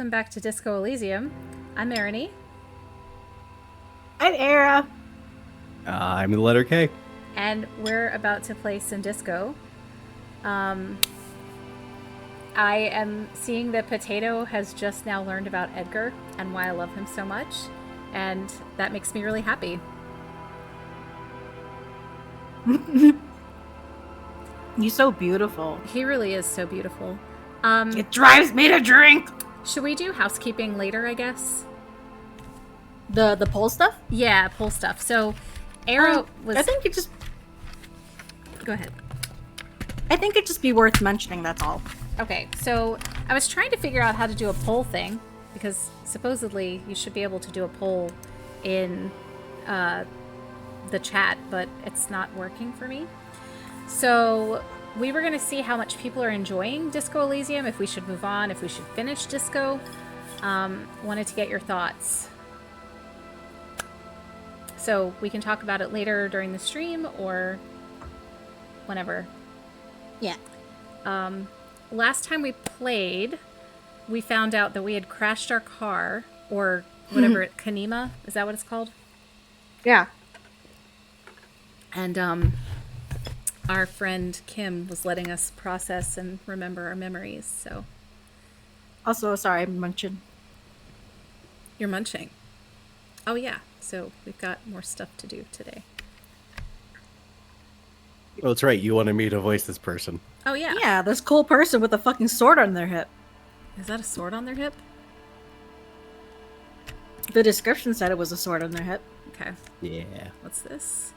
welcome back to Disco Elysium. I'm Marini. I'm Era. I'm the letter K. And we're about to play some disco. I am seeing that Potato has just now learned about Edgar and why I love him so much, and that makes me really happy. He's so beautiful. He really is so beautiful. It drives me to drink. Should we do housekeeping later, I guess? The poll stuff? Yeah, poll stuff. So, Era was... I think it just... Go ahead. I think it'd just be worth mentioning, that's all. Okay, so I was trying to figure out how to do a poll thing, because supposedly you should be able to do a poll in the chat, but it's not working for me. So we were going to see how much people are enjoying Disco Elysium, if we should move on, if we should finish Disco. Wanted to get your thoughts. So we can talk about it later during the stream or whenever. Yeah. Last time we played, we found out that we had crashed our car, or whatever, Kanema, is that what it's called? Yeah. And our friend Kim was letting us process and remember our memories, so. Also, sorry, I'm munching. You're munching. Oh yeah, so we've got more stuff to do today. Oh, that's right. You wanted me to voice this person. Oh yeah. Yeah, this cool person with a fucking sword on their hip. Is that a sword on their hip? The description said it was a sword on their hip. Okay. Yeah. What's this?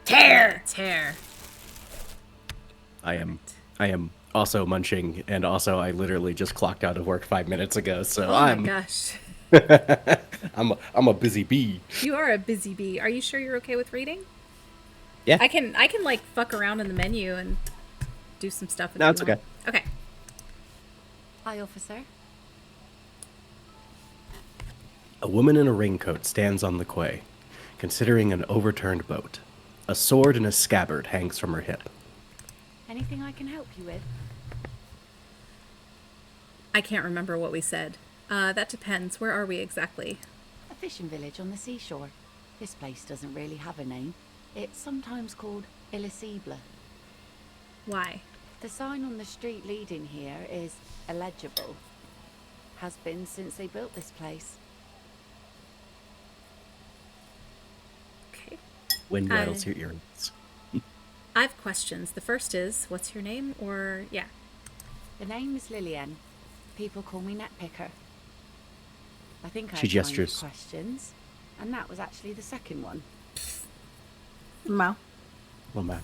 Tear! Tear. I am also munching, and also I literally just clocked out of work 5 minutes ago, so Oh my gosh. I'm a busy bee. You are a busy bee. Are you sure you're okay with reading? Yeah. I can like fuck around in the menu and do some stuff. No, it's okay. Okay. Hi, officer. A woman in a raincoat stands on the quay, considering an overturned boat. A sword in a scabbard hangs from her hip. Anything I can help you with? I can't remember what we said. That depends. Where are we exactly? A fishing village on the seashore. This place doesn't really have a name. It's sometimes called Elysium. Why? The sign on the street leading here is illegible. Has been since they built this place. Okay. Wind rattles your earrings. I have questions. The first is, what's your name? Or, yeah. The name is Lillian. People call me Netpicker. I think I She had gestures. questions, and that was actually the second one. Wow. Well, man.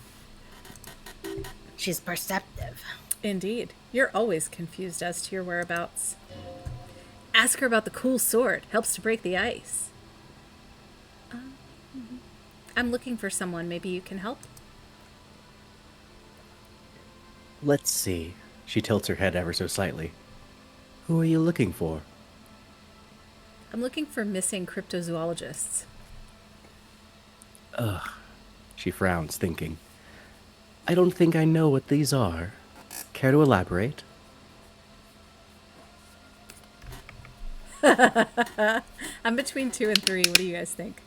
She's perceptive. Indeed. You're always confused as to your whereabouts. Ask her about the cool sword. Helps to break the ice. I'm looking for someone. Maybe you can help? Let's see. She tilts her head ever so slightly. Who are you looking for? I'm looking for missing cryptozoologists. Ugh. She frowns, thinking. I don't think I know what these are. Care to elaborate? I'm between 2 and 3. What do you guys think?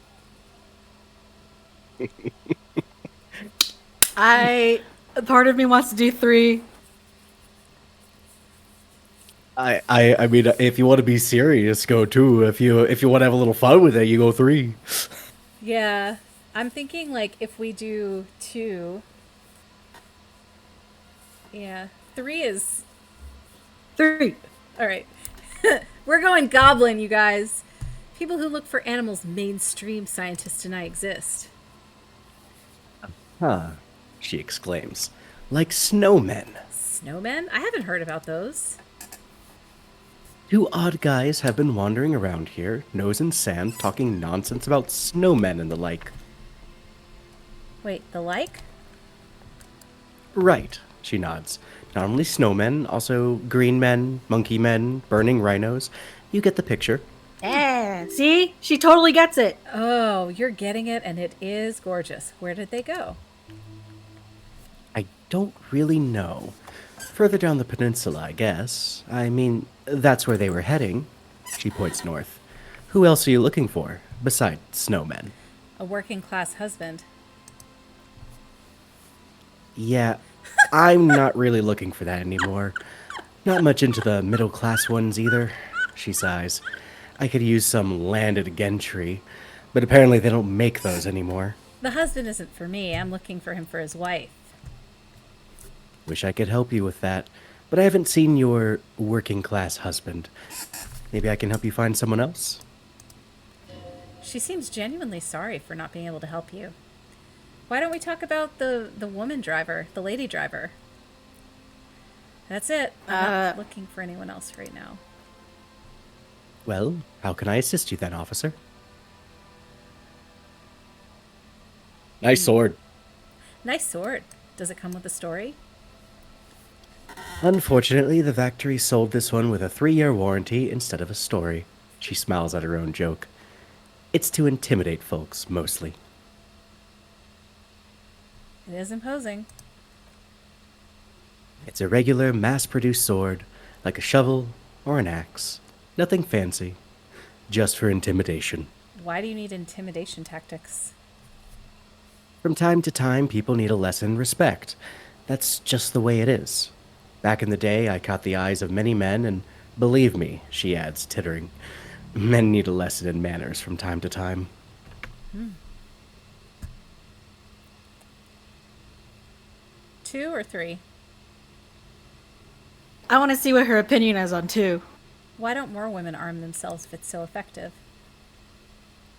Part of me wants to do 3. I mean, if you want to be serious, go 2. If you want to have a little fun with it, you go 3. Yeah. I'm thinking, like, if we do 2... Yeah. 3 is... 3. Alright. We're going goblin, you guys. People who look for animals mainstream scientists deny exist. Huh, she exclaims. Like snowmen. Snowmen? I haven't heard about those. 2 odd guys have been wandering around here, nose in sand, talking nonsense about snowmen and the like. Wait, the like? Right, she nods. Not only snowmen, also green men, monkey men, burning rhinos. You get the picture. Yeah. See? She totally gets it. Oh, you're getting it, and it is gorgeous. Where did they go? I don't really know. Further down the peninsula, I guess. I mean, that's where they were heading. She points north. Who else are you looking for, besides snowmen? A working class husband. Yeah, I'm not really looking for that anymore. Not much into the middle class ones either, she sighs. I could use some landed gentry, but apparently they don't make those anymore. The husband isn't for me. I'm looking for him for his wife. Wish I could help you with that, but I haven't seen your working class husband. Maybe I can help you find someone else? She seems genuinely sorry for not being able to help you. Why don't we talk about the woman driver, the lady driver? That's it. I'm not looking for anyone else right now. Well, how can I assist you then, officer? Nice sword. Nice sword. Does it come with a story? Unfortunately, the factory sold this one with a 3-year warranty instead of a story. She smiles at her own joke. It's to intimidate folks, mostly. It is imposing. It's a regular, mass-produced sword, like a shovel or an axe. Nothing fancy. Just for intimidation. Why do you need intimidation tactics? From time to time, people need a lesson in respect. That's just the way it is. Back in the day, I caught the eyes of many men, and believe me, she adds, tittering, men need a lesson in manners from time to time. 2 or 3? I want to see what her opinion is on 2. Why don't more women arm themselves if it's so effective?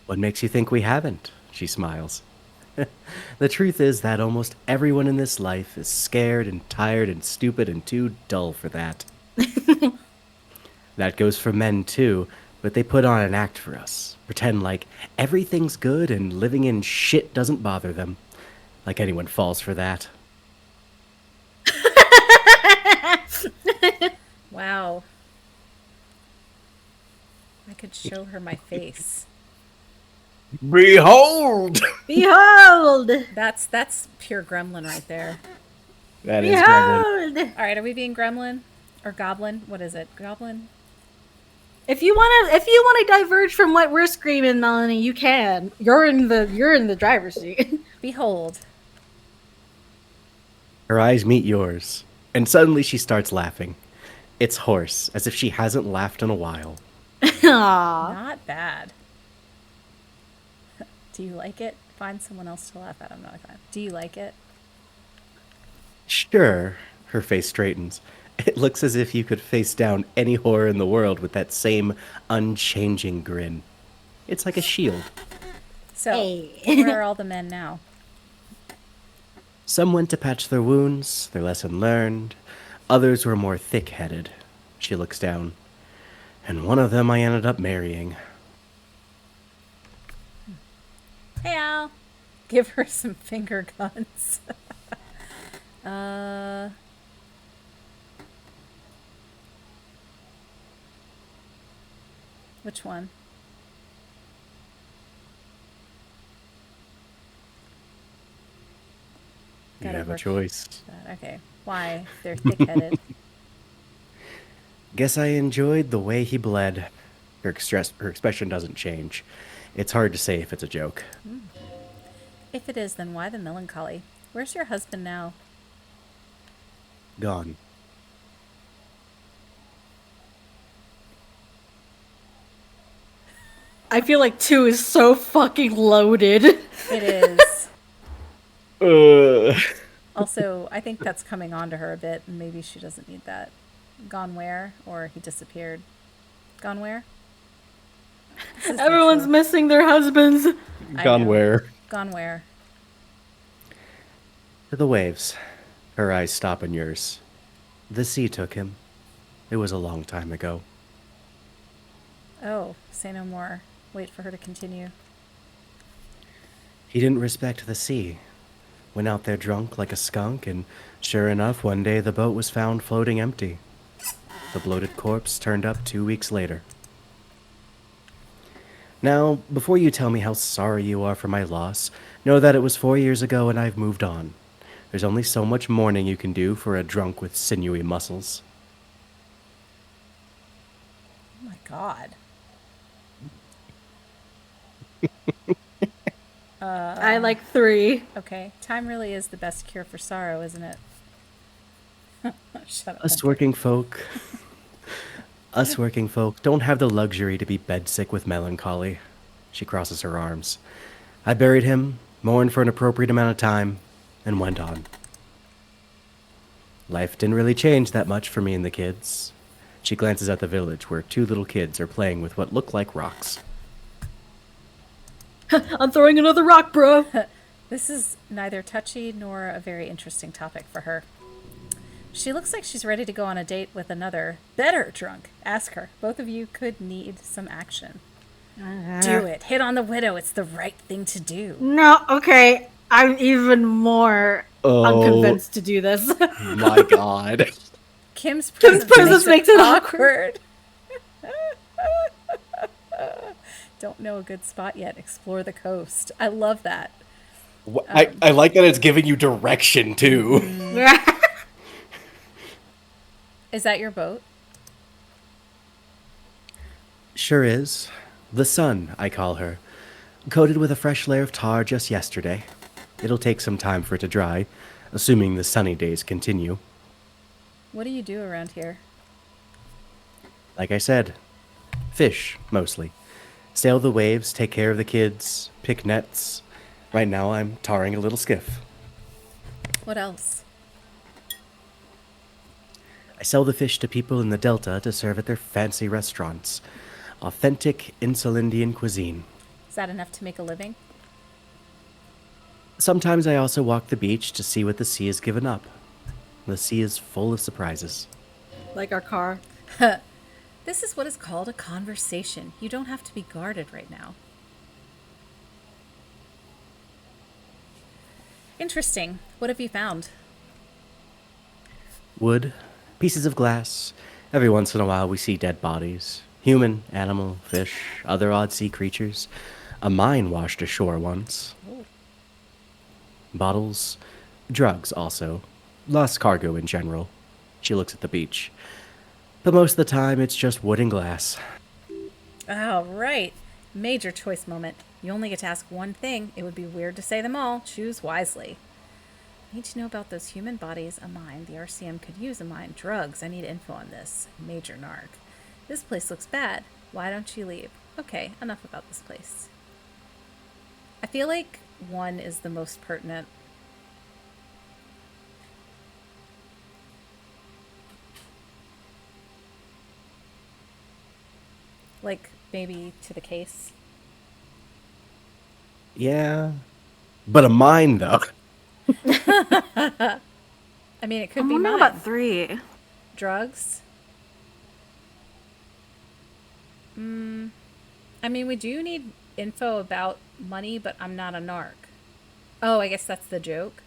What makes you think we haven't? She smiles. The truth is that almost everyone in this life is scared and tired and stupid and too dull for that. That goes for men too, but they put on an act for us. Pretend like everything's good and living in shit doesn't bother them. Like anyone falls for that. Wow. I could show her my face. Behold! Behold! That's pure gremlin right there. That is Gremlin. Behold! All right, are we being gremlin or goblin? What is it? Goblin? If you want to diverge from what we're screaming, Melanie, you can. You're in the driver's seat. Behold. Her eyes meet yours, and suddenly she starts laughing. It's hoarse, as if she hasn't laughed in a while. Aww. Not bad. Do you like it? Find someone else to laugh at. I'm not a fan. Do you like it? Sure, her face straightens. It looks as if you could face down any horror in the world with that same unchanging grin. It's like a shield. So, Hey. where are all the men now? Some went to patch their wounds, their lesson learned. Others were more thick-headed. She looks down. And one of them I ended up marrying. Hey, Al. Give her some finger guns. Which one? You Gotta have a work choice. that. Okay. Why? They're thick-headed. Guess I enjoyed the way he bled. Her expression doesn't change. It's hard to say if it's a joke. If it is, then why the melancholy? Where's your husband now? Gone. I feel like 2 is so fucking loaded. It is. Uh. Also, I think that's coming on to her a bit, and maybe she doesn't need that. Gone where? Or he disappeared. Gone where? This is Everyone's neutral. missing their husbands. I Gone know. where? Gone where? To the waves. Her eyes stop on yours. The sea took him. It was a long time ago. Oh, say no more. Wait for her to continue. He didn't respect the sea. Went out there drunk like a skunk, and sure enough, one day the boat was found floating empty. The bloated corpse turned up 2 weeks later. Now, before you tell me how sorry you are for my loss, know that it was 4 years ago and I've moved on. There's only so much mourning you can do for a drunk with sinewy muscles. Oh my god. I like 3. Okay, time really is the best cure for sorrow, isn't it? Shut up. Us working folk don't have the luxury to be bedsick with melancholy. She crosses her arms. I buried him, mourned for an appropriate amount of time, and went on. Life didn't really change that much for me and the kids. She glances at the village where 2 little kids are playing with what look like rocks. I'm throwing another rock, bro. This is neither touchy nor a very interesting topic for her. She looks like she's ready to go on a date with another, better drunk. Ask her. Both of you could need some action. Do it. Hit on the widow. It's the right thing to do. No, okay. I'm even more unconvinced to do this. My god. Kim's presence makes it awkward. Don't know a good spot yet. Explore the coast. I love that. I like that it's giving you direction, too. Is that your boat? Sure is. The Sun, I call her. Coated with a fresh layer of tar just yesterday. It'll take some time for it to dry, assuming the sunny days continue. What do you do around here? Like I said, fish, mostly. Sail the waves, take care of the kids, pick nets. Right now I'm tarring a little skiff. What else? I sell the fish to people in the Delta to serve at their fancy restaurants. Authentic Insulindian cuisine. Is that enough to make a living? Sometimes I also walk the beach to see what the sea has given up. The sea is full of surprises. Like our car. This is what is called a conversation. You don't have to be guarded right now. Interesting. What have you found? Wood, pieces of glass. Every once in a while we see dead bodies. Human, animal, fish, other odd sea creatures. A mine washed ashore once. Oh. Bottles, drugs also. Lost cargo in general. She looks at the beach. But most of the time it's just wood and glass. Oh, right. Major choice moment. You only get to ask one thing. It would be weird to say them all. Choose wisely. I need to know about those human bodies. A mine. The RCM could use a mine. Drugs. I need info on this. Major narc. This place looks bad. Why don't you leave? Okay, enough about this place. I feel like 1 is the most pertinent. Like, maybe to the case. Yeah. But a mine, though. I mean, it could be I don't know mine. about 3. Drugs. I mean, we do need info about money, but I'm not a narc. Oh, I guess that's the joke.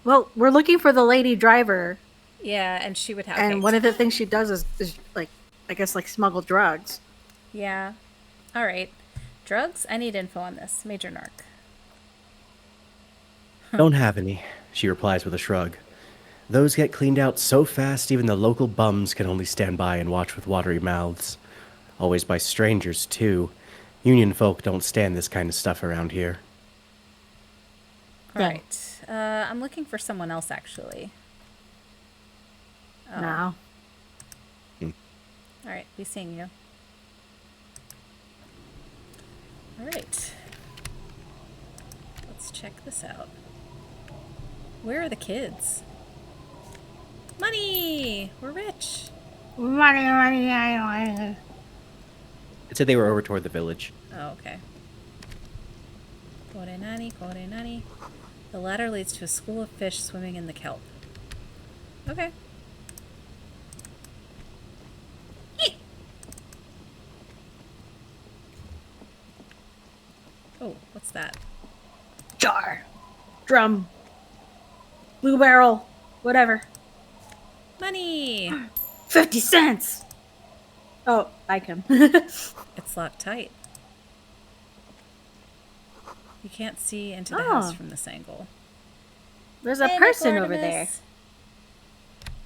Well, we're looking for the lady driver, Yeah, and she would have. and one of the things she does is like, I guess, like smuggle drugs. Yeah. All right. Drugs. I need info on this. Major narc. Don't have any, she replies with a shrug. Those get cleaned out so fast even the local bums can only stand by and watch with watery mouths. Always by strangers, too. Union folk don't stand this kind of stuff around here. All Yeah. right. I'm looking for someone else, actually. Oh. No. All right. Be seeing you. All right. Let's check this out. Where are the kids? Money! We're rich. It said they were over toward the village. Oh, okay. Kore nani. The ladder leads to a school of fish swimming in the kelp. Okay. Eek! Oh, what's that? Jar. Drum. Blue barrel. Whatever. Money! 50 cents! Oh, I can. It's locked tight. You can't see into the house Oh. from this angle. There's a Hey, person Nick over there. Artemis.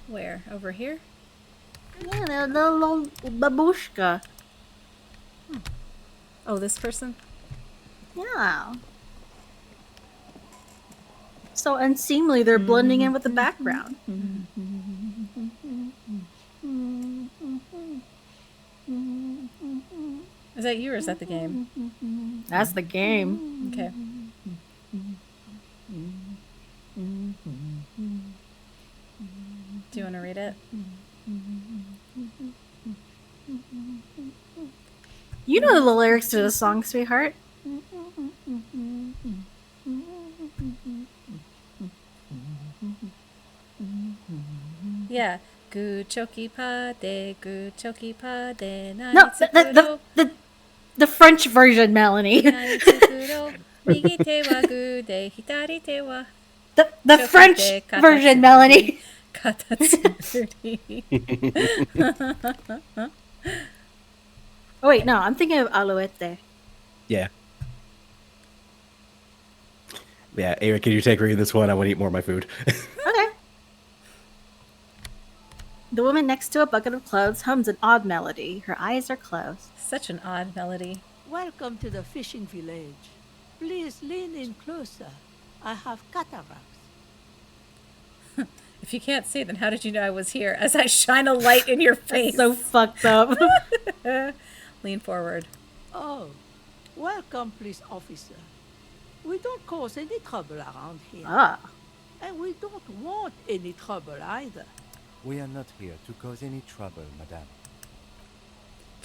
Where? Over here? Yeah, the little babushka. Oh, this person? Yeah. So unseemly, they're blending in with the background. Is that you or is that the game? That's the game. Okay. Do you want to read it? You know the lyrics to the song, sweetheart. Yeah. Guchoki pade, guchoki pade, No, the French version, Melanie. Migite wa gude, hitari te wa the French choki de version, katatsuri. Melanie. Katatsuri. Oh wait, no, I'm thinking of Alouette. Yeah. Yeah, Eric, can you take reading this one? I want to eat more of my food. Okay. The woman next to a bucket of clothes hums an odd melody. Her eyes are closed. Such an odd melody. Welcome to the fishing village. Please lean in closer. I have cataracts. If you can't see, then how did you know I was here? As I shine a light in your face. So fucked up. Lean forward. Oh, welcome, police officer. We don't cause any trouble around here. Ah. And we don't want any trouble either. We are not here to cause any trouble, madame.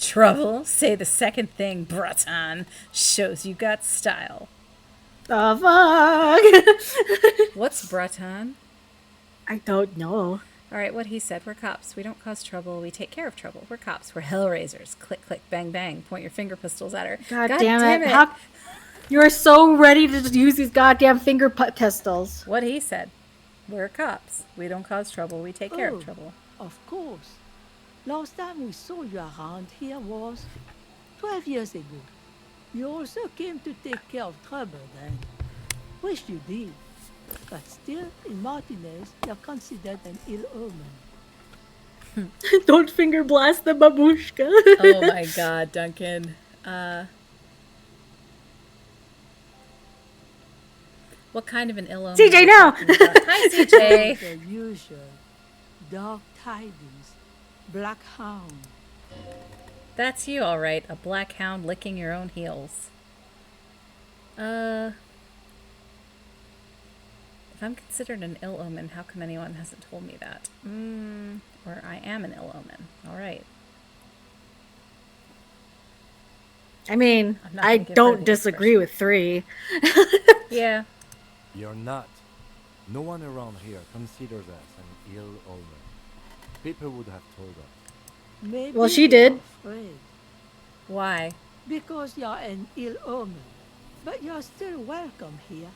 Trouble? Say the second thing, Breton. Shows you got style. The fuck? What's Breton? I don't know. All right, what he said. We're cops. We don't cause trouble. We take care of trouble. We're cops. We're hellraisers. Click, click, bang, bang. Point your finger pistols at her. God damn it. How... You're so ready to use these goddamn finger pistols. What he said. We're cops. We don't cause trouble. We take care Oh. of trouble. Of course. Last time we saw you around here was 12 years ago. You also came to take care of trouble then. Wish you did. But still, in Martinez, you're considered an ill omen. Don't finger blast the babushka. Oh my god, Duncan. What kind of an ill omen? CJ, are you no! talking about? Hi, CJ. The usual. Dark tidings. Black hound. That's you, all right. A black hound licking your own heels. If I'm considered an ill omen, how come anyone hasn't told me that? Or I am an ill omen. All right. I mean, I'm not I gonna give her don't the disagree with 3. Yeah. You're not. No one around here considers us an ill omen. People would have told us. Maybe Well, she you're did. afraid. Why? Because you're an ill omen. But you're still welcome here.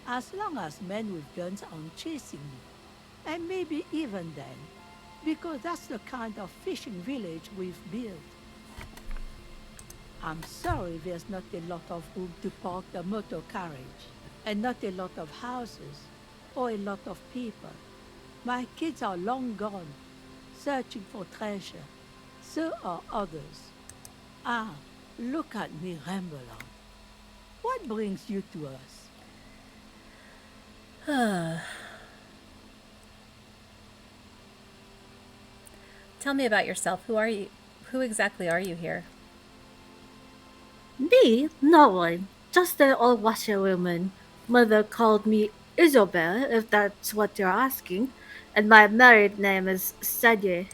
As long as men with guns aren't chasing you. And maybe even then. Because that's the kind of fishing village we've built. I'm sorry there's not a lot of room to park the motor carriage. And not a lot of houses. Or a lot of people. My kids are long gone. Searching for treasure. So are others. Ah, look at me ramble on. What brings you to us? Tell me about yourself. Who are you? Who exactly are you here? Me? No one. Just an old washerwoman. Mother called me Isabel, if that's what you're asking. And my married name is Sadie.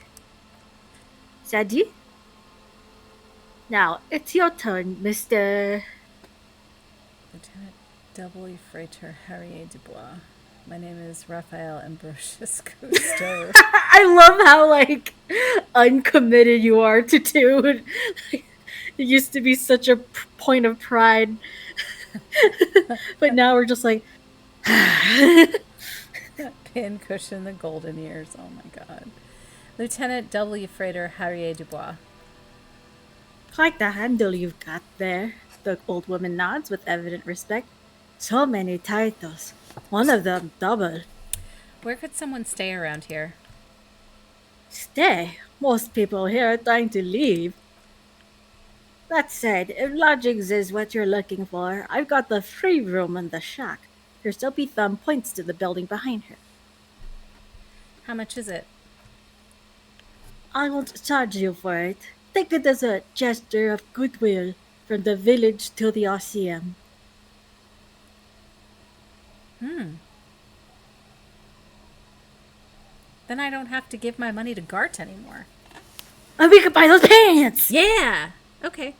Sadie? Now, it's your turn, Mr. Lieutenant W. Freighter Harrier Dubois. My name is Raphael Ambrosius Cousteau. I love how, like, uncommitted you are to dude. It used to be such a point of pride. But now we're just like... Pin cushion the golden years. Oh my god. Lieutenant W. Freighter Harrier Dubois. I like the handle you've got there. The old woman nods with evident respect. So many titles. One of them double. Where could someone stay around here? Stay. Most people here are trying to leave. That said, if lodgings is what you're looking for, I've got the free room in the shack. Her soapy thumb points to the building behind her. How much is it? I won't charge you for it. Take it as a gesture of goodwill from the village to the Elysium. Hmm. Then I don't have to give my money to Gart anymore. And we can buy those pants! Yeah! Okay.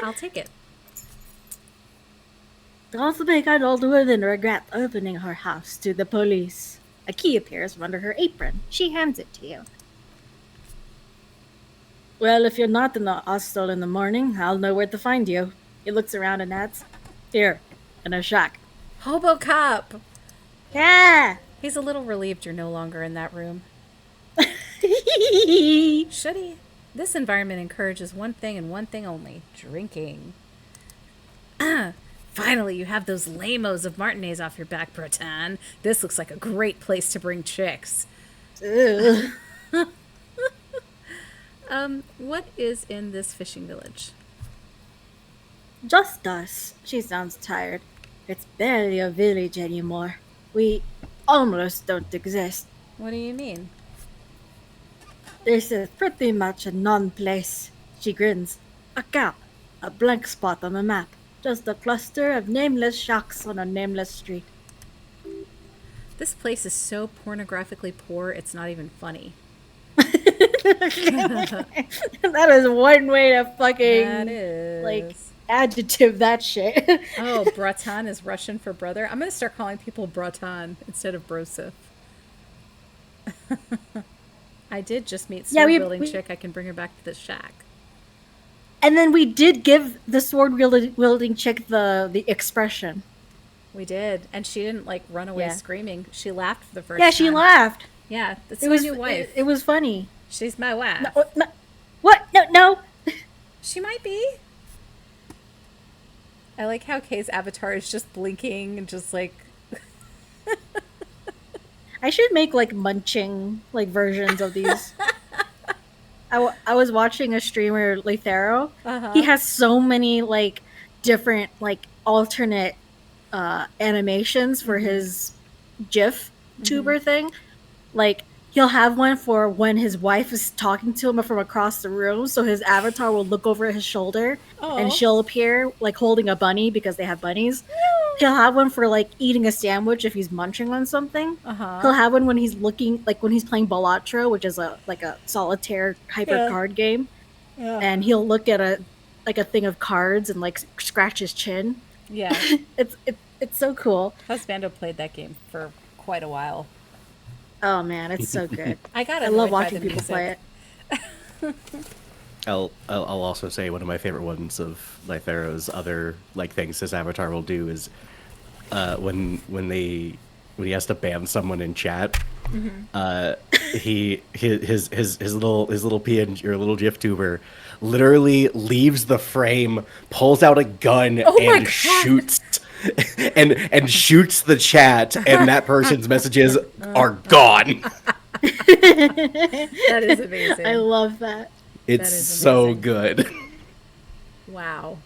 I'll take it. Don't make an old woman regret opening her house to the police. A key appears from under her apron. She hands it to you. Well, if you're not in the hostel in the morning, I'll know where to find you. He looks around and adds, Here, in a shack. Hobo cop! Yeah! He's a little relieved you're no longer in that room. Should he? This environment encourages one thing and one thing only: drinking. Finally, you have those lamos of Martinez off your back, Breton. This looks like a great place to bring chicks. Ugh. What is in this fishing village? Just us. She sounds tired. It's barely a village anymore. We almost don't exist. What do you mean? This is pretty much a non-place. She grins. A gap. A blank spot on the map. Just a cluster of nameless shacks on a nameless street. This place is so pornographically poor, it's not even funny. That is one way to fucking That is. like adjective that shit. Oh, Breton is Russian for brother. I'm going to start calling people Breton instead of Brosif. I did just meet Yeah, sword we- wielding we- chick. I can bring her back to the shack. And then we did give the sword wielding chick the expression. We did, and she didn't like run away Yeah. screaming. She laughed for the first Yeah, time. she laughed. Yeah, that's It my was new wife. It was funny. She's my wife. No, what? No. She might be. I like how Kay's avatar is just blinking and just like. I should make like munching like versions of these. I was watching a streamer Lethero. Uh-huh. He has so many like different like alternate animations for his GIF tuber thing. Like he'll have one for when his wife is talking to him from across the room, so his avatar will look over his shoulder Aw. and she'll appear like holding a bunny because they have bunnies. He'll have one for like eating a sandwich if he's munching on something. Uh-huh. He'll have one when he's looking like when he's playing Balatro, which is a solitaire hyper Yeah. card game, Yeah. and he'll look at a thing of cards and like scratch his chin. Yeah. It's so cool. Husbando played that game for quite a while. Oh man, it's so good. I got I love watching people play it. I'll also say one of my favorite ones of Lythero's other like things his avatar will do is when he has to ban someone in chat, his little PNG or little GIF tuber literally leaves the frame, pulls out a gun Oh my and God. shoots and shoots the chat, and that person's messages are gone. That is amazing. I love that. It's is so amazing. good. Wow.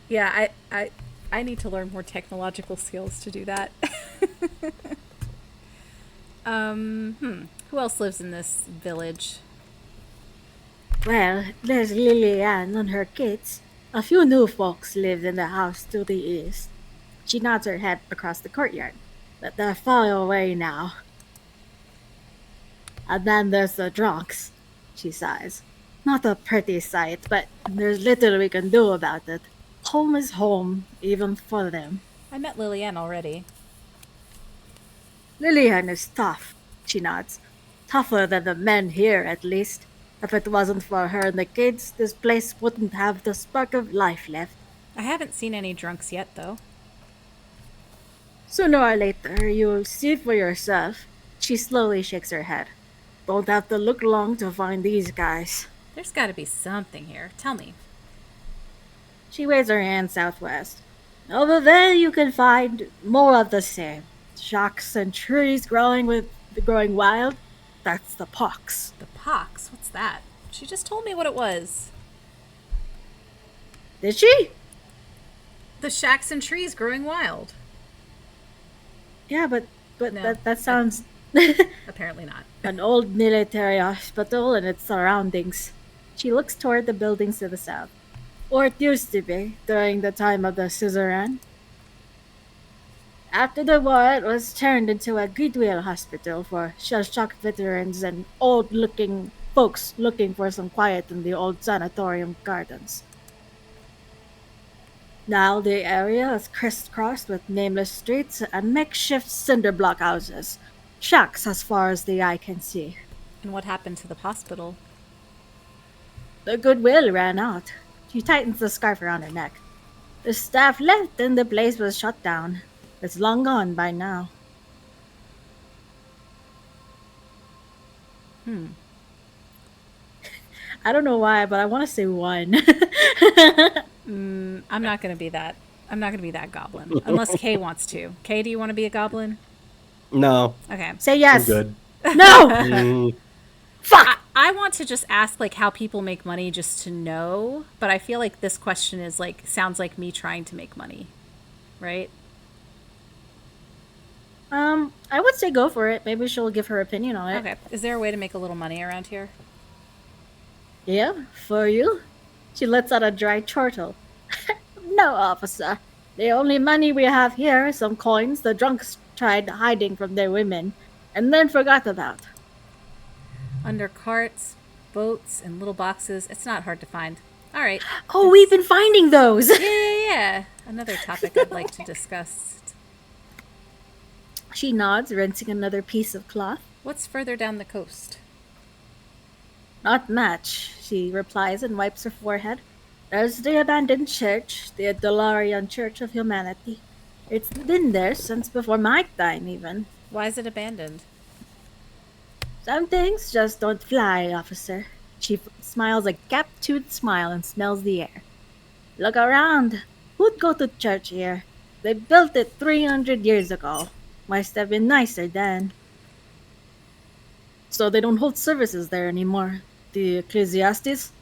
Yeah, I need to learn more technological skills to do that. Who else lives in this village? Well, there's Lillian and her kids. A few new folks live in the house to the east. She nods her head across the courtyard, but they're far away now. And then there's the drunks, she sighs. Not a pretty sight, but there's little we can do about it. Home is home, even for them. I met Lillian already. Lillian is tough, she nods. Tougher than the men here, at least. If it wasn't for her and the kids, this place wouldn't have the spark of life left. I haven't seen any drunks yet, though. Sooner or later, you'll see for yourself. She slowly shakes her head. Don't have to look long to find these guys. There's got to be something here. Tell me. She waves her hand southwest. Over there you can find more of the same. Shocks and trees growing wild. That's the pox. The pox? What's that? She just told me what it was. Did she? The shacks and trees growing wild. Yeah, but No, that sounds apparently not. an old military hospital and its surroundings. She looks toward the buildings to the south. Or it used to be during the time of the suzerain. After the war, it was turned into a goodwill hospital for shell shock veterans and old looking folks looking for some quiet in the old sanatorium gardens. Now the area is crisscrossed with nameless streets and makeshift cinder block houses, shacks as far as the eye can see. And what happened to the hospital? The goodwill ran out. She tightens the scarf around her neck. The staff left and the place was shut down. It's long gone by now. I don't know why, but I want to say one. I'm not gonna be that. I'm not gonna be that goblin unless Kay wants to. Kay, do you want to be a goblin? No, Okay. Say I'm yes. good. No! Mm, Fuck! I want to just ask like how people make money just to know, but I feel like this question is like sounds like me trying to make money, right? I would say go for it. Maybe she'll give her opinion on it. Okay. Is there a way to make a little money around here? Yeah, for you? She lets out a dry chortle. No, officer. The only money we have here is some coins the drunks tried hiding from their women and then forgot about. Under carts, boats, and little boxes. It's not hard to find. All right. Oh, we've been finding those! Yeah. Another topic I'd like to discuss. She nods, rinsing another piece of cloth. What's further down the coast? Not much, she replies and wipes her forehead. There's the abandoned church, the Dolarian Church of Humanity. It's been there since before my time, even. Why is it abandoned? Some things just don't fly, officer. She smiles a gap-toothed smile and smells the air. Look around. Who'd go to church here? They built it 300 years ago. Must have been nicer then. So they don't hold services there anymore. The Ecclesiastes?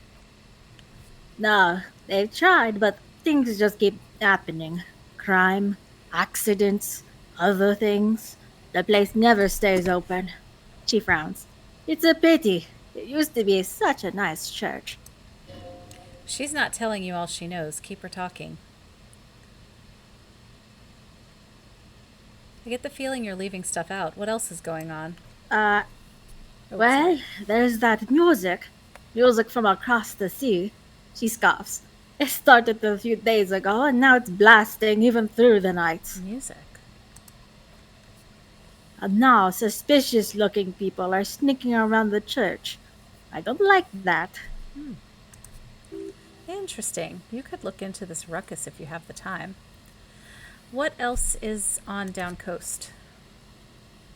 No, they've tried, but things just keep happening. Crime, accidents, other things. The place never stays open. She frowns. It's a pity. It used to be such a nice church. She's not telling you all she knows. Keep her talking. I get the feeling you're leaving stuff out. What else is going on? Uh, Oh, well, there's that music. Music from across the sea. She scoffs. It started a few days ago, and now it's blasting even through the night. music. And now suspicious looking people are sneaking around the church. I don't like that. Interesting. You could look into this ruckus if you have the time. What else is on down coast?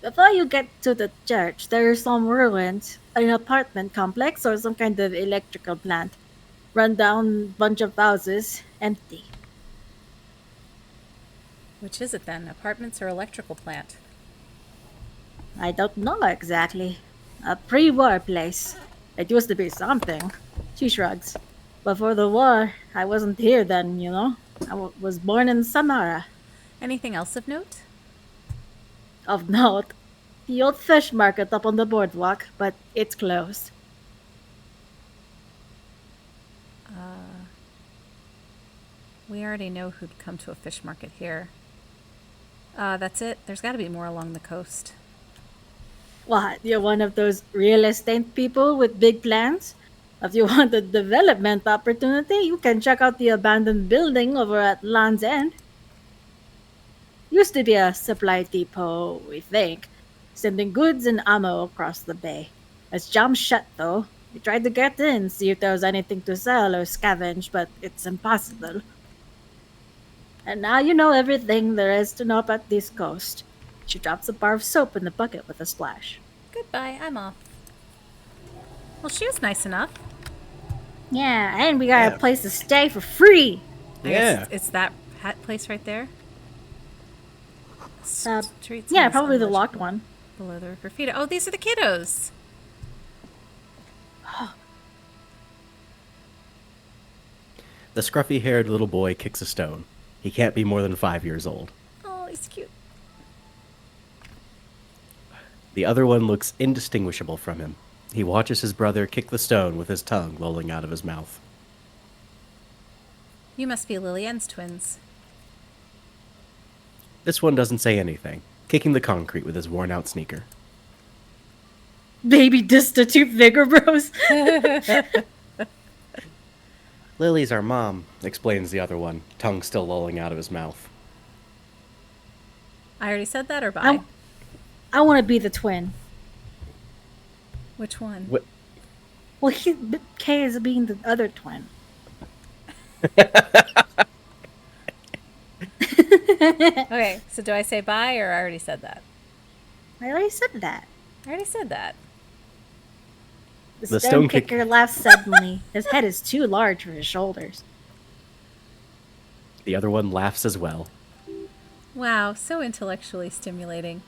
Before you get to the church, there are some ruins, an apartment complex or some kind of electrical plant. Run down bunch of houses, empty. Which is it then? Apartments or electrical plant? I don't know exactly. A pre-war place. It used to be something. She shrugs. Before the war, I wasn't here then, you know. Was born in Samara. Anything else of note? Of note, the old fish market up on the boardwalk, but it's closed. We already know who'd come to a fish market here. That's it. There's got to be more along the coast. What, you're one of those real estate people with big plans? If you want a development opportunity, you can check out the abandoned building over at Land's End. Used to be a supply depot, we think, sending goods and ammo across the bay. It's jammed shut though. We tried to get in, see if there was anything to sell or scavenge, but it's impossible. And now you know everything there is to know about this coast. She drops a bar of soap in the bucket with a splash. Goodbye. I'm off. Well, she was nice enough. Yeah, and we got Yeah. a place to stay for free. I Yeah. guess it's that hat place right there. Street Yeah, signs probably the unlegible locked one. below the graffiti. Oh, these are the kiddos. The scruffy-haired little boy kicks a stone. He can't be more than 5 years old. Oh, he's cute. The other one looks indistinguishable from him. He watches his brother kick the stone with his tongue lolling out of his mouth. You must be Lillian's twins. This one doesn't say anything, kicking the concrete with his worn-out sneaker. Baby destitute vigor bros. Lily's our mom, explains the other one, tongue still lolling out of his mouth. I already said that, or bye? I want to be the twin. Which one? What? Well, Kay is being the other twin. Okay, so do I say bye, or I already said that? I already said that. I already said that. The stone kicker laughs suddenly. His head is too large for his shoulders. The other one laughs as well. Wow, so intellectually stimulating.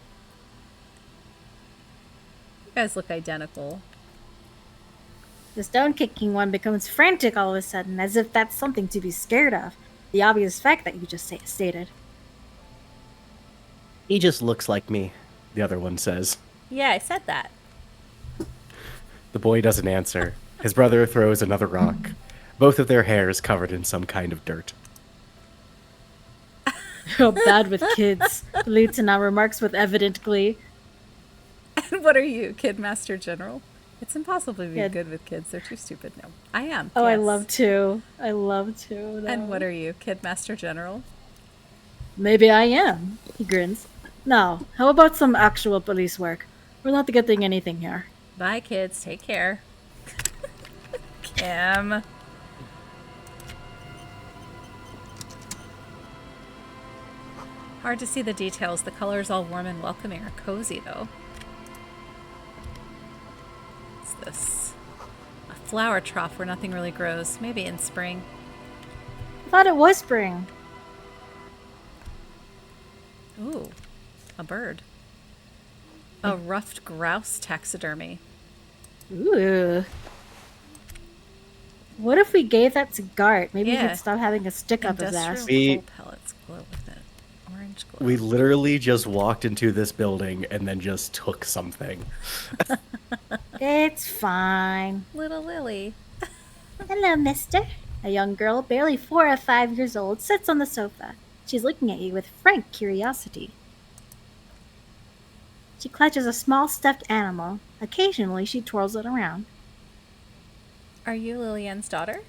You guys look identical. The stone kicking one becomes frantic all of a sudden, as if that's something to be scared of. The obvious fact that you just stated. He just looks like me, the other one says. Yeah, I said that. The boy doesn't answer. His brother throws another rock. Both of their hair is covered in some kind of dirt. You're bad with kids, the lieutenant remarks with evident glee. And what are you, Kid Master General? It's impossible to be Kid. good with kids. They're too stupid. No, I am. Oh, I yes. love to. No. And what are you, Kid Master General? Maybe I am, he grins. Now, how about some actual police work? We're not getting anything here. Bye, kids. Take care. Kim. Hard to see the details. The colors all warm and welcoming are cozy, though. What's this? A flower trough where nothing really grows. Maybe in spring. I thought it was spring. Ooh, a bird. A ruffed grouse taxidermy. Ooh. What if we gave that to Gart? Maybe he Yeah. could stop having a stick up his Industrial ass. We- coal pellets glow with it. Orange glow. We literally just walked into this building and then just took something. It's fine. Little Lily. Hello, mister. A young girl, barely 4 or 5 years old, sits on the sofa. She's looking at you with frank curiosity. She clutches a small stuffed animal. Occasionally, she twirls it around. Are you Lillian's daughter?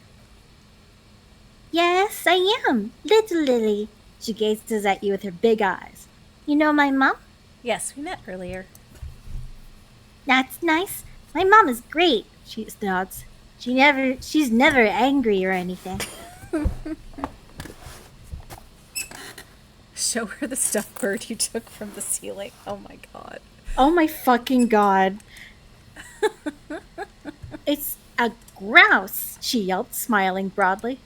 Yes, I am. Little Lily. She gazes at you with her big eyes. You know my mom? Yes, we met earlier. That's nice. My mom is great, she nods. She's never angry or anything. Show her the stuffed bird you took from the ceiling. Oh my god. Oh my fucking god. It's a grouse, she yelped, smiling broadly.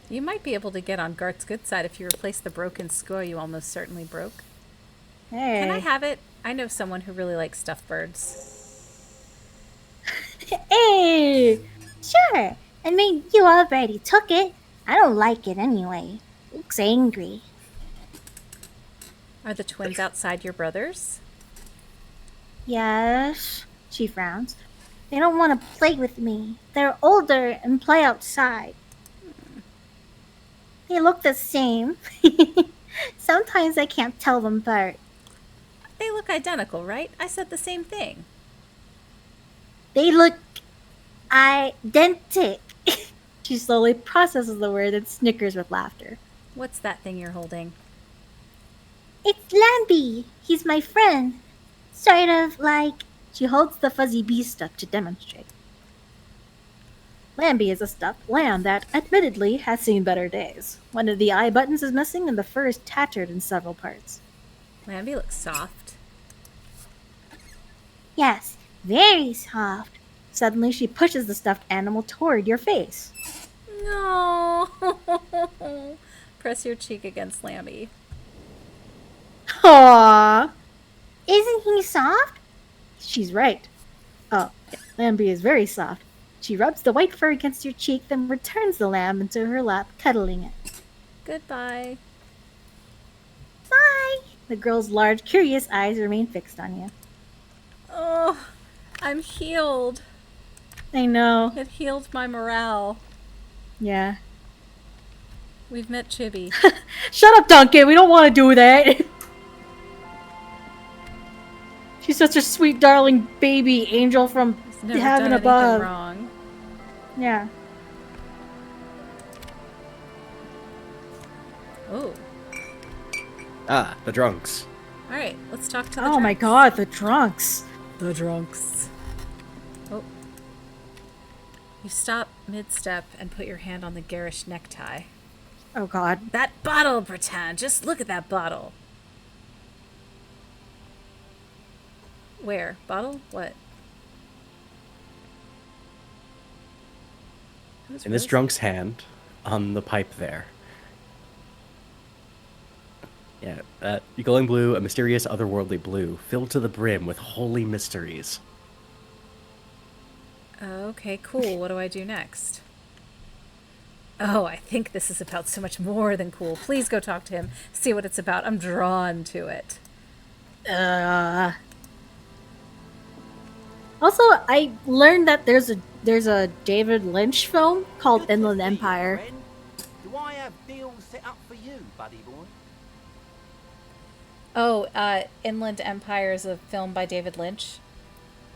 You might be able to get on Gart's good side if you replace the broken score you almost certainly broke. Hey. Can I have it? I know someone who really likes stuffed birds. Hey! Sure. I mean, you already took it. I don't like it anyway. Looks angry. Are the twins outside your brothers? Yes, she frowns. They don't want to play with me. They're older and play outside. They look the same. Sometimes I can't tell them apart. They look identical, right? I said the same thing. They look identical. She slowly processes the word and snickers with laughter. What's that thing you're holding? It's Lambie. He's my friend. Sort of like... She holds the fuzzy bee stuff to demonstrate. Lambie is a stuffed lamb that, admittedly, has seen better days. One of the eye buttons is missing and the fur is tattered in several parts. Lambie looks soft. Yes, very soft. Suddenly she pushes the stuffed animal toward your face. No. Press your cheek against Lammy. Aww. Isn't he soft? She's right. Oh, yeah, Lambie is very soft. She rubs the white fur against your cheek, then returns the lamb into her lap, cuddling it. Goodbye. Bye! The girl's large, curious eyes remain fixed on you. Oh, I'm healed. I know. It healed my morale. Yeah. We've met Chibi. Shut up, Duncan. We don't want to do that. She's such a sweet, darling baby angel from He's never heaven done above. anything wrong. Yeah. Oh. Ah, the drunks. All right, let's talk to the Oh my drunks. god, the drunks. The drunks. Oh. You stop mid-step and put your hand on the garish necktie. Oh god. That bottle, Bertin! Just look at that bottle! Where? Bottle? What? Who's In this Rose? drunk's hand, on the pipe there. Yeah, glowing blue, a mysterious otherworldly blue, filled to the brim with holy mysteries. Okay, cool. What do I do next? Oh, I think this is about so much more than cool. Please go talk to him. See what it's about. I'm drawn to it. Also, I learned that there's a David Lynch film called Good to Inland see you, Empire. friend. Do I have deals set up for you, buddy boy? Oh, Inland Empire is a film by David Lynch.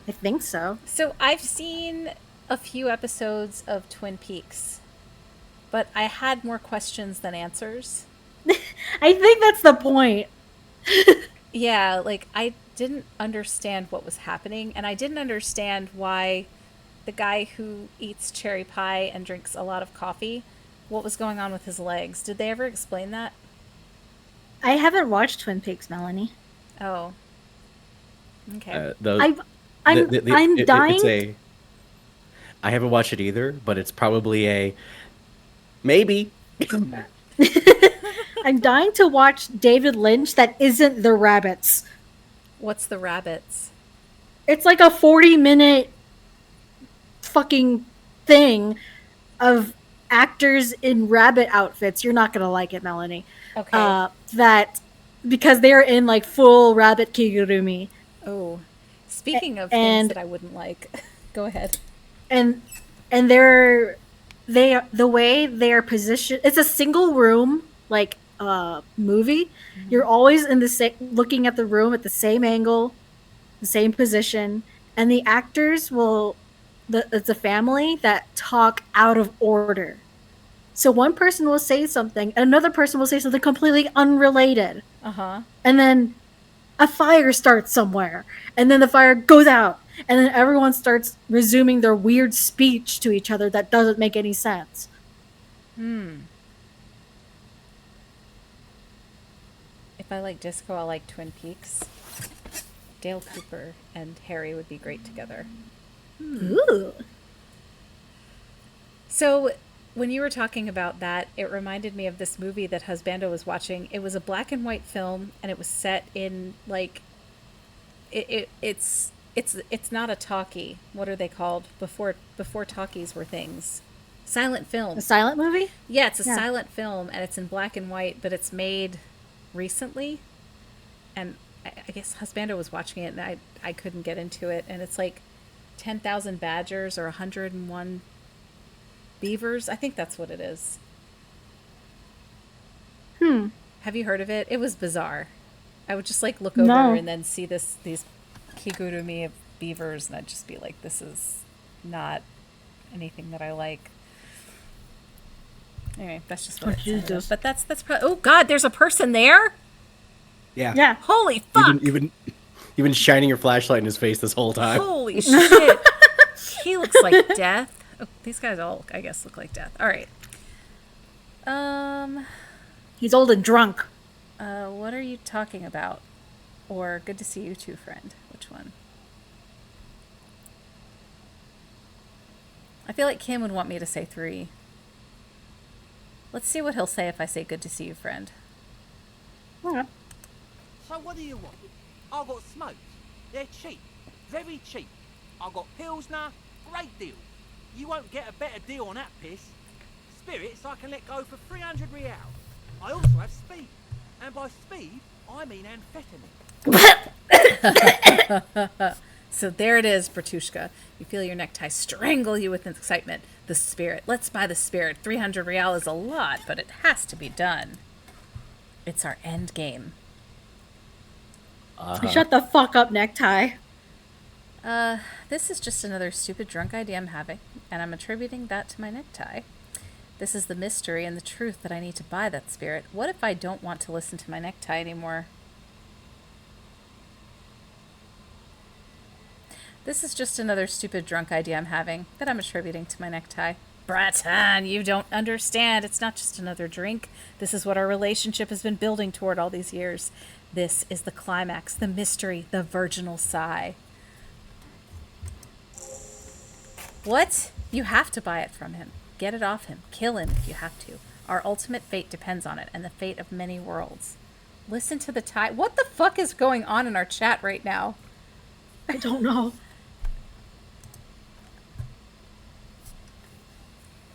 I think so. So I've seen a few episodes of Twin Peaks, but I had more questions than answers. I think that's the point. Yeah, like I didn't understand what was happening, and I didn't understand why the guy who eats cherry pie and drinks a lot of coffee, what was going on with his legs. Did they ever explain that? I haven't watched Twin Peaks, Melanie. Oh. Okay. I'm dying. It's a. I haven't watched it either, but it's probably a. Maybe. I'm dying to watch David Lynch that isn't The Rabbits. What's the rabbits? It's like a 40-minute fucking thing of actors in rabbit outfits. You're not gonna like it, Melanie. Okay. That because they're in like full rabbit kigurumi, Oh. Speaking of and- things that I wouldn't like, go ahead. and the way they are positioned. It's a single room like movie. You're always in the same, looking at the room at the same angle, the same position, and the actors will. It's a family that talk out of order. So one person will say something, and another person will say something completely unrelated. Uh-huh. And then a fire starts somewhere, and then the fire goes out, and then everyone starts resuming their weird speech to each other that doesn't make any sense. If I like disco, I like Twin Peaks. Dale Cooper and Harry would be great together. Ooh. So, when you were talking about that, it reminded me of this movie that Husbando was watching. It was a black and white film, and it was set in like it's not a talkie. What are they called? Before talkies were things. Silent film. A silent movie? Yeah, it's a Yeah. silent film, and it's in black and white, but it's made recently. And I guess Husbando was watching it, and I couldn't get into it. And it's like 10,000 badgers or 101 beavers. I think that's what it is. Have you heard of it? It was bizarre. I would just like look over No. and then see these kigurumi of beavers, and I'd just be like, this is not anything that I like. Anyway, that's just what Oh, it sounded Jesus. of. But that's probably. Oh God, there's a person there. Yeah. Yeah. Holy fuck! You've been shining your flashlight in his face this whole time. Holy shit! He looks like death. Oh, these guys all, I guess, look like death. All right. He's old and drunk. What are you talking about? Or good to see you too, friend. Which one? I feel like Kim would want me to say 3. Let's see what he'll say if I say good to see you, friend. Alright. So what do you want? I got smokes. They're cheap. Very cheap. I got Pilsner. Great deal. You won't get a better deal on that piss. Spirits I can let go for 300 real. I also have speed. And by speed, I mean amphetamine. So there it is, Bertushka. You feel your necktie strangle you with excitement. The spirit. Let's buy the spirit. 300 real is a lot, but it has to be done. It's our end game. Shut the fuck up, necktie. This is just another stupid drunk idea I'm having, and I'm attributing that to my necktie. This is the mystery and the truth that I need to buy that spirit. What if I don't want to listen to my necktie anymore? This is just another stupid drunk idea I'm having that I'm attributing to my necktie. Breton, you don't understand. It's not just another drink. This is what our relationship has been building toward all these years. This is the climax, the mystery, the virginal sigh. What? You have to buy it from him. Get it off him. Kill him if you have to. Our ultimate fate depends on it, and the fate of many worlds. Listen to the tide. What the fuck is going on in our chat right now? I don't know.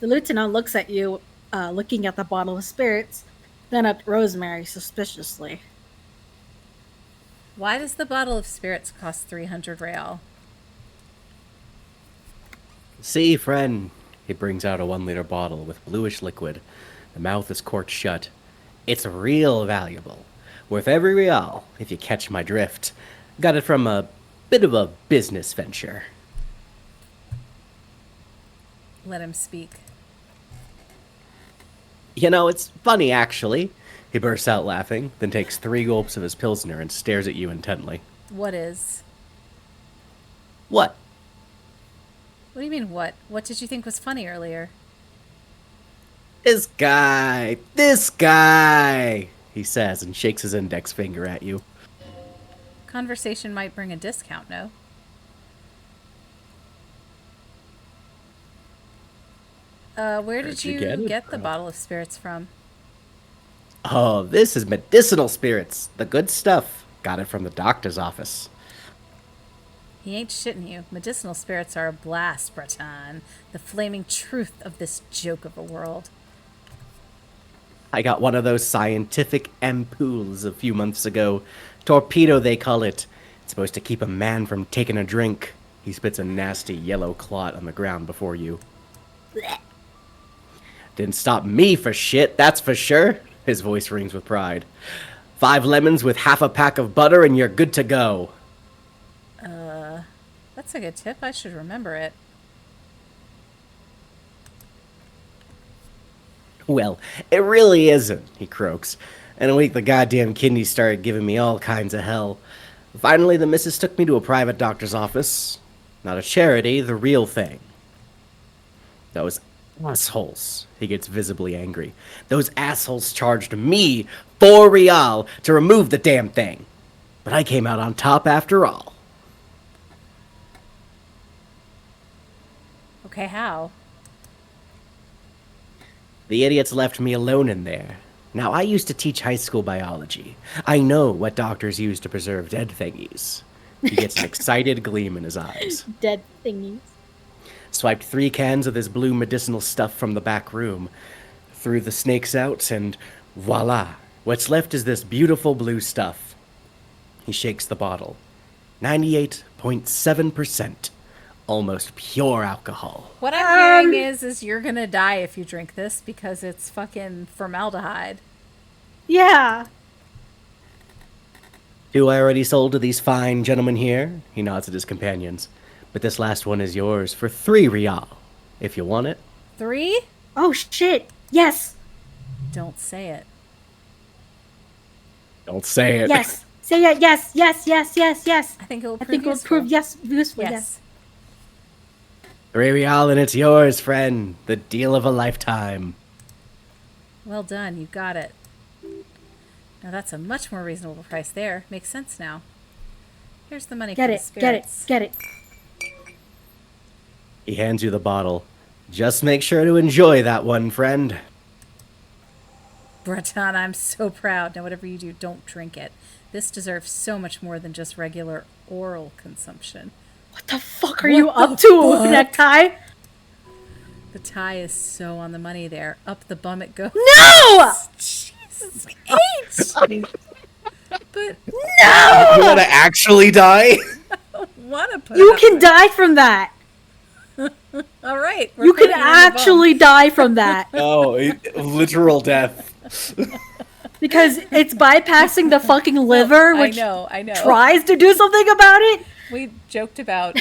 The lieutenant looks at you, looking at the bottle of spirits, then at Rosemary suspiciously. Why does the bottle of spirits cost 300 real? See, friend. He brings out a 1-liter bottle with bluish liquid. The mouth is corked shut. It's real valuable. Worth every real, if you catch my drift. Got it from a bit of a business venture. Let him speak. You know, it's funny, actually. He bursts out laughing, then takes 3 gulps of his Pilsner and stares at you intently. What is? What? What do you mean, what? What did you think was funny earlier? This guy, he says and shakes his index finger at you. Conversation might bring a discount, no? Where did you get the bottle of spirits from? Oh, this is medicinal spirits. The good stuff. Got it from the doctor's office. He ain't shitting you. Medicinal spirits are a blast, Breton. The flaming truth of this joke of a world. I got one of those scientific ampoules a few months ago. Torpedo, they call it. It's supposed to keep a man from taking a drink. He spits a nasty yellow clot on the ground before you. Blech. Didn't stop me for shit, that's for sure. His voice rings with pride. 5 lemons with half a pack of butter and you're good to go. That's a good tip. I should remember it. Well, it really isn't, he croaks. In a week, the goddamn kidneys started giving me all kinds of hell. Finally, the missus took me to a private doctor's office. Not a charity, the real thing. Those assholes. He gets visibly angry. Those assholes charged me 4 real to remove the damn thing. But I came out on top after all. Okay, how? The idiots left me alone in there. Now, I used to teach high school biology. I know what doctors use to preserve dead thingies. He gets an excited gleam in his eyes. Dead thingies. Swiped 3 cans of this blue medicinal stuff from the back room. Threw the snakes out, and voila. What's left is this beautiful blue stuff. He shakes the bottle. 98.7%. Almost pure alcohol. What I'm hearing is you're gonna die if you drink this because it's fucking formaldehyde. Yeah. 2 I already sold to these fine gentlemen here. He nods at his companions. But this last one is yours for 3 real. If you want it. 3? Oh shit. Yes. Don't say it. Don't say it. Yes. Say it. Yes. Yes. Yes. Yes. Yes. I think it will I prove think it will useful. prove useful. Yes. Yes. 3 real and it's yours, friend. The deal of a lifetime. Well done. You got it. Now that's a much more reasonable price there. Makes sense now. Here's the money Get for the it. Get it. spirits. Get it. He hands you the bottle. Just make sure to enjoy that one, friend. Breton, I'm so proud. Now, whatever you do, don't drink it. This deserves so much more than just regular oral consumption. What the fuck are you up to, Necktie? The tie is so on the money there. Up the bum it goes. No! Jesus H! But You want to actually die? want to put You it up can there. die from that. All right. we're You can putting it in the bum. actually die from that. Oh, literal death. Because it's bypassing the fucking liver, I which know. tries to do something about it. We joked about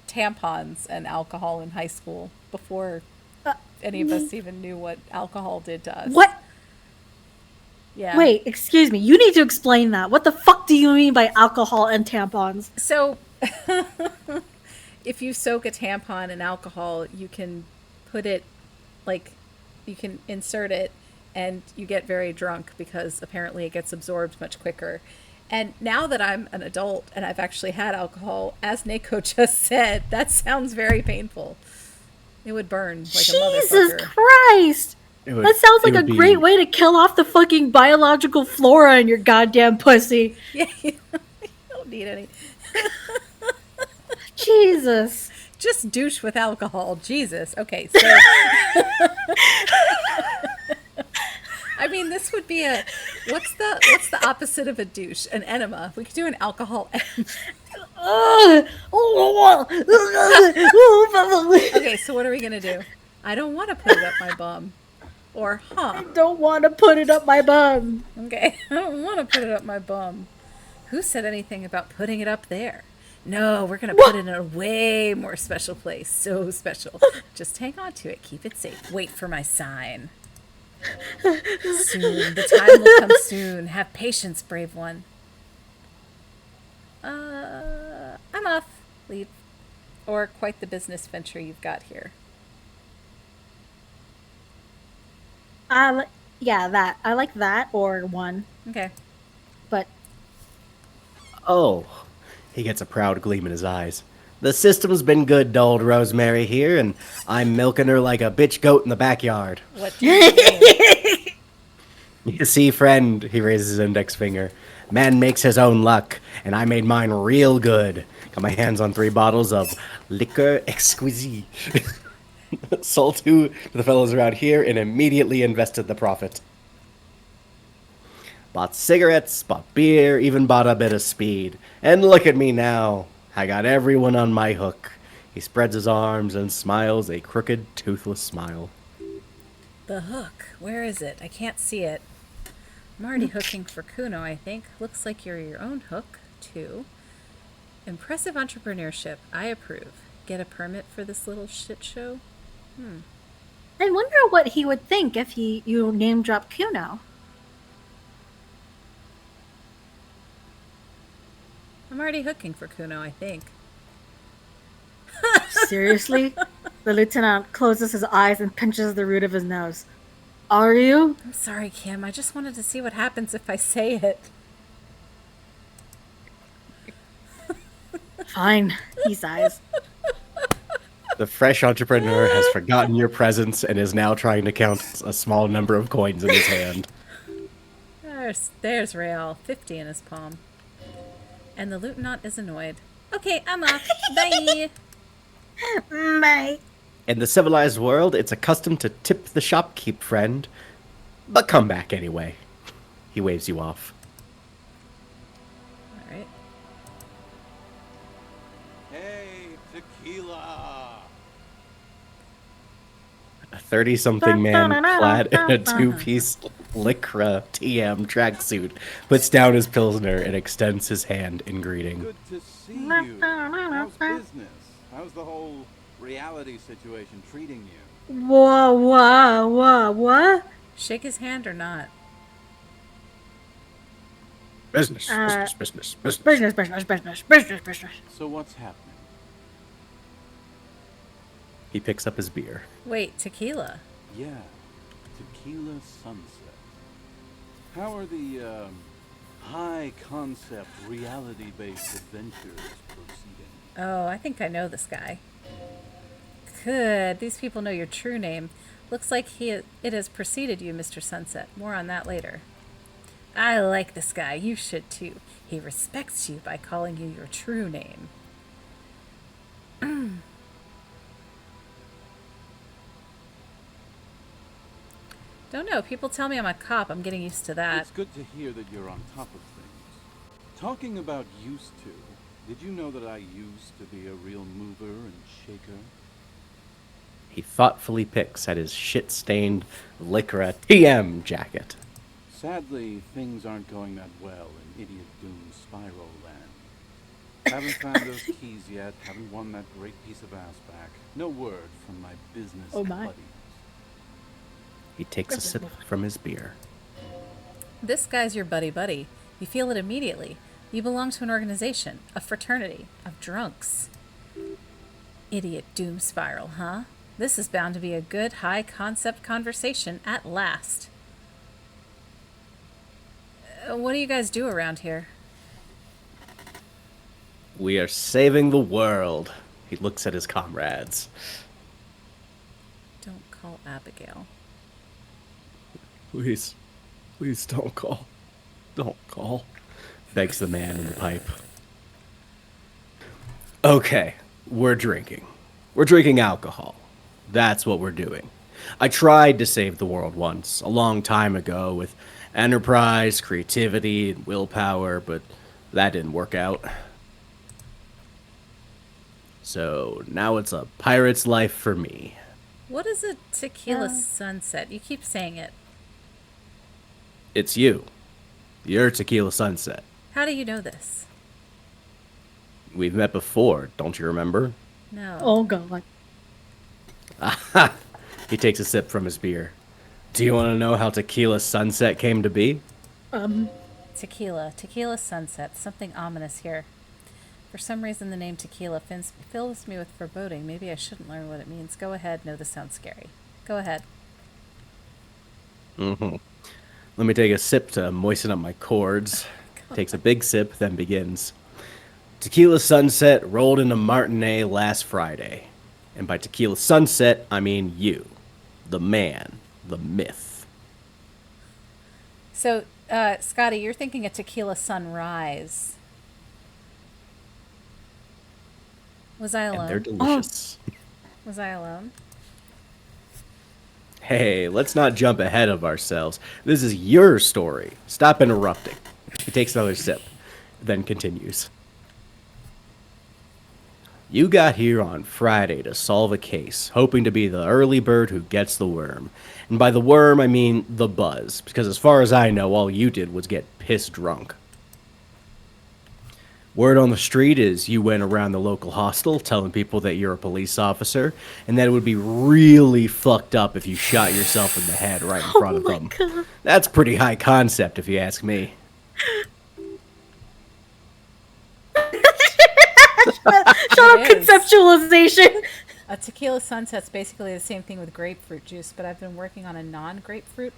tampons and alcohol in high school before any of us even knew what alcohol did to us. What? Yeah. Wait, excuse me. You need to explain that. What the fuck do you mean by alcohol and tampons? So, if you soak a tampon in alcohol, you can put it, you can insert it, and you get very drunk because apparently it gets absorbed much quicker. And now that I'm an adult and I've actually had alcohol, as Neko just said, that sounds very painful. It would burn like a motherfucker. Jesus Christ! That sounds like a great way to kill off the fucking biological flora in your goddamn pussy. Yeah, you don't need any. Jesus. Just douche with alcohol. Jesus. Okay, so I mean, this would be what's the opposite of a douche? An enema. We could do an alcohol enema. Okay, so what are we gonna do? I don't want to put it up my bum. Or, Don't want to put it up my bum. Okay, I don't want to put it up my bum. Who said anything about putting it up there? No, we're going to put it in a way more special place. So special. Just hang on to it. Keep it safe. Wait for my sign. Soon. The time will come soon. Have patience, brave one. I'm off. Leave. Or quite the business venture you've got here. Yeah, that. I like that or one. Okay. But Oh, he gets a proud gleam in his eyes. The system's been good to old Rosemary here, and I'm milking her like a bitch goat in the backyard. What do you mean? You see, friend, he raises his index finger. Man makes his own luck, and I made mine real good. Got my hands on 3 bottles of liquor exquisite. Sold 2 to the fellows around here and immediately invested the profit. Bought cigarettes, bought beer, even bought a bit of speed. And look at me now. I got everyone on my hook. He spreads his arms and smiles a crooked, toothless smile. The hook. Where is it? I can't see it. I'm already hooking for Kuno, I think. Looks like you're your own hook, too. Impressive entrepreneurship. I approve. Get a permit for this little shit show? I wonder what he would think if you name drop Kuno. I'm already hooking for Kuno, I think. Seriously? The lieutenant closes his eyes and pinches the root of his nose. Are you? I'm sorry, Kim. I just wanted to see what happens if I say it. Fine, he sighs. The fresh entrepreneur has forgotten your presence and is now trying to count a small number of coins in his hand. There's Real, 50 in his palm. And the lieutenant is annoyed. Okay, I'm off. Bye. Bye. In the civilized world, it's a custom to tip the shopkeep, friend. But come back anyway. He waves you off. All right. Hey, tequila. A 30-something man clad in a 2-piece Lycra TM tracksuit puts down his Pilsner and extends his hand in greeting. Good to see you. How's business? How's the whole reality situation treating you? What? Shake his hand or not? Business. Business. So what's happening? He picks up his beer. Wait, tequila. Yeah, tequila sunset. How are the high-concept, reality-based adventures proceeding? Oh, I think I know this guy. Good. These people know your true name. Looks like it has preceded you, Mr. Sunset. More on that later. I like this guy. You should too. He respects you by calling you your true name. Don't know. People tell me I'm a cop. I'm getting used to that. It's good to hear that you're on top of things. Talking about used to, did you know that I used to be a real mover and shaker? He thoughtfully picks at his shit-stained Lycra TM jacket. Sadly, things aren't going that well in Idiot Doom's Spiral Land. Haven't found those keys yet, haven't won that great piece of ass back. No word from my business buddies. He takes a sip from his beer. This guy's your buddy. You feel it immediately. You belong to an organization, a fraternity of drunks. Idiot Doom Spiral, huh? This is bound to be a good high-concept conversation at last. What do you guys do around here? We are saving the world. He looks at his comrades. Don't call Abigail. Please don't call. Don't call, begs the man in the pipe. Okay, we're drinking. We're drinking alcohol. That's what we're doing. I tried to save the world once, a long time ago, with enterprise, creativity, and willpower, but that didn't work out. So now it's a pirate's life for me. What is a tequila sunset? You keep saying it. It's you. You're Tequila Sunset. How do you know this? We've met before, don't you remember? No. Oh god. He takes a sip from his beer. Do you want to know how Tequila Sunset came to be? Tequila sunset. Something ominous here. For some reason, the name tequila fills me with foreboding. Maybe I shouldn't learn what it means. Go ahead. No, this sounds scary. Go ahead. Mm-hmm. Let me take a sip to moisten up my cords. Takes a big sip, then begins. Tequila Sunset rolled into Martinez last Friday. And by Tequila Sunset, I mean you. The man. The myth. So, Scotty, you're thinking a tequila sunrise. Was I alone? And they're delicious. Was I alone? Hey, let's not jump ahead of ourselves. This is your story. Stop interrupting. He takes another sip, then continues. You got here on Friday to solve a case, hoping to be the early bird who gets the worm. And by the worm, I mean the buzz, because as far as I know, all you did was get piss drunk. Word on the street is you went around the local hostel telling people that you're a police officer, and that it would be really fucked up if you shot yourself in the head right in front of them. God. That's pretty high concept, if you ask me. Shut up, It is. conceptualization. A tequila sunset's basically the same thing with grapefruit juice, but I've been working on a non-grapefruit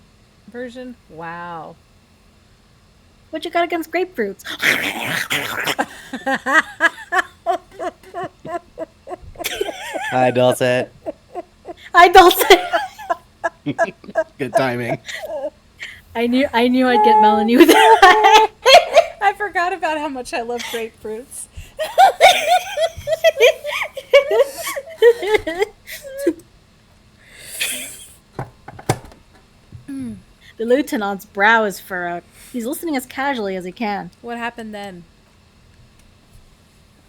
version. Wow. What you got against grapefruits? Hi, Dulcet. I don't. Good timing. I knew I'd get Melanie with that. I forgot about how much I love grapefruits. The lieutenant's brow is furrowed. He's listening as casually as he can. What happened then?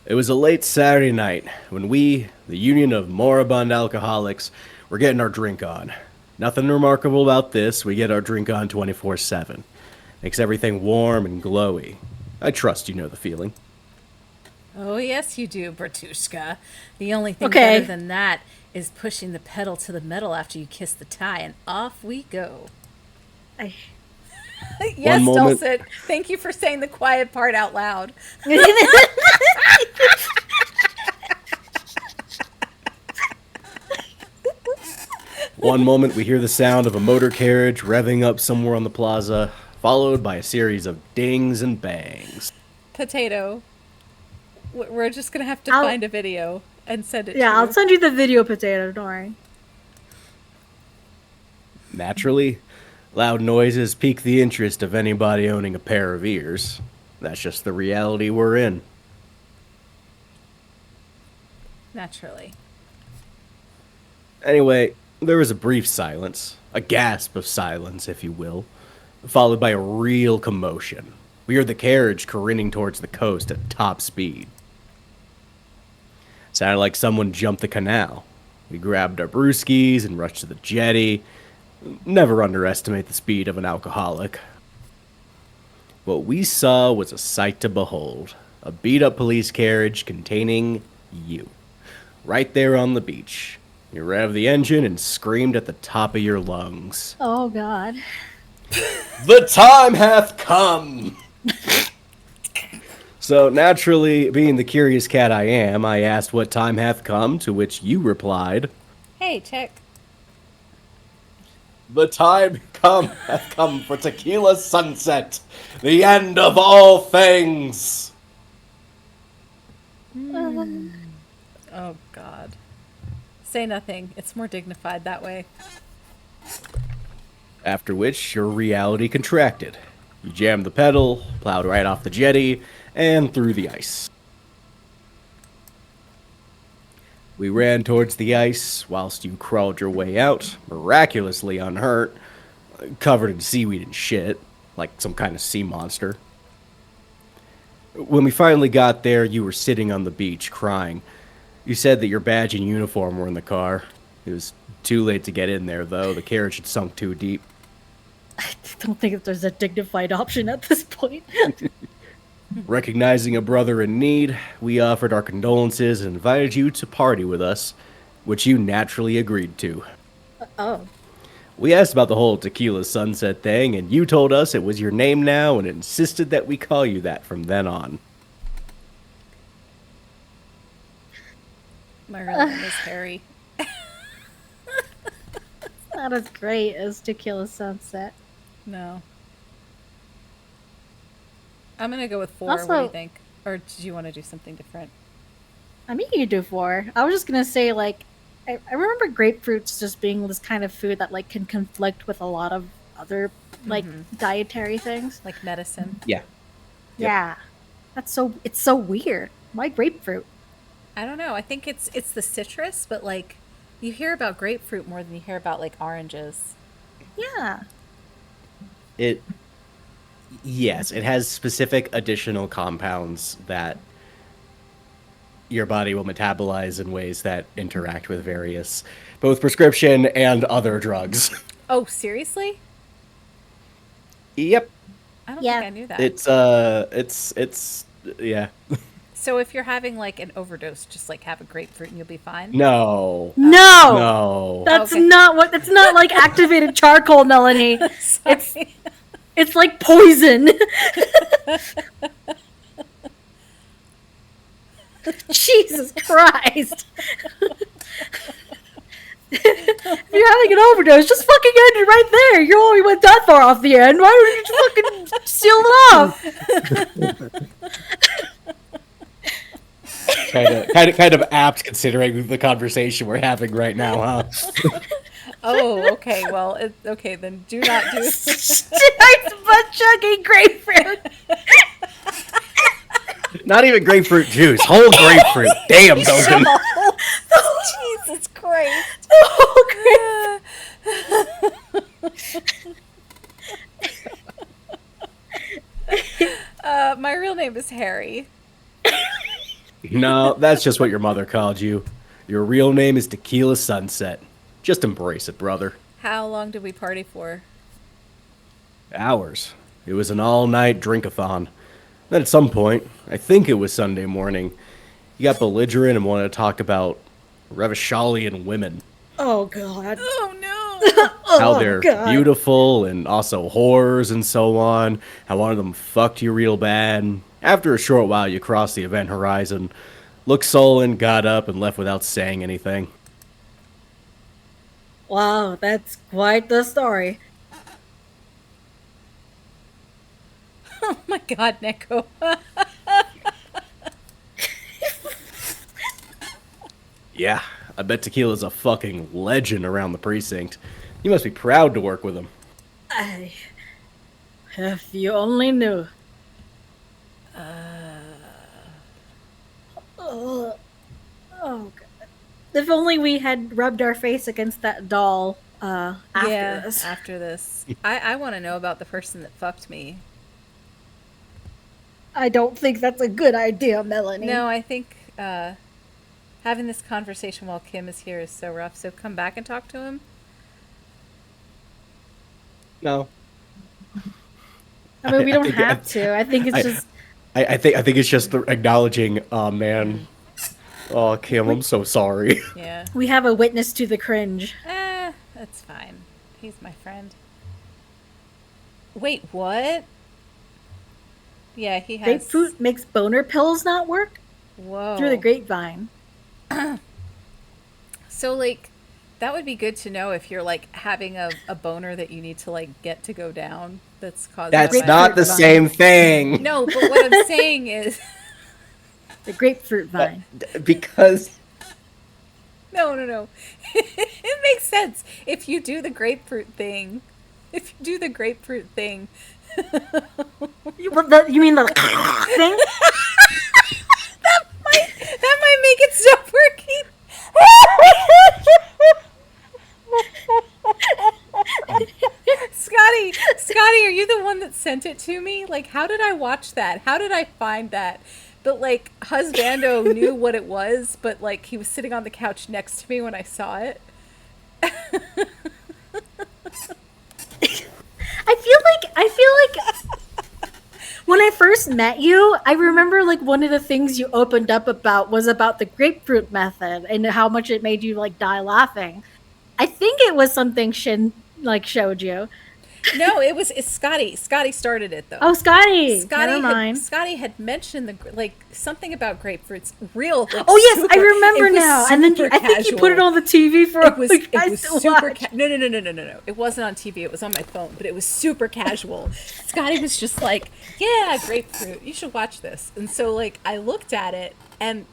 It was a late Saturday night when we, the Union of Moribund Alcoholics, were getting our drink on. Nothing remarkable about this. We get our drink on 24/7. Makes everything warm and glowy. I trust you know the feeling. Oh, yes, you do, Bertushka. The only thing Okay. better than that is pushing the pedal to the metal after you kiss the tie, and off we go. I... Yes, moment. Dulcet. Thank you for saying the quiet part out loud. One moment we hear the sound of a motor carriage revving up somewhere on the plaza, followed by a series of dings and bangs. Potato. We're just going to have to I'll- find a video and send it Yeah, to I'll you. send you the video, Potato. Don't worry. Naturally, loud noises pique the interest of anybody owning a pair of ears. That's just the reality we're in. Naturally. Anyway, there was a brief silence, a gasp of silence, if you will, followed by a real commotion. We heard the carriage careening towards the coast at top speed. Sounded like someone jumped the canal. We grabbed our brewskis and rushed to the jetty. Never underestimate the speed of an alcoholic. What we saw was a sight to behold. A beat-up police carriage containing you. Right there on the beach. You revved the engine and screamed at the top of your lungs. Oh God. The time hath come! So, naturally, being the curious cat I am, I asked what time hath come, to which you replied, Hey, chick. The time hath come for tequila sunset, the end of all things! Oh, God. Say nothing. It's more dignified that way. After which, your reality contracted. You jammed the pedal, plowed right off the jetty, and through the ice. We ran towards the ice, whilst you crawled your way out, miraculously unhurt, covered in seaweed and shit, like some kind of sea monster. When we finally got there, you were sitting on the beach, crying. You said that your badge and uniform were in the car. It was too late to get in there, though. The carriage had sunk too deep. I don't think that there's a dignified option at this point. Recognizing a brother in need, we offered our condolences and invited you to party with us, which you naturally agreed to. Oh. We asked about the whole tequila sunset thing, and you told us it was your name now and insisted that we call you that from then on. My real name is Harry. Not as great as Tequila Sunset. No. I'm gonna go with 4. What do you Also- think? Or do you want to do something different? I mean, you could do 4. I was just gonna say, like, I remember grapefruits just being this kind of food that, like, can conflict with a lot of other, like, dietary things. Like medicine? Yeah. Yeah. It's so weird. Why grapefruit? I don't know. I think it's the citrus, but like you hear about grapefruit more than you hear about like oranges. Yeah. Yes, it has specific additional compounds that your body will metabolize in ways that interact with various, both prescription and other drugs. Oh, seriously? Yep. I don't Yeah. think I knew that. It's yeah. So if you're having like an overdose, just like have a grapefruit and you'll be fine. No. No! No. That's Okay. not what. It's not like activated charcoal, Melanie. Sorry. It's like poison. Jesus Christ. If you're having an overdose, just fucking end it right there. You only went that far off the end. Why don't you just fucking seal it off? kind of apt considering the conversation we're having right now, huh? Oh, okay. Well, okay, then do not do. Starts butt chugging grapefruit. Not even grapefruit juice, whole grapefruit. Damn, Duncan. Jesus Christ. Oh, My real name is Harry. No, that's just what your mother called you. Your real name is Tequila Sunset. Just embrace it, brother. How long did we party for? Hours. It was an all-night drink-a-thon. Then at some point, I think it was Sunday morning, you got belligerent and wanted to talk about Revishalian women. oh God. Oh no. How Oh, they're God. beautiful and also whores and so on. How one of them fucked you real bad. After a short while, you crossed the event horizon, looked sullen, got up, and left without saying anything. Wow, that's quite the story. Oh my God, Nico. Yeah, I bet Tequila's a fucking legend around the precinct. You must be proud to work with him. If you only knew. Oh, oh God. If only we had rubbed our face against that doll after this. After this. I want to know about the person that fucked me. I don't think that's a good idea, Melanie. No, I think having this conversation while Kim is here is so rough. So come back and talk to him. No. I mean, we don't think- have to. I think it's just. I think it's just acknowledging, oh man. Oh, Kim, I'm so sorry. Yeah. We have a witness to the cringe. That's fine. He's my friend. Wait, what? Yeah, he has... Grapefruit makes boner pills not work? Whoa. Through the grapevine. So, like, that would be good to know if you're, like, having a boner that you need to, like, get to go down that's causing... That's by- not the same thing. No, but what I'm saying is... The grapefruit vine. Because... No. It makes sense. If you do the grapefruit thing... You mean the thing? That might make it stop working. Scotty, are you the one that sent it to me? Like, how did I watch that? How did I find that? But, like, Husbando knew what it was, but, like, he was sitting on the couch next to me when I saw it. I feel like when I first met you, I remember like one of the things you opened up about was about the grapefruit method and how much it made you like die laughing. I think it was something Shin like showed you. No, it's Scotty. Scotty started it though. Oh, Scotty. Never mind. Scotty had mentioned something about grapefruits. Real. Like, oh yes, super, I remember now. And then I think you put it on the TV for it was super. No. It wasn't on TV. It was on my phone. But it was super casual. Scotty was just like, "Yeah, grapefruit. You should watch this." And so like I looked at it, and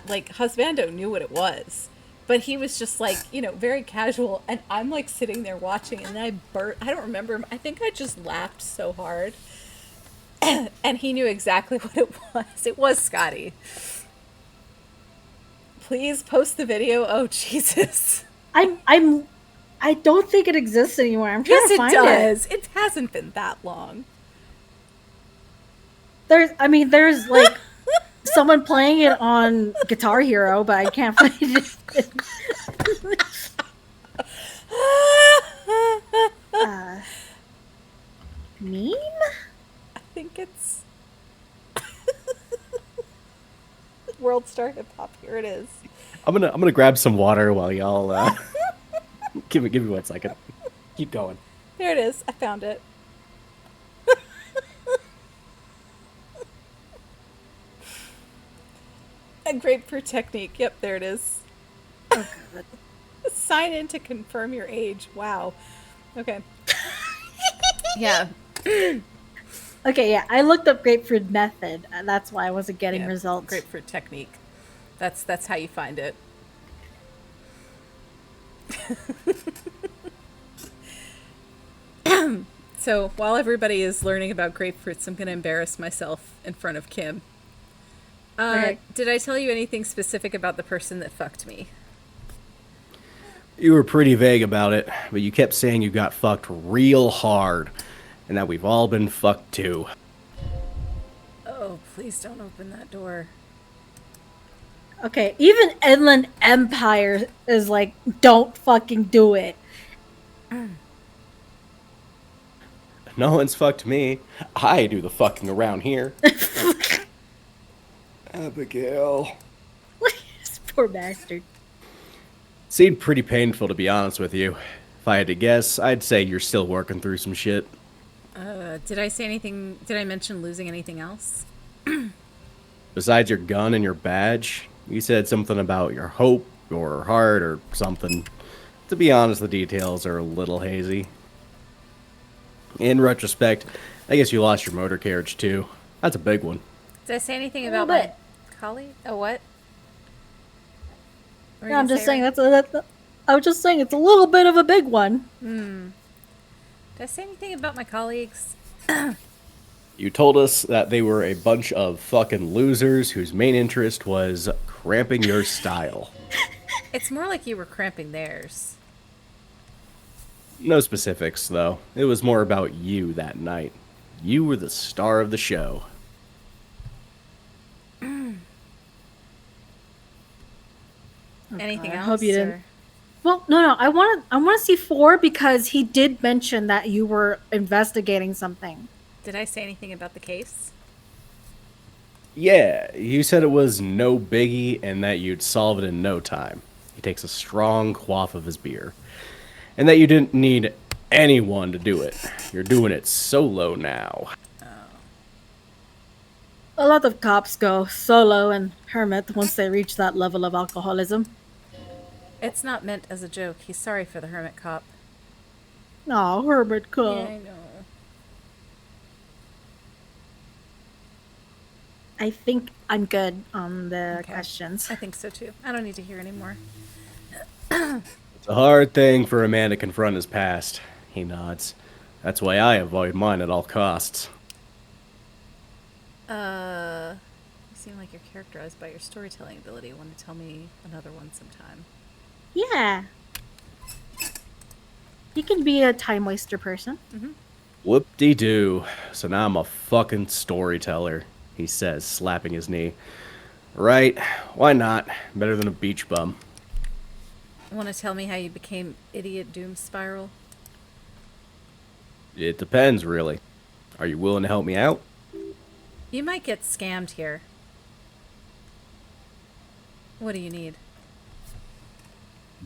like Husbando knew what it was. But he was just like, you know, very casual. And I'm like sitting there watching and I don't remember. I think I just laughed so hard. And he knew exactly what it was. It was Scotty. Please post the video. Oh, Jesus. I don't think it exists anymore. I'm trying to find it. Yes, it does. It hasn't been that long. There's like someone playing it on Guitar Hero, but I can't find it. Meme? I think it's World Star Hip Hop. Here it is. I'm gonna grab some water while y'all give me 1 second. Keep going. There it is. I found it. A grapefruit technique. Yep, there it is. Oh god. Sign in to confirm your age. Wow. Okay. Yeah. Okay, yeah, I looked up grapefruit method, and that's why I wasn't getting results. Grapefruit technique. That's how you find it. So while everybody is learning about grapefruits, I'm going to embarrass myself in front of Kim. Okay. Did I tell you anything specific about the person that fucked me? You were pretty vague about it, but you kept saying you got fucked real hard, and that we've all been fucked too. Oh, please don't open that door. Okay, even Inland Empire is like, don't fucking do it. No one's fucked me. I do the fucking around here. Abigail. This poor bastard. Seemed pretty painful, to be honest with you. If I had to guess, I'd say you're still working through some shit. Did I say anything? Did I mention losing anything else? Besides your gun and your badge, you said something about your hope or heart or something. To be honest, the details are a little hazy. In retrospect, I guess you lost your motor carriage too. That's a big one. Did I say anything A about little my colleague? Oh, what? What were No, you I'm gonna just say, saying Ray? that's I was just saying it's a little bit of a big one. Did I say anything about my colleagues? You told us that they were a bunch of fucking losers whose main interest was cramping your style. It's more like you were cramping theirs. No specifics, though. It was more about you that night. You were the star of the show. Anything I else? hope you didn't- or- Well, no. I want to see 4 because he did mention that you were investigating something. Did I say anything about the case? Yeah, you said it was no biggie and that you'd solve it in no time. He takes a strong quaff of his beer. And that you didn't need anyone to do it. You're doing it solo now. A lot of cops go solo and hermit once they reach that level of alcoholism. It's not meant as a joke. He's sorry for the hermit cop. No, hermit cop. Yeah, I know. I think I'm good on the Okay. questions. I think so too. I don't need to hear anymore. It's a hard thing for a man to confront his past. He nods. That's why I avoid mine at all costs. You seem like you're characterized by your storytelling ability. Want to tell me another one sometime? Yeah. You can be a time waster person. Whoop-de-doo. So now I'm a fucking storyteller, he says, slapping his knee. Right, why not? Better than a beach bum. Want to tell me how you became Idiot Doom Spiral? It depends, really. Are you willing to help me out? You might get scammed here. What do you need?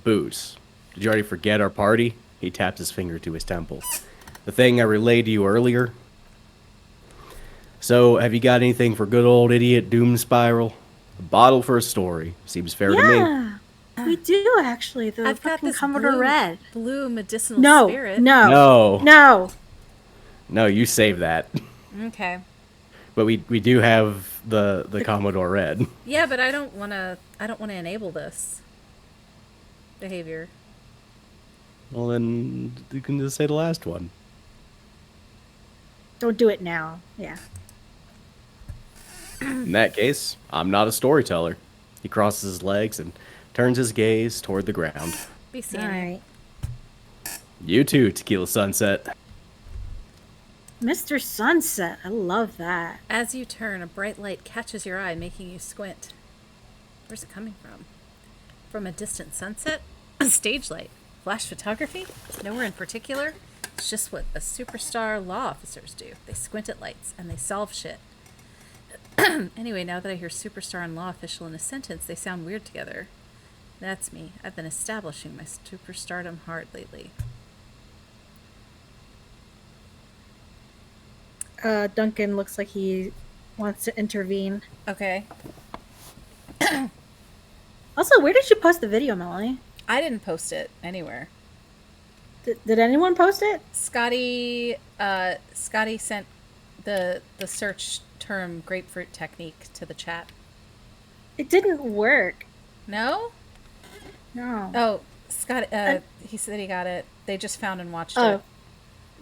Booze. Did you already forget our party? He taps his finger to his temple. The thing I relayed to you earlier? So, have you got anything for good old Idiot Doom Spiral? A bottle for a story. Seems fair to me. Yeah. We do actually. The I've got fucking this Commodore Red. blue medicinal No, spirit. no, no. No, you save that. Okay. But we do have the Commodore Red. Yeah, but I don't want to enable this behavior. Well, then you can just say the last one. Don't do it now. Yeah. In that case, I'm not a storyteller. He crosses his legs and turns his gaze toward the ground. Be seeing All you. right. You too, Tequila Sunset. Mr. Sunset. I love that. As you turn, a bright light catches your eye, making you squint. Where's it coming from? From a distant sunset? A stage light? Flash photography? Nowhere in particular? It's just what a superstar law officers do. They squint at lights, and they solve shit. Anyway, now that I hear superstar and law official in a sentence, they sound weird together. That's me. I've been establishing my superstardom hard lately. Duncan looks like he wants to intervene. Okay. Also, where did you post the video, Melanie? I didn't post it anywhere. Did anyone post it? Scotty sent the search term grapefruit technique to the chat. It didn't work. No? No. Oh, Scott, he said he got it. They just found and watched Oh. it.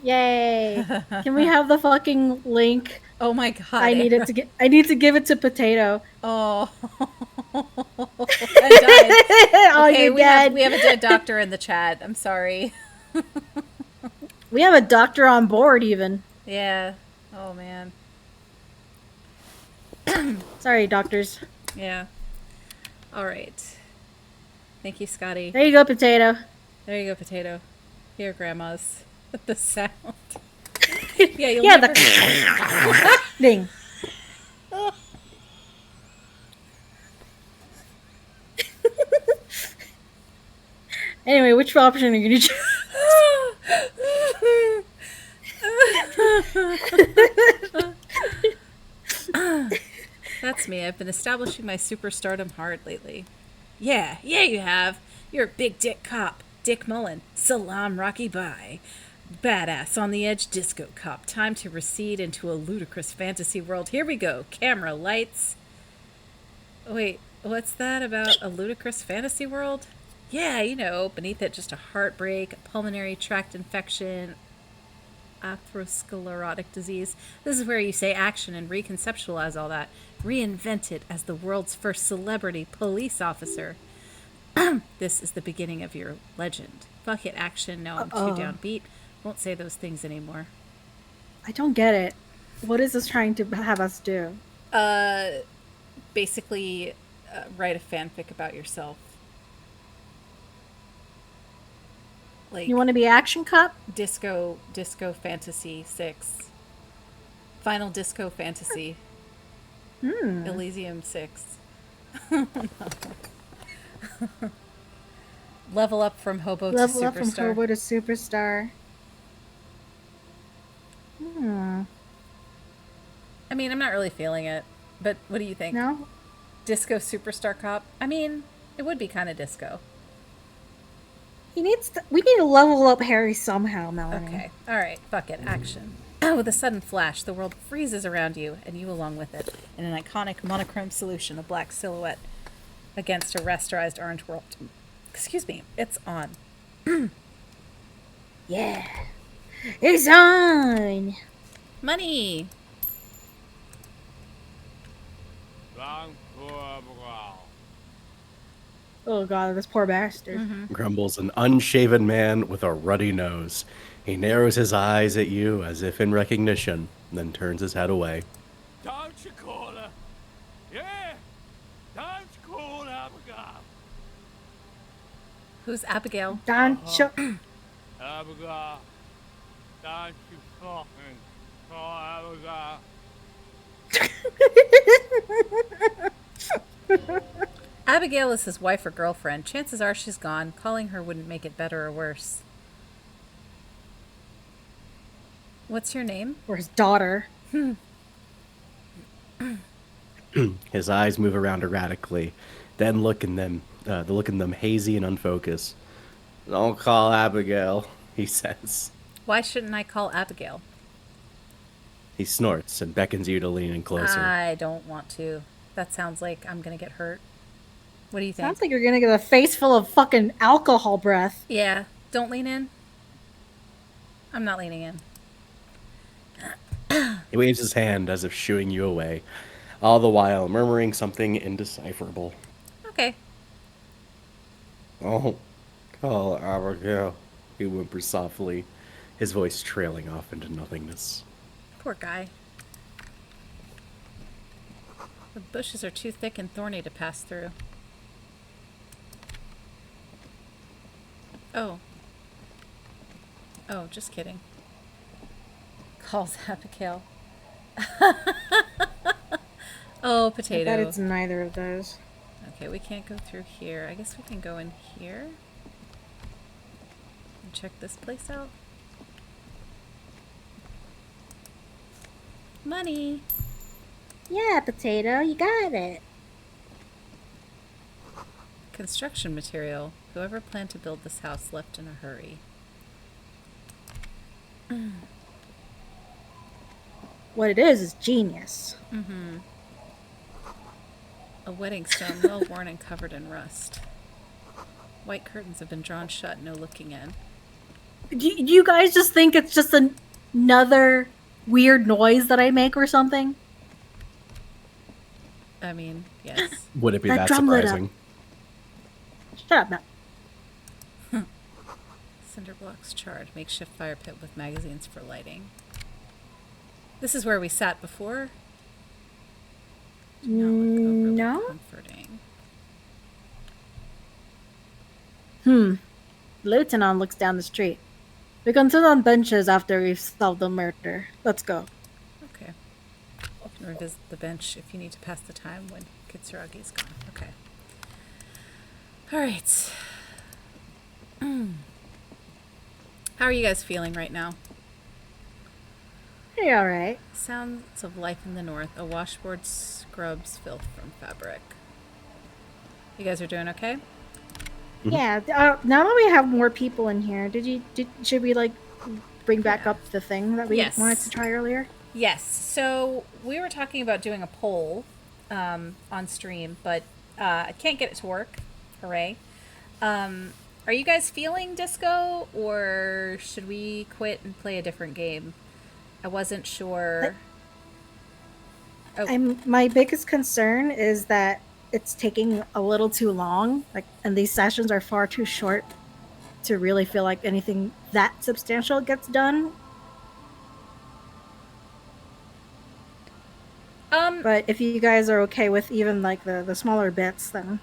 Yay. Can we have the fucking link? Oh my god. I need to give it to Potato. Oh. I died. Oh, Okay, you're we have dead. a dead doctor in the chat. I'm sorry. We have a doctor on board even. Yeah. Oh man. Sorry, doctors. Yeah. All right. Thank you, Scotty. There you go, Potato. There you go, Potato. Here, grandmas. The sound. Yeah, you'll Yeah, never... the thing. Anyway, which option are you gonna choose? That's me. I've been establishing my superstardom hard lately. Yeah, you have. You're a big dick cop. Dick Mullen. Salam Rocky Bye. Badass on the edge disco cop. Time to recede into a ludicrous fantasy world. Here we go. Camera, lights. Wait, what's that about a ludicrous fantasy world? Yeah, you know, beneath it just a heartbreak, a pulmonary tract infection, atherosclerotic disease. This is where you say action and reconceptualize all that. Reinvent it as the world's first celebrity police officer. This is the beginning of your legend. Fuck it, action. No, I'm too downbeat. Won't say those things anymore. I don't get it. What is this trying to have us do? Basically, write a fanfic about yourself. Like You want to be Action Cop? Disco Fantasy 6. Final Disco Fantasy. Elysium 6. Level up from hobo to Level up from superstar. hobo to superstar. I mean, I'm not really feeling it, but what do you think? No? Disco superstar cop? I mean, it would be kind of disco. We need to level up Harry somehow, Melanie. Okay. All right. Fuck it. Action. With a sudden flash, the world freezes around you, and you along with it, in an iconic monochrome solution, a black silhouette against a rasterized orange world. Excuse me. It's on. Yeah. It's on! Money. Oh god, this poor bastard. Grumbles an unshaven man with a ruddy nose. He narrows his eyes at you as if in recognition, then turns his head away. Don't you call her? Yeah! Don't call Abigail! Who's Abigail? Don Abigail, don't you fucking call Abigail. Abigail is his wife or girlfriend. Chances are she's gone. Calling her wouldn't make it better or worse. What's your name? Or his daughter. His eyes move around erratically, then the look in them hazy and unfocused. Don't call Abigail, he says. Why shouldn't I call Abigail? He snorts and beckons you to lean in closer. I don't want to. That sounds like I'm gonna get hurt. What do you think? Sounds like you're gonna get a face full of fucking alcohol breath. Yeah, don't lean in. I'm not leaning in. He waves his hand as if shooing you away, all the while murmuring something indecipherable. Okay. Oh, call Abigail, he whimpers softly, his voice trailing off into nothingness. Poor guy. The bushes are too thick and thorny to pass through. Oh. Oh, just kidding. Calls Abigail. Oh, I potato. bet it's neither of those. Okay, we can't go through here. I guess we can go in here. And check this place out. Money. Yeah, potato, you got it. Construction material. Whoever planned to build this house left in a hurry. What it is genius. Mm-hmm. A wedding stone well worn and covered in rust. White curtains have been drawn shut, no looking in. Do you guys just think it's just another weird noise that I make or something? I mean, yes. Would it be That that drum lit up. surprising? Shut up, Matt. Cinder blocks charred. Makeshift fire pit with magazines for lighting. This is where we sat before. Do not look overly No? comforting. Lieutenant looks down the street. We can sit on benches after we've solved the murder. Let's go. Okay. You can revisit the bench if you need to pass the time when Kitsuragi's gone. Okay. Alright. How are you guys feeling right now? Pretty alright. Sounds of life in the north. A washboard scrubs filth from fabric. You guys are doing okay? Yeah, now that we have more people in here, should we like bring back up the thing that we Yes. wanted to try earlier? Yes. So we were talking about doing a poll on stream, but I can't get it to work. Hooray. Are you guys feeling disco, or should we quit and play a different game? I wasn't sure. Oh, My biggest concern is that it's taking a little too long. Like, and these sessions are far too short to really feel like anything that substantial gets done. But if you guys are okay with even like the smaller bits, then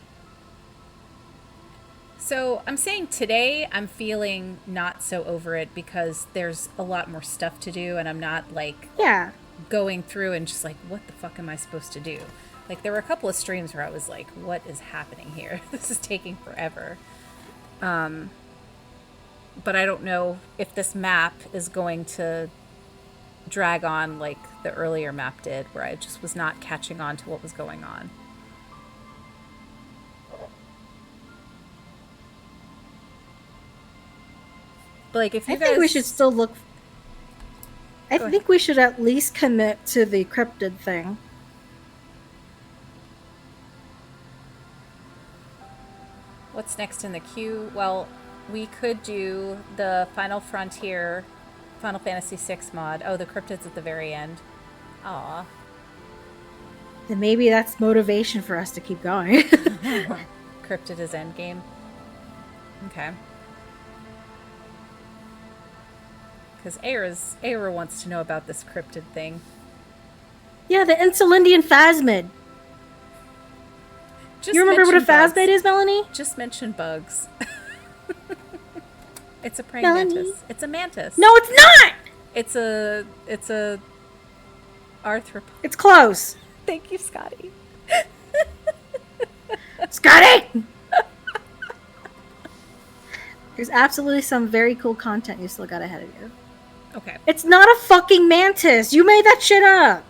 so I'm saying today I'm feeling not so over it because there's a lot more stuff to do, and I'm not like yeah. going through and just like, what the fuck am I supposed to do? Like, there were a couple of streams where I was like, what is happening here? This is taking forever. But I don't know if this map is going to drag on like the earlier map did, where I just was not catching on to what was going on. But like, if you I think we should still look. I Go think we should at least commit to the cryptid thing. What's next in the queue? Well, we could do the Final Frontier, Final Fantasy VI mod. Oh, the cryptids at the very end. Aw. Then maybe that's motivation for us to keep going. Cryptid is endgame. Okay. Because Aira wants to know about this cryptid thing. Yeah, the Insulindian phasmid. Just You remember what a mention bugs. phasmid is, Melanie? Just mention bugs. It's a praying Melanie? mantis. It's a mantis. No, it's not. It's a arthropod. It's close. Thank you, Scotty. Scotty! There's absolutely some very cool content you still got ahead of you. Okay. It's not a fucking mantis. You made that shit up.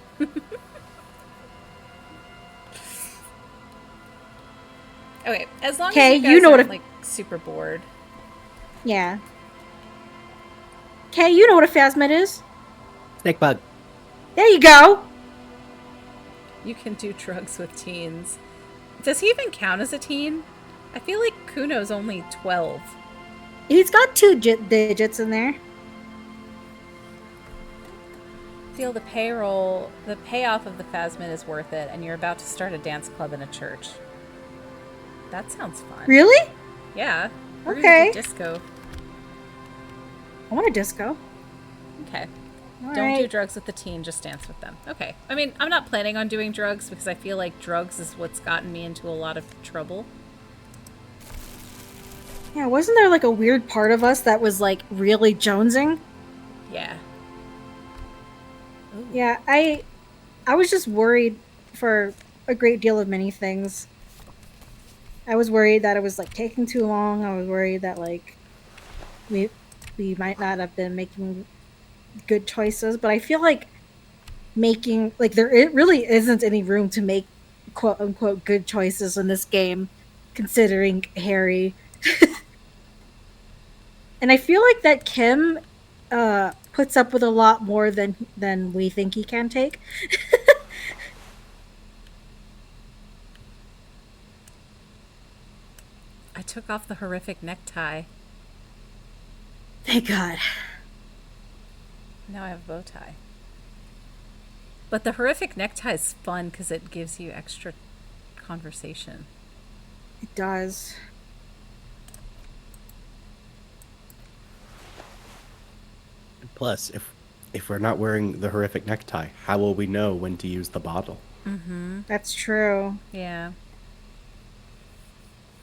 Okay. As long Okay, as you guys you know what aren't a- like super bored. Yeah. Okay, you know what a phasmid is. Snake bug. There you go. You can do drugs with teens. Does he even count as a teen? I feel like Kuno's only 12. He's got two digits in there. Feel the payoff of the Phasmid is worth it, and you're about to start a dance club in a church. That sounds fun. Really? Yeah. We're Okay. gonna do disco. I want a disco. Okay. All Don't do right. drugs with the teen, just dance with them. Okay. I mean, I'm not planning on doing drugs because I feel like drugs is what's gotten me into a lot of trouble. Yeah, wasn't there like a weird part of us that was like really jonesing? Yeah. Ooh. Yeah, I was just worried for a great deal of many things. I was worried that it was like taking too long. I was worried that like we might not have been making good choices, but I feel like making like it really isn't any room to make quote unquote good choices in this game considering Harry. And I feel like that Kim puts up with a lot more than we think he can take. I took off the horrific necktie. Thank God. Now I have a bow tie. But the horrific necktie is fun because it gives you extra conversation. It does. Plus, if we're not wearing the horrific necktie, how will we know when to use the bottle? Mm-hmm. That's true. Yeah.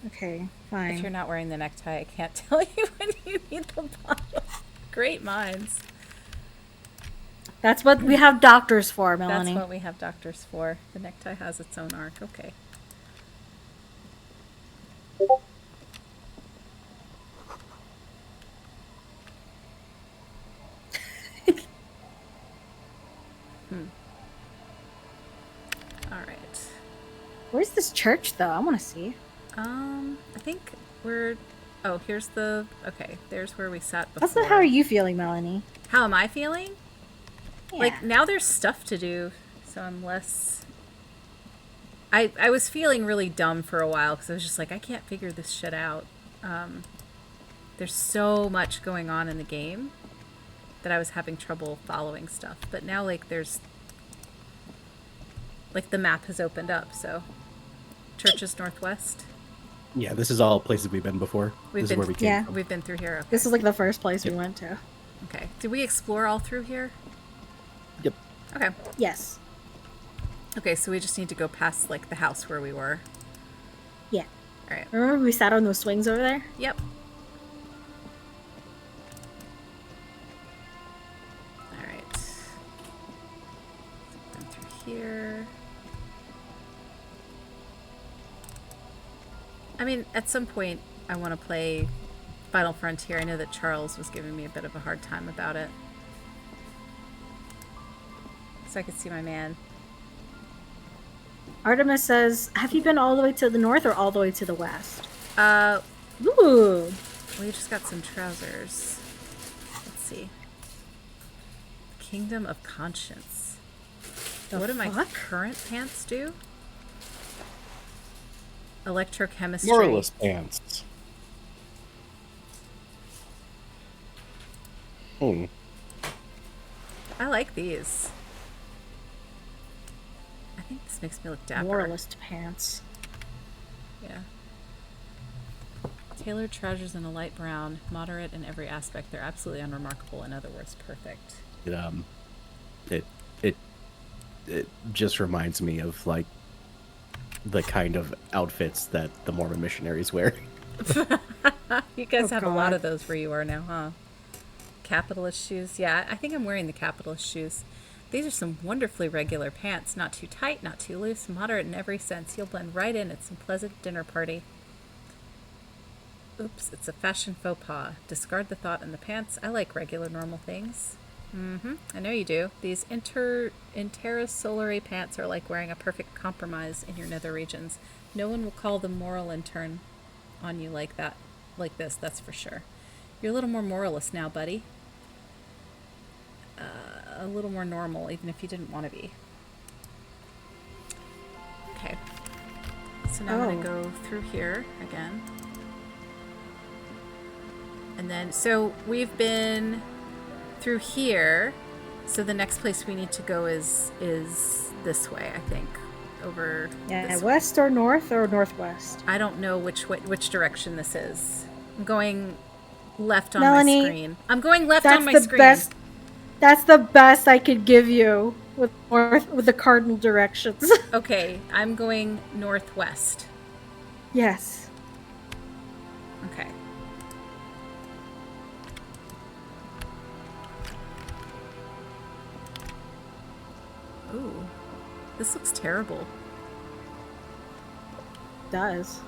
Okay, If fine. you're not wearing the necktie, I can't tell you when you need the bottle. Great minds. That's what we have doctors for, Melanie. That's what we have doctors for. The necktie has its own arc. Okay. All right. Where's this church, though? I want to see. I think we're... Oh, here's the... Okay, there's where we sat before. That's not how are you feeling, Melanie? How am I feeling? Yeah. Like, now there's stuff to do, so I'm less... I was feeling really dumb for a while, because I was just like, I can't figure this shit out. There's so much going on in the game that I was having trouble following stuff. But now, like, there's... Like, the map has opened up, so... Churches Northwest. Yeah, this is all places we've been before. We've This been, is where we came yeah. from. We've been through here. Okay. This is like the first place we went to. Okay. Did we explore all through here? Yep. Okay. Yes. Okay, so we just need to go past, like, the house where we were. Yeah. All right. Remember we sat on those swings over there? Yep. All right. Been through here. I mean, at some point, I want to play Final Frontier. I know that Charles was giving me a bit of a hard time about it. So I could see my man. Artemis says, have you been all the way to the north or all the way to the west? We Ooh. just got some trousers. Let's see. Kingdom of Conscience. The What do my fuck? current pants do? Electrochemistry. Moralist pants. Hmm. I like these. I think this makes me look dapper. Moralist pants. Yeah. Tailored trousers in a light brown, moderate in every aspect. They're absolutely unremarkable. In other words, perfect. It just reminds me of like the kind of outfits that the Mormon missionaries wear. You guys Oh, have a lot God. of those where you are now, huh? Capitalist shoes. Yeah, I think I'm wearing the capitalist shoes. These are some wonderfully regular pants. Not too tight, not too loose, moderate in every sense. You'll blend right in at some pleasant dinner party. Oops, it's a fashion faux pas. Discard the thought in the pants. I like regular, normal things. I know you do. These intersolary pants are like wearing a perfect compromise in your nether regions. No one will call the moral intern on you like that, like this, that's for sure. You're a little more moralist now, buddy. A little more normal, even if you didn't want to be. Okay. So now I'm going to go through here again. And then, so we've been through here. So the next place we need to go is this way, I think. Over Yeah, this way. west or northwest? I don't know which direction this is. I'm going left on Melanie, my screen. I'm going left That's on my the screen. best. That's the best I could give you with the cardinal directions. Okay, I'm going northwest. Yes. Okay. Ooh, this looks terrible. Does.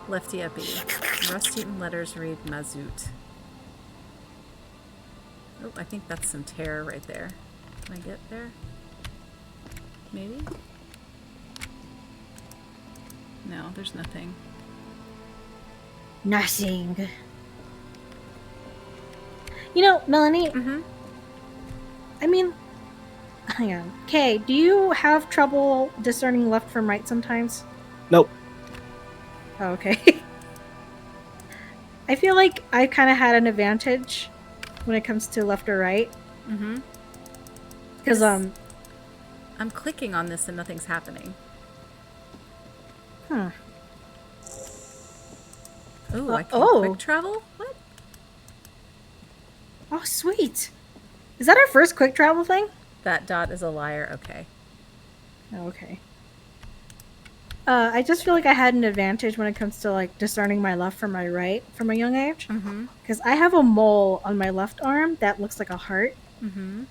Lefty uppy. Rust-eaten letters read Mazoot. Oh, I think that's some tear right there. Can I get there? Maybe? No, there's nothing. Nothing. You know, Melanie, Mm-hmm. I mean, hang on. Kay, do you have trouble discerning left from right sometimes? Nope. Oh, okay. I feel like I kind of had an advantage when it comes to left or right. Mm-hmm. Because, I'm clicking on this and nothing's happening. huh. Ooh, I can oh. quick travel? What? Oh, sweet. Is that our first quick travel thing? That dot is a liar. Okay. Oh, okay. I just feel like I had an advantage when it comes to like discerning my left from my right from a young age. Mm-hmm. Because I have a mole on my left arm that looks like a heart. Mm-hmm.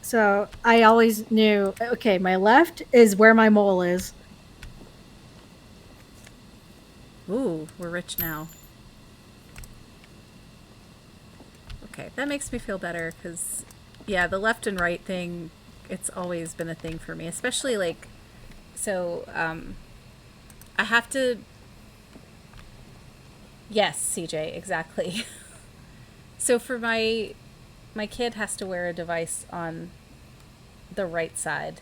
So I always knew, okay, my left is where my mole is. Ooh, we're rich now. Okay, that makes me feel better because, yeah, the left and right thing, it's always been a thing for me, especially like, so, I have to, yes, CJ, exactly. So for my kid has to wear a device on the right side,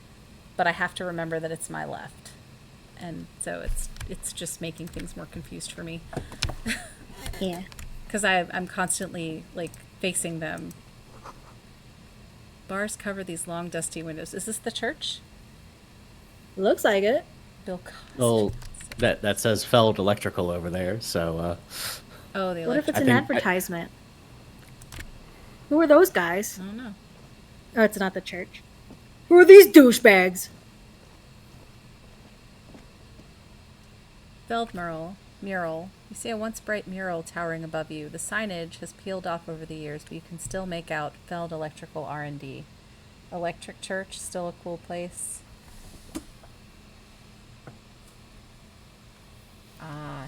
but I have to remember that it's my left. And so it's just making things more confused for me. Yeah. Because I'm constantly, like, facing them. Bars cover these long, dusty windows. Is this the church? Looks like it. Bill Cosby. Well, that says Feld Electrical over there, so Oh, the What if electric. it's I an think advertisement? Who are those guys? I don't know. Oh, it's not the church. Who are these douchebags? Feld mural. You see a once bright mural towering above you. The signage has peeled off over the years, but you can still make out Feld Electrical R&D. Electric Church, still a cool place. Ah.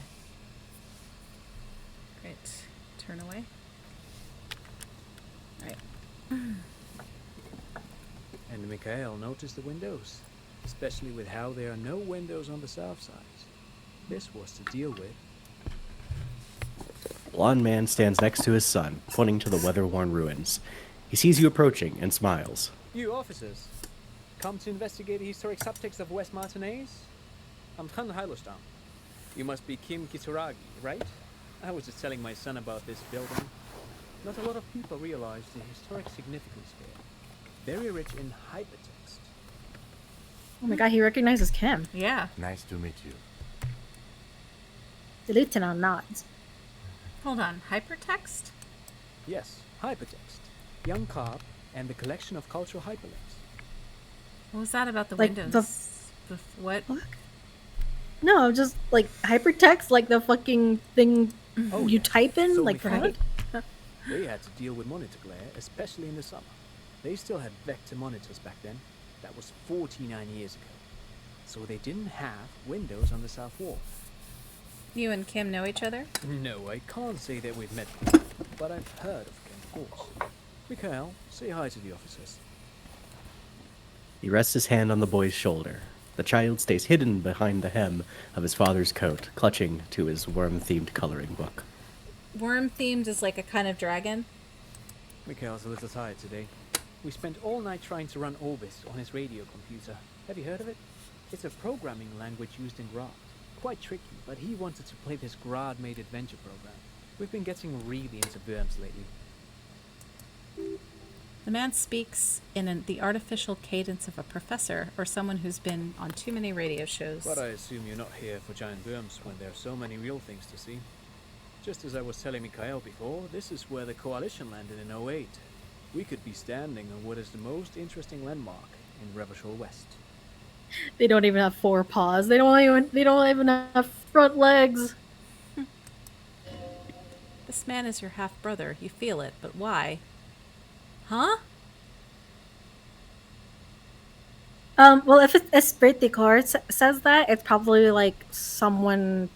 Great. Turn away. Alright. And Mikhail noticed the windows, especially with how there are no windows on the south side. This was to deal with. a blond man stands next to his son, pointing to the weather-worn ruins. He sees you approaching and smiles. You officers, come to investigate the historic subtext of West Martinez? I'm Khan Hailostam. You must be Kim Kitsuragi, right? I was just telling my son about this building. Not a lot of people realize the historic significance here. Very rich in hypertext. Oh my god, he recognizes Kim. Yeah. Nice to meet you. The lieutenant nods. Hold on. Hypertext? Yes, hypertext. Young Carp and the collection of cultural hyperlinks. What was that about the Like windows? What? No, just like hypertext, like the fucking thing Oh, you yes. type in, So like for Mikhail, HUD. They had to deal with monitor glare, especially in the summer. They still had vector monitors back then. That was 49 years ago. So they didn't have windows on the south wall. You and Kim know each other? No, I can't say that we've met before, but I've heard of Kim, of course. Mikhail, say hi to the officers. He rests his hand on the boy's shoulder. The child stays hidden behind the hem of his father's coat, clutching to his worm-themed coloring book. Worm themed is like a kind of dragon. Mikhail's a little tired today. We spent all night trying to run Orbis on his radio computer. Have you heard of it? It's a programming language used in Grad. Quite tricky, but he wanted to play this Grad-made adventure program. We've been getting really into Worms lately. The man speaks in the artificial cadence of a professor or someone who's been on too many radio shows. But I assume you're not here for giant worms when there are so many real things to see. Just as I was telling Mikhail before, this is where the Coalition landed in '08. We could be standing on what is the most interesting landmark in Revachol West. They don't even have four paws. They don't even have front legs. This man is your half brother. You feel it, but why? Huh? Well, if it's Esprit de Corps says that, it's probably like someone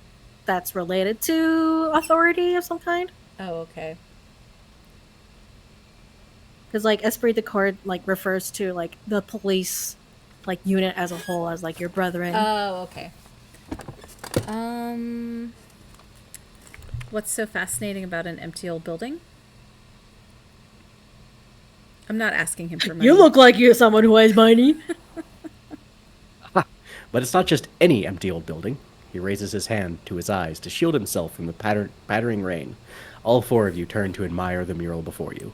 that's related to authority of some kind. Oh, okay. Because like Esprit de Corps like refers to like the police like unit as a whole as like your brethren. Oh, okay. What's so fascinating about an empty old building? I'm not asking him for money. You look like you're someone who has money. But it's not just any empty old building. He raises his hand to his eyes to shield himself from the pattering rain. All four of you turn to admire the mural before you.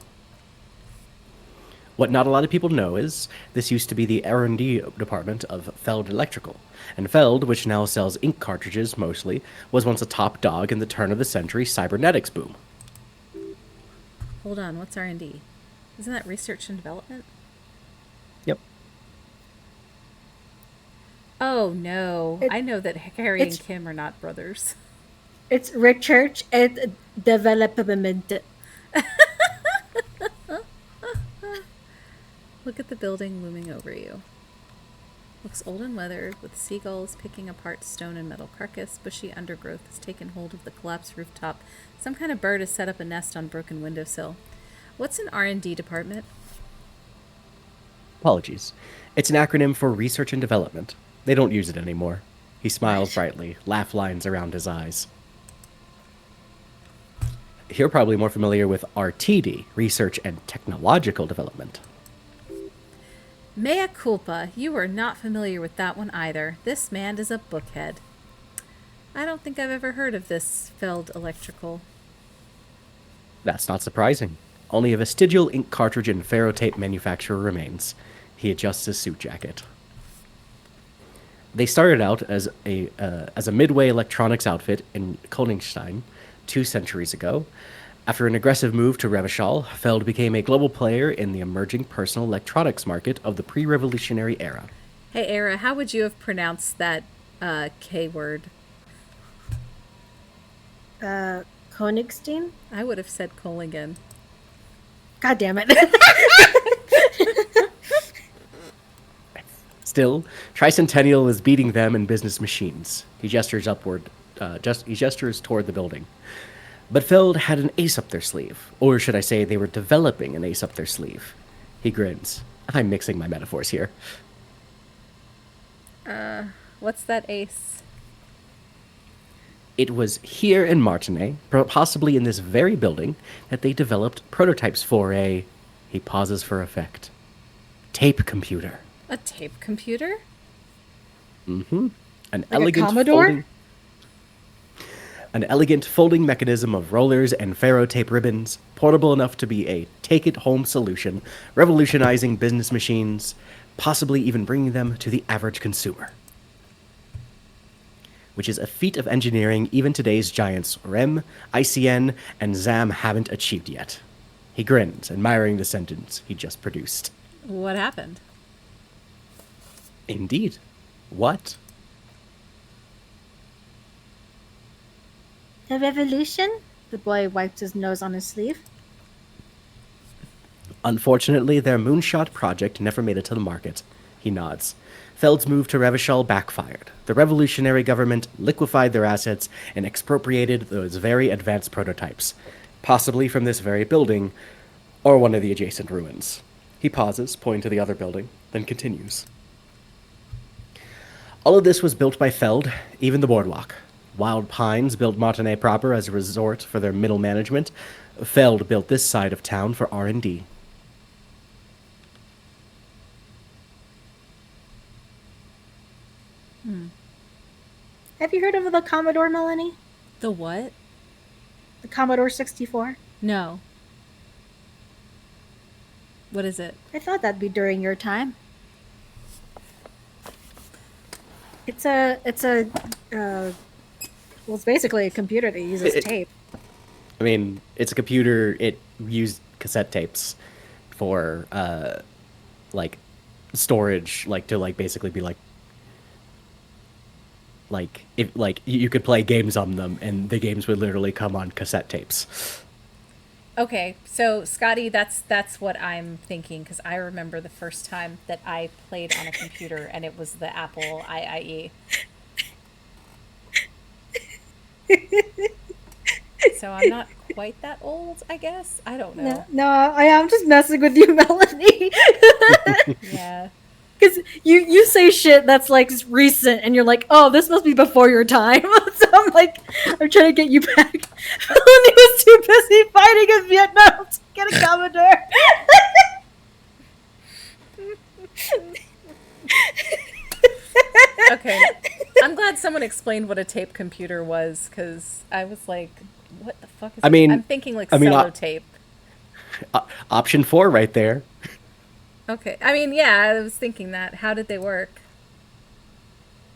What not a lot of people know is this used to be the R&D department of Feld Electrical. And Feld, which now sells ink cartridges mostly, was once a top dog in the turn-of-the-century cybernetics boom. Hold on, what's R&D? Isn't that research and development? Yep. Oh, no. I know that Harry and Kim are not brothers. It's research and development. Look at the building looming over you. Looks old and weathered, with seagulls picking apart stone and metal carcass. Bushy undergrowth has taken hold of the collapsed rooftop. Some kind of bird has set up a nest on broken windowsill. What's an R&D department? Apologies. It's an acronym for Research and Development. They don't use it anymore. He smiles brightly, laugh lines around his eyes. You're probably more familiar with RTD, Research and Technological Development. Mea culpa. You are not familiar with that one either. This man is a bookhead. I don't think I've ever heard of this Feld Electrical. That's not surprising. Only a vestigial ink cartridge and ferrotape manufacturer remains. He adjusts his suit jacket. They started out as a midway electronics outfit in Koningstein 2 centuries ago. After an aggressive move to Revachol, Feld became a global player in the emerging personal electronics market of the pre-revolutionary era. Hey, Era, how would you have pronounced that K word? Konigstein? I would have said Kolingen. God damn it. Still, Tricentennial is beating them in business machines. He gestures he gestures toward the building. But Feld had an ace up their sleeve. Or should I say, they were developing an ace up their sleeve. He grins. I'm mixing my metaphors here. What's that ace? It was here in Martinet, possibly in this very building, that they developed prototypes for a... He pauses for effect. Tape computer. A tape computer? Mm-hmm. An Like a Commodore? An elegant folding mechanism of rollers and ferrotape ribbons, portable enough to be a take-it-home solution, revolutionizing business machines, possibly even bringing them to the average consumer. Which is a feat of engineering even today's giants REM, ICN, and ZAM haven't achieved yet. He grins, admiring the sentence he just produced. What happened? Indeed. What? The revolution? The boy wiped his nose on his sleeve. Unfortunately, their moonshot project never made it to the market. He nods. Feld's move to Revachol backfired. The revolutionary government liquefied their assets and expropriated those very advanced prototypes, possibly from this very building or one of the adjacent ruins. He pauses, pointing to the other building, then continues. All of this was built by Feld, even the boardwalk. Wild Pines built Martinet proper as a resort for their middle management. Feld built this side of town for R&D. Have you heard of the Commodore, Melanie? The what? The Commodore 64? No. What is it? I thought that'd be during your time. Well, it's basically a computer that uses tape. I mean, it's a computer. It used cassette tapes for, like, storage, like, to, like, basically be, if, like, you could play games on them, and the games would literally come on cassette tapes. Okay, so Scotty, that's what I'm thinking, because I remember the first time that I played on a computer, and it was the Apple IIE. So I'm not quite that old, I guess. I don't know. No, I am just messing with you, Melanie. Yeah. Because you say shit that's like recent, and you're like, oh, this must be before your time. So I'm like, I'm trying to get you back. Melanie was too busy fighting in Vietnam to get a Commodore. Okay. I'm glad someone explained what a tape computer was, because I was like, what the fuck is I mean, I'm thinking like I mean, sellotape. Option 4 right there. Okay. I mean, yeah, I was thinking that. How did they work?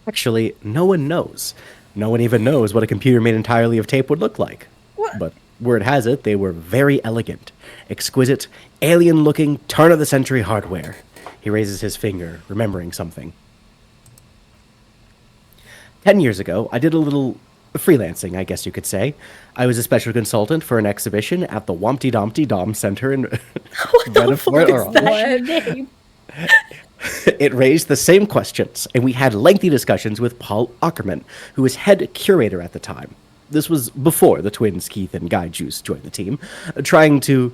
Actually, no one knows. No one even knows what a computer made entirely of tape would look like. What? But word has it, they were very elegant, exquisite, alien-looking, turn-of-the-century hardware. He raises his finger, remembering something. 10 years ago, I did a little freelancing, I guess you could say. I was a special consultant for an exhibition at the Wompty Dompty Dom Center in What the fuck is that name? It raised the same questions, and we had lengthy discussions with Paul Ackerman, who was head curator at the time. This was before the twins Keith and Guy Juice joined the team, trying to...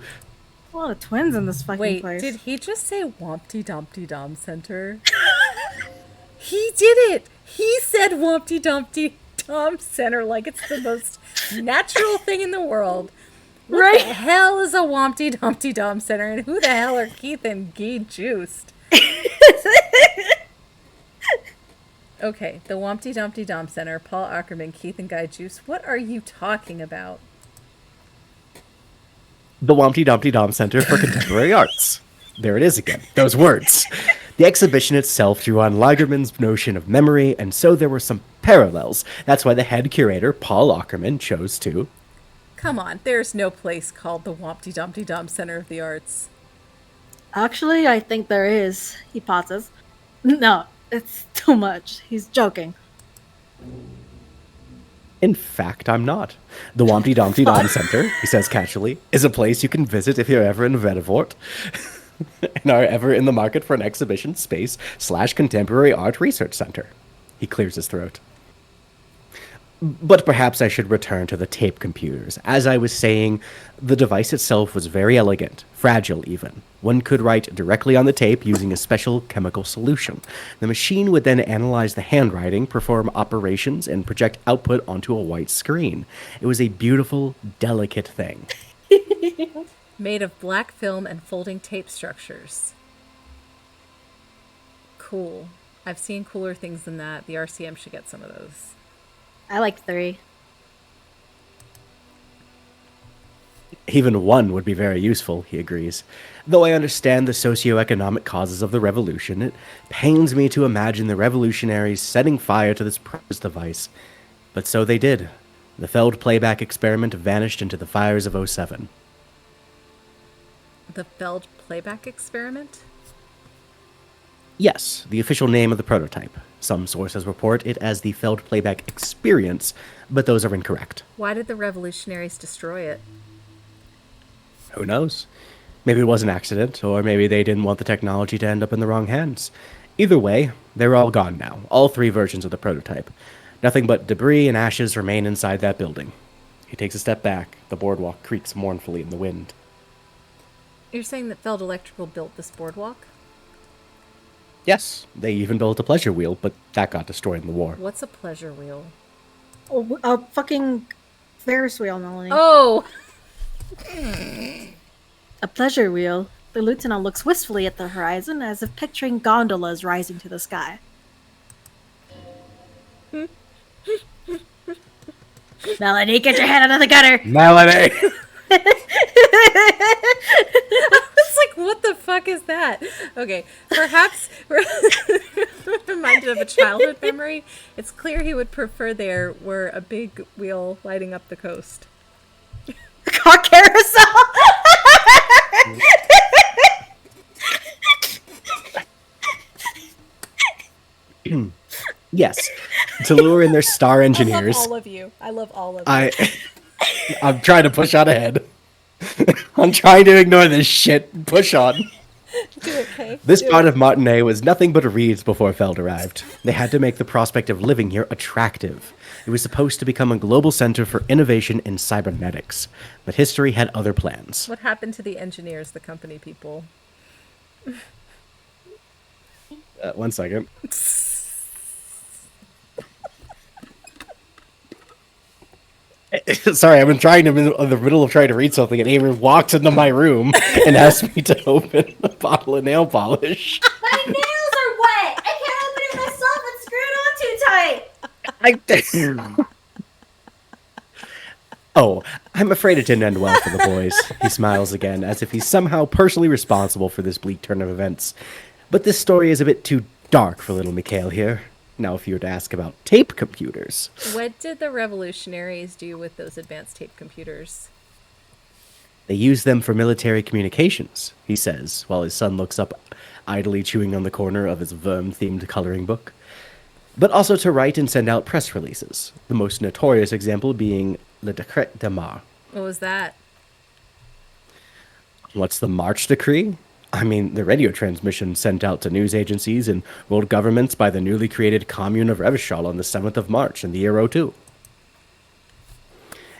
A lot of twins in this fucking Wait, place. did he just say Wompty Dumpty Dom Center? He did it! He said Wompty Dumpty Dom Center like it's the most natural thing in the world. What Right? the hell is a Wompty Dumpty Dom Center, and who the hell are Keith and Guy Juiced? Okay, the Wompty Dumpty Dom Center, Paul Ackerman, Keith and Guy Juice. What are you talking about? The Wompty Dumpty Dom Center for Contemporary Arts. There it is again, those words. The exhibition itself drew on Leigerman's notion of memory, and so there were some parallels. That's why the head curator, Paul Ackerman, chose to... Come on, there's no place called the Wompty Dumpty Dom Center of the Arts. Actually, I think there is. He pauses. No, it's too much. He's joking. In fact, I'm not. The Wompty Dumpty Dom Center, he says casually, is a place you can visit if you're ever in Vedavort and are ever in the market for an exhibition space / contemporary art research center. He clears his throat. But perhaps I should return to the tape computers. As I was saying, the device itself was very elegant, fragile even. One could write directly on the tape using a special chemical solution. The machine would then analyze the handwriting, perform operations, and project output onto a white screen. It was a beautiful, delicate thing. Made of black film and folding tape structures. Cool. I've seen cooler things than that. The RCM should get some of those. I like 3. Even 1 would be very useful, he agrees. Though I understand the socioeconomic causes of the revolution, it pains me to imagine the revolutionaries setting fire to this precious device. But so they did. The Feld playback experiment vanished into the fires of '07. The Feld playback experiment? Yes, the official name of the prototype. Some sources report it as the Feld playback experience, but those are incorrect. Why did the revolutionaries destroy it? Who knows? Maybe it was an accident, or maybe they didn't want the technology to end up in the wrong hands. Either way, they're all gone now, all 3 versions of the prototype. Nothing but debris and ashes remain inside that building. He takes a step back. The boardwalk creaks mournfully in the wind. You're saying that Feld Electrical built this boardwalk? Yes, they even built a pleasure wheel, but that got destroyed in the war. What's a pleasure wheel? Oh, a fucking Ferris wheel, Melanie. Oh! A pleasure wheel. The lieutenant looks wistfully at the horizon as if picturing gondolas rising to the sky. Melanie, get your hand out of the gutter! Melanie! I was like, what the fuck is that? Okay, perhaps reminded of a childhood memory. It's clear he would prefer there were a big wheel lighting up the coast. Car carousel! Yes, to lure in their star engineers. I love all of you. I love all of you. I'm trying to push on ahead. I'm trying to ignore this shit. Push on. Do it, Kay. This Do part it. of Martinez was nothing but reeds before Feld arrived. They had to make the prospect of living here attractive. It was supposed to become a global center for innovation in cybernetics, but history had other plans. What happened to the engineers, the company people? 1 second. Sorry, I've been trying to in the middle of trying to read something, and Avery walks into my room and asks me to open a bottle of nail polish. My nails are wet! I can't open it myself, it's screwed on too tight! Oh, I'm afraid it didn't end well for the boys. He smiles again, as if he's somehow personally responsible for this bleak turn of events. But this story is a bit too dark for little Mikhail here. Now, if you were to ask about tape computers... What did the revolutionaries do with those advanced tape computers? They used them for military communications, he says, while his son looks up, idly chewing on the corner of his worm-themed coloring book. But also to write and send out press releases, the most notorious example being Le Decret de Mars. What was that? What's the March Decree? I mean, the radio transmission sent out to news agencies and world governments by the newly created Commune of Revachol on the 7th of March in the year '02.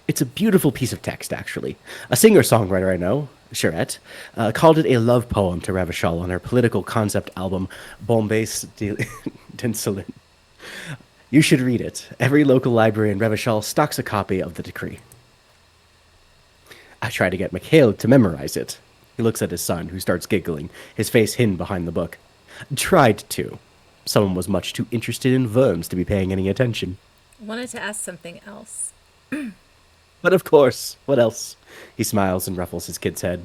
It's a beautiful piece of text, actually. A singer-songwriter I know, Charette, called it a love poem to Revachol on her political concept album, Bombes d'Insulin. You should read it. Every local library in Revachol stocks a copy of the decree. I try to get Mikhail to memorize it. He looks at his son, who starts giggling, his face hidden behind the book. Tried to. Someone was much too interested in worms to be paying any attention. I wanted to ask something else. But of course, what else? He smiles and ruffles his kid's head.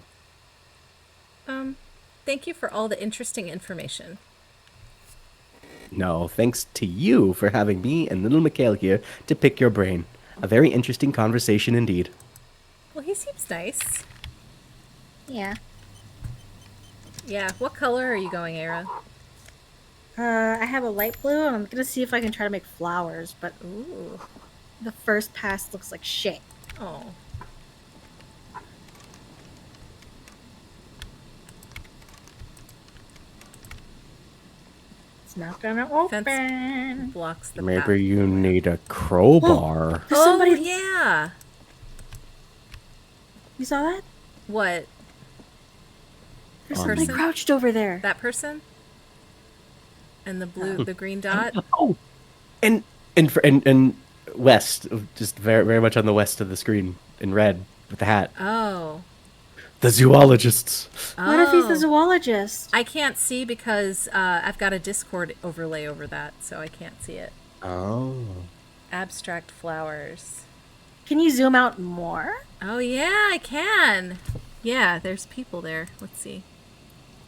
Thank you for all the interesting information. No, thanks to you for having me and little Mikhail here to pick your brain. A very interesting conversation indeed. Well, he seems nice. Yeah. Yeah, what color are you going, Era? I have a light blue, and I'm gonna see if I can try to make flowers, but Ooh. the first pass looks like shit. Oh. It's not gonna open. Fence blocks the path. Maybe you need a crowbar. There's somebody. Yeah. You saw that? What? There's somebody Person? crouched over there. That person? And the blue, the green dot? Oh, and west, just very very much on the west of the screen in red with the hat. Oh. The zoologists. What if he's the Oh. zoologist? I can't see because I've got a Discord overlay over that, so I can't see it. Oh. Abstract flowers. Can you zoom out more? Oh, yeah, I can. Yeah, there's people there. Let's see.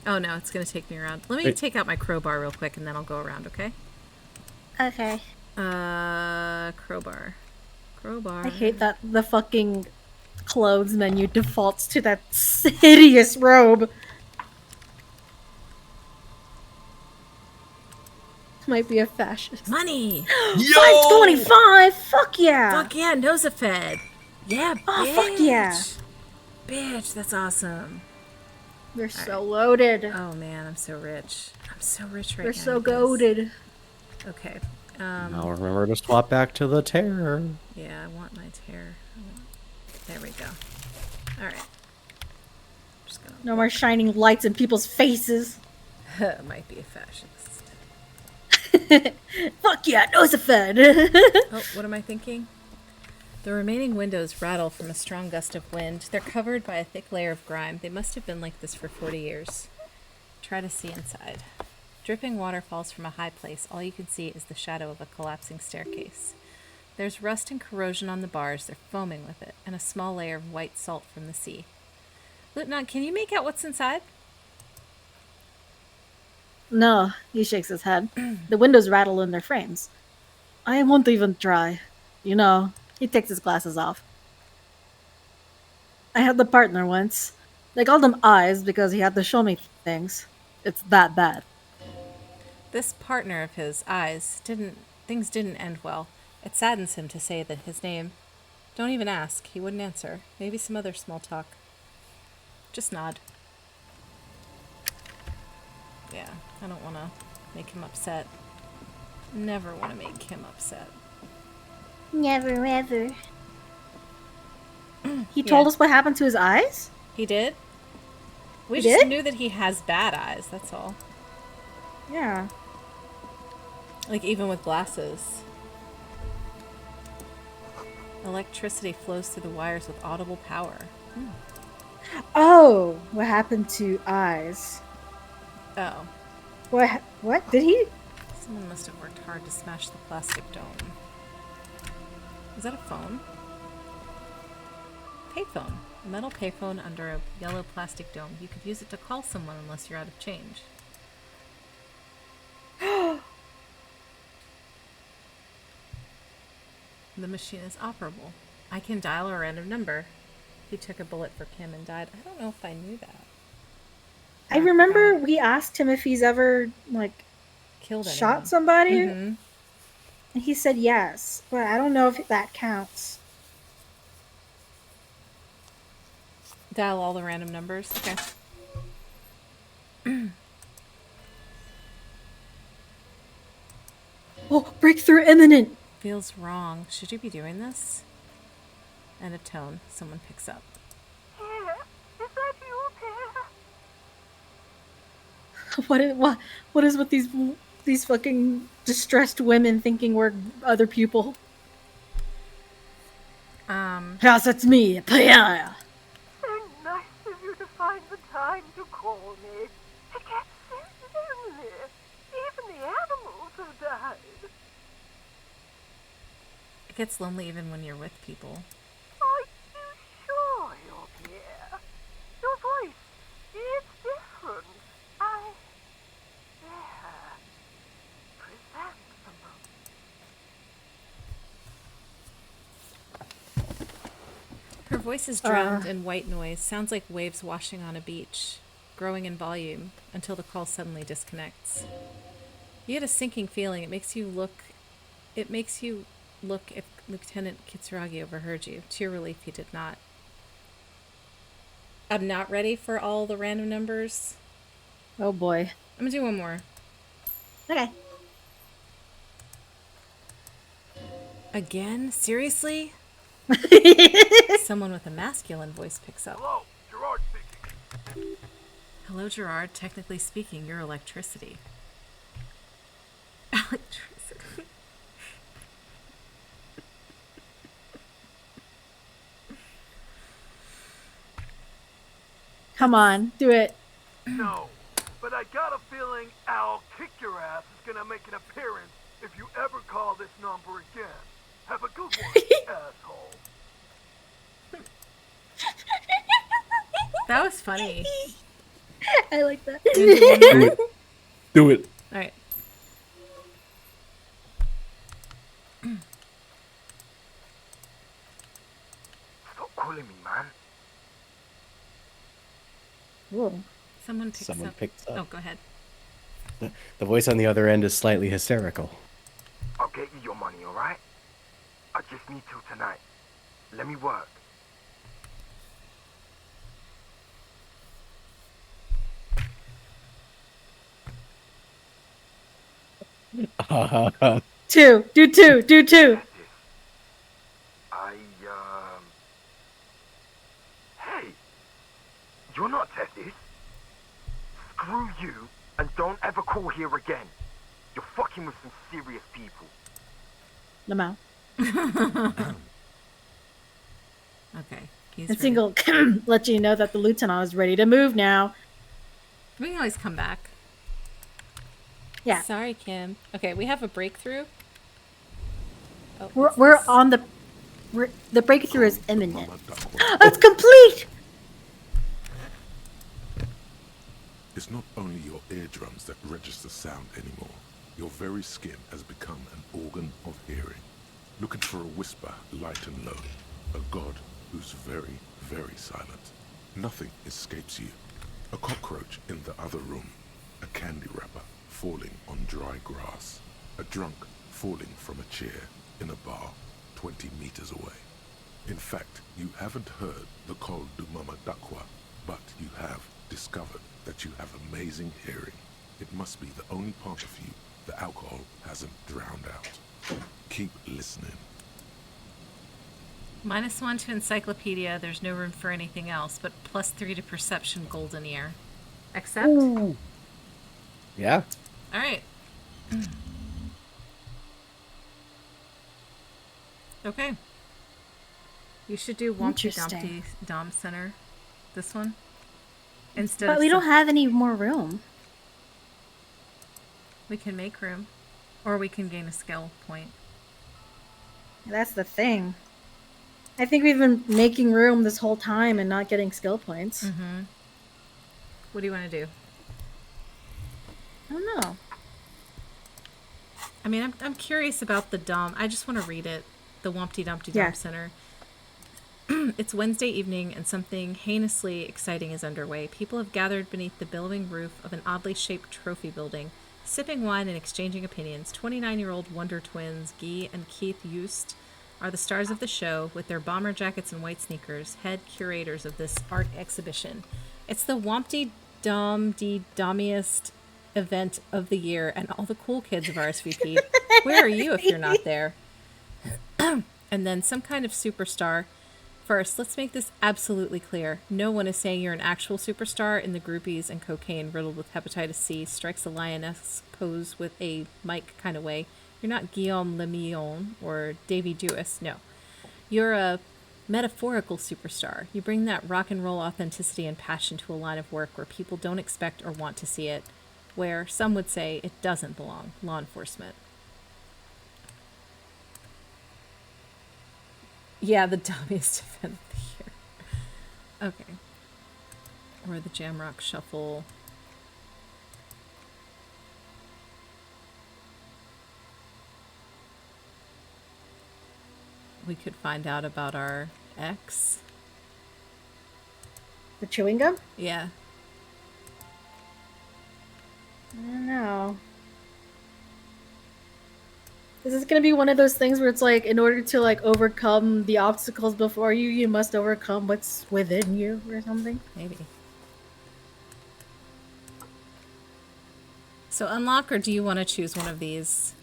Oh, no, it's going to take me around. Let me Wait. take out my crowbar real quick, and then I'll go around, okay? Okay. Crowbar. Crowbar. I hate that the fucking clothes menu defaults to that hideous robe. Might be a fascist. Money! 525! Fuck yeah! Fuck yeah, Nosafed! Yeah, Oh, bitch! fuck yeah. Bitch, that's awesome. We're so loaded. Oh, man, I'm so rich. I'm so rich right now. We're so you guys. goaded. Okay. Now remember to swap back to the terror. Yeah, I want my tear. There we go. Alright. Just gonna... No more shining lights in people's faces. Might be a fascist. Fuck yeah, Nosafed! Oh, what am I thinking? The remaining windows rattle from a strong gust of wind. They're covered by a thick layer of grime. They must have been like this for 40 years. Try to see inside. Dripping water falls from a high place. All you can see is the shadow of a collapsing staircase. There's rust and corrosion on the bars. They're foaming with it, and a small layer of white salt from the sea. Lieutenant, can you make out what's inside? No, he shakes his head. The windows rattle in their frames. I won't even try. You know, he takes his glasses off. I had the partner once. They called him Eyes because he had to show me things. It's that bad. This partner of his, things didn't end well. It saddens him to say that his name... Don't even ask. He wouldn't answer. Maybe some other small talk. Just nod. Yeah, I don't want to make him upset. Never want to make him upset. Never ever. He told us what happened to his eyes? He did? We He just did? knew that he has bad eyes, that's all. Yeah. Like, even with glasses. Electricity flows through the wires with audible power. Oh, what happened to Eyes? Oh. What? Did he? Someone must have worked hard to smash the plastic dome. Is that a phone? Payphone. A metal payphone under a yellow plastic dome. You could use it to call someone unless you're out of change. The machine is operable. I can dial a random number. He took a bullet for Kim and died. I don't know if I knew that. I remember we asked him if he's ever, like, Killed anyone. shot somebody. Mhm. And he said yes, but I don't know if that counts. Dial all the random numbers. Okay. Oh, breakthrough imminent! Feels wrong. Should you be doing this? And a tone. Someone picks up. What is with these fucking distressed women thinking we're other people? Yes, it's me, Pierre. So nice of you to find the time to call me. It gets so lonely. Even the animals have died. It gets lonely even when you're with people. Are you sure you're voice is drowned in white noise, sounds like waves washing on a beach, growing in volume until the call suddenly disconnects. You get a sinking feeling. It makes you look if Lieutenant Kitsuragi overheard you. To your relief, he did not. I'm not ready for all the random numbers. Oh boy. I'm gonna do one more. Okay. Again? Seriously? Someone with a masculine voice picks up. Hello, Gerard speaking. Hello, Gerard. Technically speaking, you're electricity. Electricity. Come on, do it. No, but I got a feeling I'll kick your ass is gonna make an appearance if you ever call this number again. Have a good one, asshole. That was funny. I like that. You wanna do one more? Do it. All right. Stop calling me, man. Whoa. Someone picks Someone up. picks up. Oh, go ahead. The voice on the other end is slightly hysterical. I'll get you your money, alright? I just need till tonight. Let me work. Two. Do two. Do two. Hey! You're not Tessis. Screw you, and don't ever call here again. You're fucking with some serious people. Lamau. Okay. He's And ready. Single let you know that the lieutenant is ready to move now. We can always come back. Yeah. Sorry, Kim. Okay, we have a breakthrough. Oh, We're what's we're this? on the the breakthrough is imminent. It's complete. It's not only your eardrums that register sound anymore. Your very skin has become an organ of hearing. Looking for a whisper, light and low. A god who's very, very silent. Nothing escapes you. A cockroach in the other room. A candy wrapper falling on dry grass. A drunk falling from a chair in a bar 20 meters away. In fact, you haven't heard the Col du Mama Dakwa, but you have discovered that you have amazing hearing. It must be the only part of you the alcohol hasn't drowned out. Keep listening. -1 to encyclopedia. There's no room for anything else, but +3 to perception golden ear. Accept? Ooh. Yeah. All right. Okay. You should do Wumpty Interesting. Dumpty Dom Center. This one. Instead But of we don't some- have any more room. We can make room. Or we can gain a skill point. That's the thing. I think we've been making room this whole time and not getting skill points. Mm-hmm. What do you want to do? I don't know. I mean, I'm curious about the Dom. I just want to read it. The Wumpty Dumpty Yeah. Dom Center. It's Wednesday evening and something heinously exciting is underway. People have gathered beneath the billowing roof of an oddly shaped trophy building, sipping wine and exchanging opinions. 29-year-old Wonder Twins, Guy and Keith Yost, are the stars of the show with their bomber jackets and white sneakers, head curators of this art exhibition. It's the Wumpty Domiest event of the year, and all the cool kids have RSVP'd. Where are you if you're not there? And then some kind of superstar. First, let's make this absolutely clear. No one is saying you're an actual superstar in the groupies and cocaine riddled with hepatitis C strikes a lioness pose with a mic kind of way. You're not Guillaume Lemillon or Davy Dewis, no. You're a metaphorical superstar. You bring that rock and roll authenticity and passion to a line of work where people don't expect or want to see it, where some would say it doesn't belong, law enforcement. Yeah, the dummiest event of the year. Okay. Or the Jamrock Shuffle. We could find out about our ex. The chewing gum? Yeah. I don't know. This is gonna be one of those things where it's like, in order to like overcome the obstacles before you, you must overcome what's within you, or something. Maybe. So unlock, or do you want to choose one of these?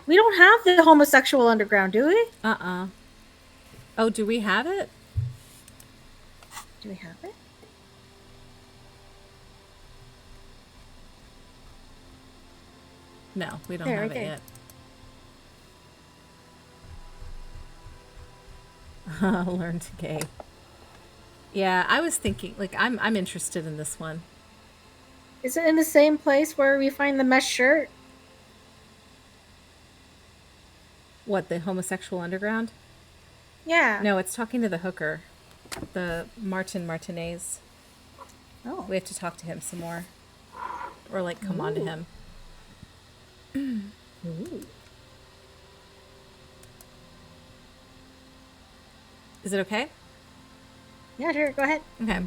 We don't have the homosexual underground, do we? Uh-uh. Oh, do we have it? Do we have it? No, we don't There, have right it there. yet. Learn to gay. Yeah, I was thinking, like, I'm interested in this one. Is it in the same place where we find the mesh shirt? What, the homosexual underground? Yeah. No, it's talking to the hooker. The Martin Martinez. Oh. We have to talk to him some more. Or, like, come on to him. Ooh. Is it okay? Yeah, sure. Go ahead. Okay.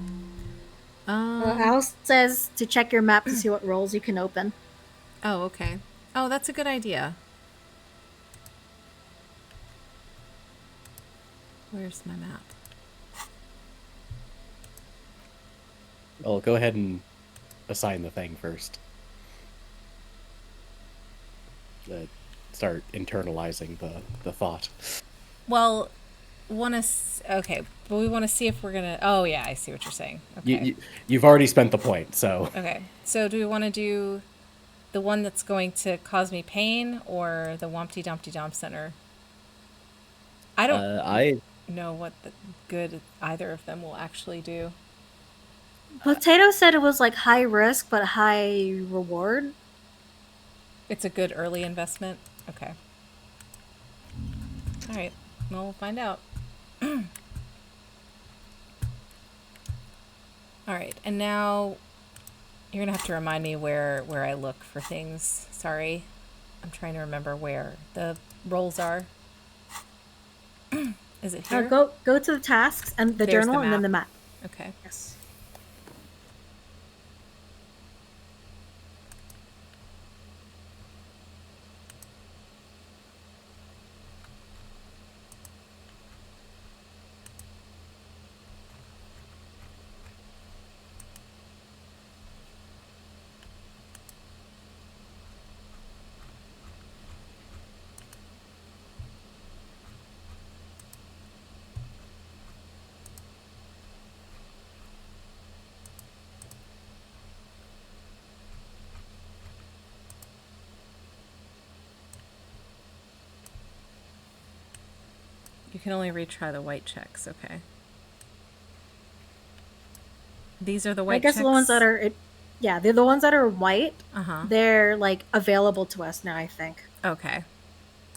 Alice says to check your map to see what roles you can open. Oh, okay. Oh, that's a good idea. Where's my map? Well, go ahead and assign the thing first. Start internalizing the thought. Well, okay, but we want to see if we're gonna. Oh yeah, I see what you're saying. Okay. You've already spent the point, so. Okay, so do we want to do the one that's going to cause me pain, or the Wompty Dumpty Dump Center? I don't know what the good either of them will actually do. Potato said it was like high risk but high reward. It's a good early investment. Okay. All right. Well, we'll find out. All right, and now you're gonna have to remind me where I look for things. Sorry, I'm trying to remember where the roles are. Is it here? Go to the tasks and the There's journal the and then the map. map. Okay. Yes. You can only retry the white checks. Okay. These are the white checks? I guess the ones that are... Yeah, they're the ones that are white. Uh-huh. They're, like, available to us now, I think. Okay.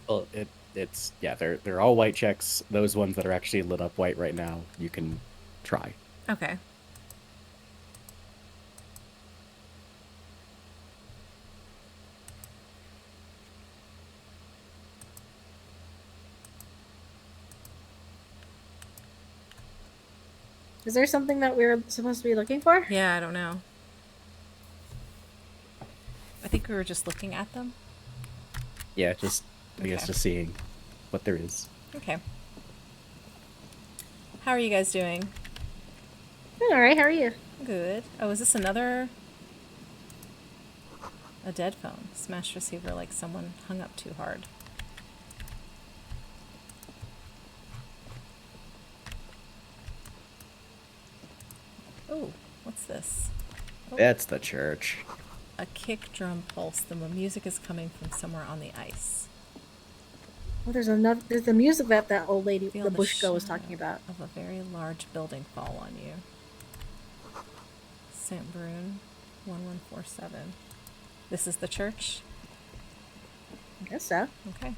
Well, it's... Yeah, they're all white checks. Those ones that are actually lit up white right now, you can try. Okay. Is there something that we're supposed to be looking for? Yeah, I don't know. I think we were just looking at them. Yeah, just... I guess just seeing what there is. Okay. How are you guys doing? All right, how are you? Good. Oh, is this another... A dead phone. Smashed receiver like someone hung up too hard. Oh, what's this? Oh. That's the church. A kick drum pulse. The music is coming from somewhere on the ice. Well, there's the music that old lady, Feel the Bushka, was talking about. Of a very large building fall on you. St. Brune, 1147. This is the church? I guess so. Okay.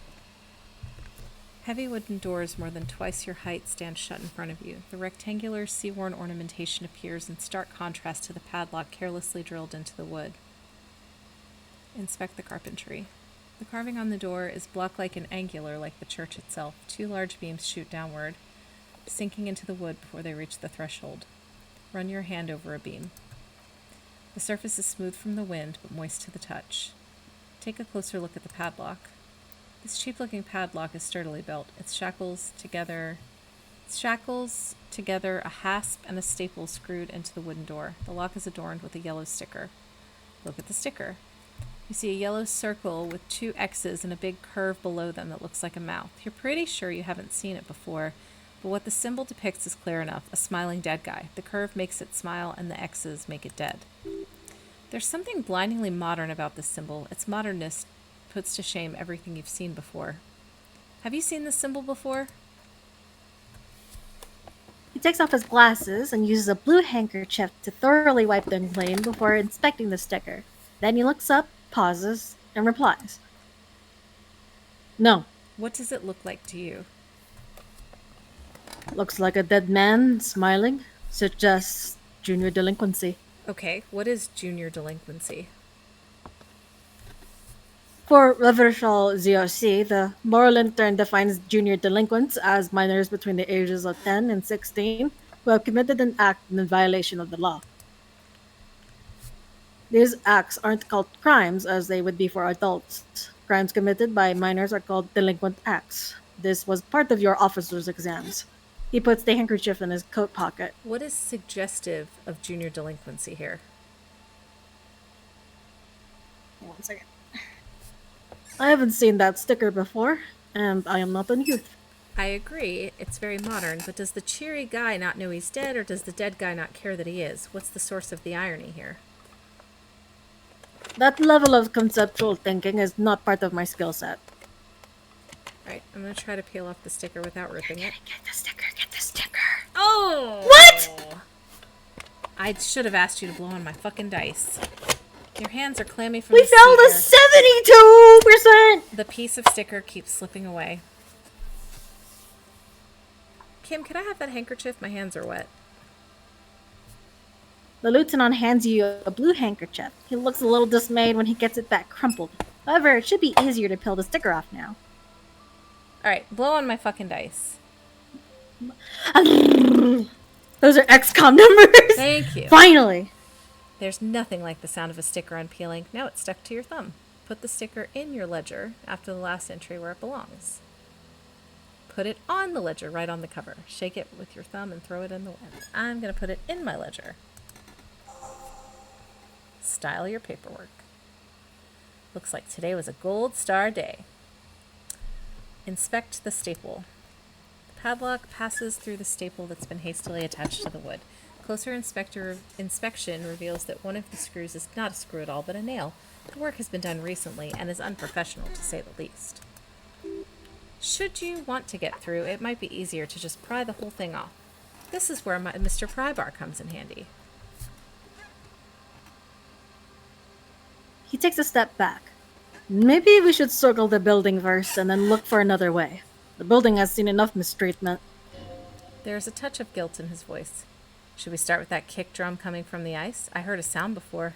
Heavy wooden doors more than twice your height stand shut in front of you. The rectangular, sea-worn ornamentation appears in stark contrast to the padlock carelessly drilled into the wood. Inspect the carpentry. The carving on the door is block-like and angular like the church itself. Two large beams shoot downward. sinking into the wood before they reach the threshold. Run your hand over a beam. The surface is smooth from the wind, but moist to the touch. Take a closer look at the padlock. This cheap-looking padlock is sturdily built. Its shackles together, a hasp and a staple screwed into the wooden door. The lock is adorned with a yellow sticker. Look at the sticker. You see a yellow circle with 2 X's and a big curve below them that looks like a mouth. You're pretty sure you haven't seen it before, but what the symbol depicts is clear enough. A smiling dead guy. The curve makes it smile and the X's make it dead. There's something blindingly modern about this symbol. Its modernness puts to shame everything you've seen before. Have you seen this symbol before? He takes off his glasses and uses a blue handkerchief to thoroughly wipe them clean before inspecting the sticker. Then he looks up, pauses, and replies. No. What does it look like to you? Looks like a dead man, smiling. Suggests junior delinquency. Okay, what is junior delinquency? For Reversal ZRC, the Moreland term defines junior delinquents as minors between the ages of 10 and 16 who have committed an act in violation of the law. These acts aren't called crimes as they would be for adults. Crimes committed by minors are called delinquent acts. This was part of your officer's exams. He puts the handkerchief in his coat pocket. What is suggestive of junior delinquency here? 1 second. I haven't seen that sticker before, and I am not a youth. I agree, it's very modern, but does the cheery guy not know he's dead, or does the dead guy not care that he is? What's the source of the irony here? That level of conceptual thinking is not part of my skill set. Alright, I'm gonna try to peel off the sticker without ripping it. Get the sticker, get the sticker. Oh! What?! I should have asked you to blow on my fucking dice. Your hands are clammy from We the failed a cedar. 72%! The piece of sticker keeps slipping away. Kim, could I have that handkerchief? My hands are wet. The lieutenant hands you a blue handkerchief. He looks a little dismayed when he gets it back crumpled. However, it should be easier to peel the sticker off now. Alright, blow on my fucking dice. Those are XCOM numbers! Thank you. Finally! There's nothing like the sound of a sticker unpeeling. Now it's stuck to your thumb. Put the sticker in your ledger after the last entry where it belongs. Put it on the ledger right on the cover. Shake it with your thumb and throw it in the wind. I'm going to put it in my ledger. Style your paperwork. Looks like today was a gold star day. Inspect the staple. The padlock passes through the staple that's been hastily attached to the wood. Closer inspection reveals that one of the screws is not a screw at all, but a nail. The work has been done recently and is unprofessional, to say the least. Should you want to get through, it might be easier to just pry the whole thing off. This is where Mr. Prybar comes in handy. He takes a step back. Maybe we should circle the building first and then look for another way. The building has seen enough mistreatment. There's a touch of guilt in his voice. Should we start with that kick drum coming from the ice? I heard a sound before.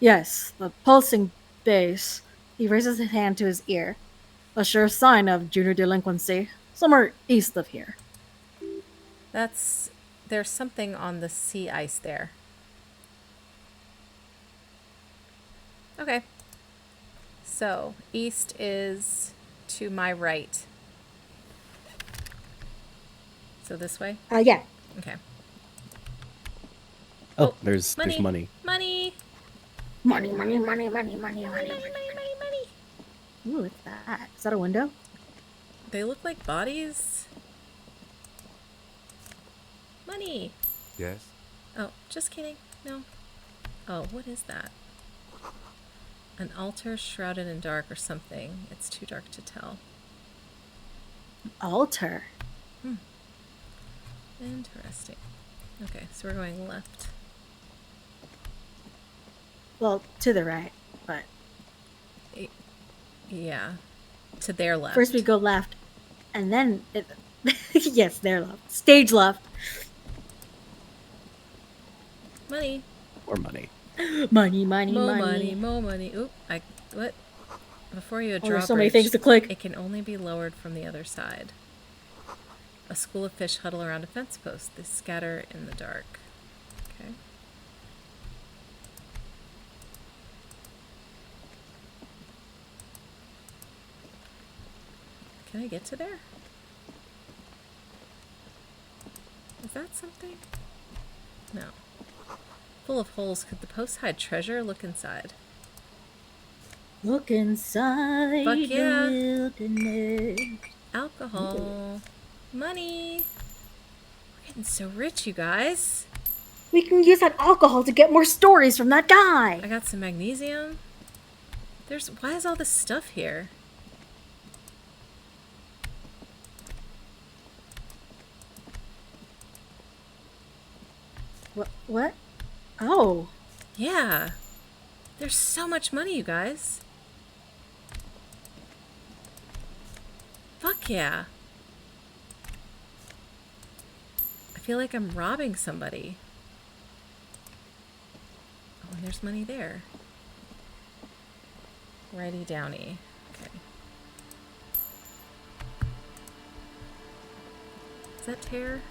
Yes, the pulsing bass. He raises his hand to his ear. A sure sign of junior delinquency. Somewhere east of here. There's something on the sea ice there. Okay. So, east is to my right. So this way? Yeah. Okay. Oh, there's money. money. Money! Money. Money! Ooh, what's that? Is that a window? They look like bodies. Money! Yes? Oh, just kidding. No. Oh, what is that? An altar shrouded in dark or something. It's too dark to tell. Altar? Interesting. Okay, so we're going left. Well, to the right, but... Yeah. To their left. First we go left, and then... yes, their left. Stage left. Money. Or money. Money. More money. Oop, what? Before you Oh, drop there's so many things to click. It can only be lowered from the other side. A school of fish huddle around a fence post. They scatter in the dark. Okay. Can I get to there? Is that something? No. Full of holes. Could the post hide treasure? Look inside. Look inside Fuck the yeah. wilderness. Alcohol. Money. We're getting so rich, you guys. We can use that alcohol to get more stories from that guy. I got some magnesium. Why is all this stuff here? What? Oh. Yeah. There's so much money, you guys. Fuck yeah. I feel like I'm robbing somebody. Oh, and there's money there. Righty Downy. Okay. Is that tear?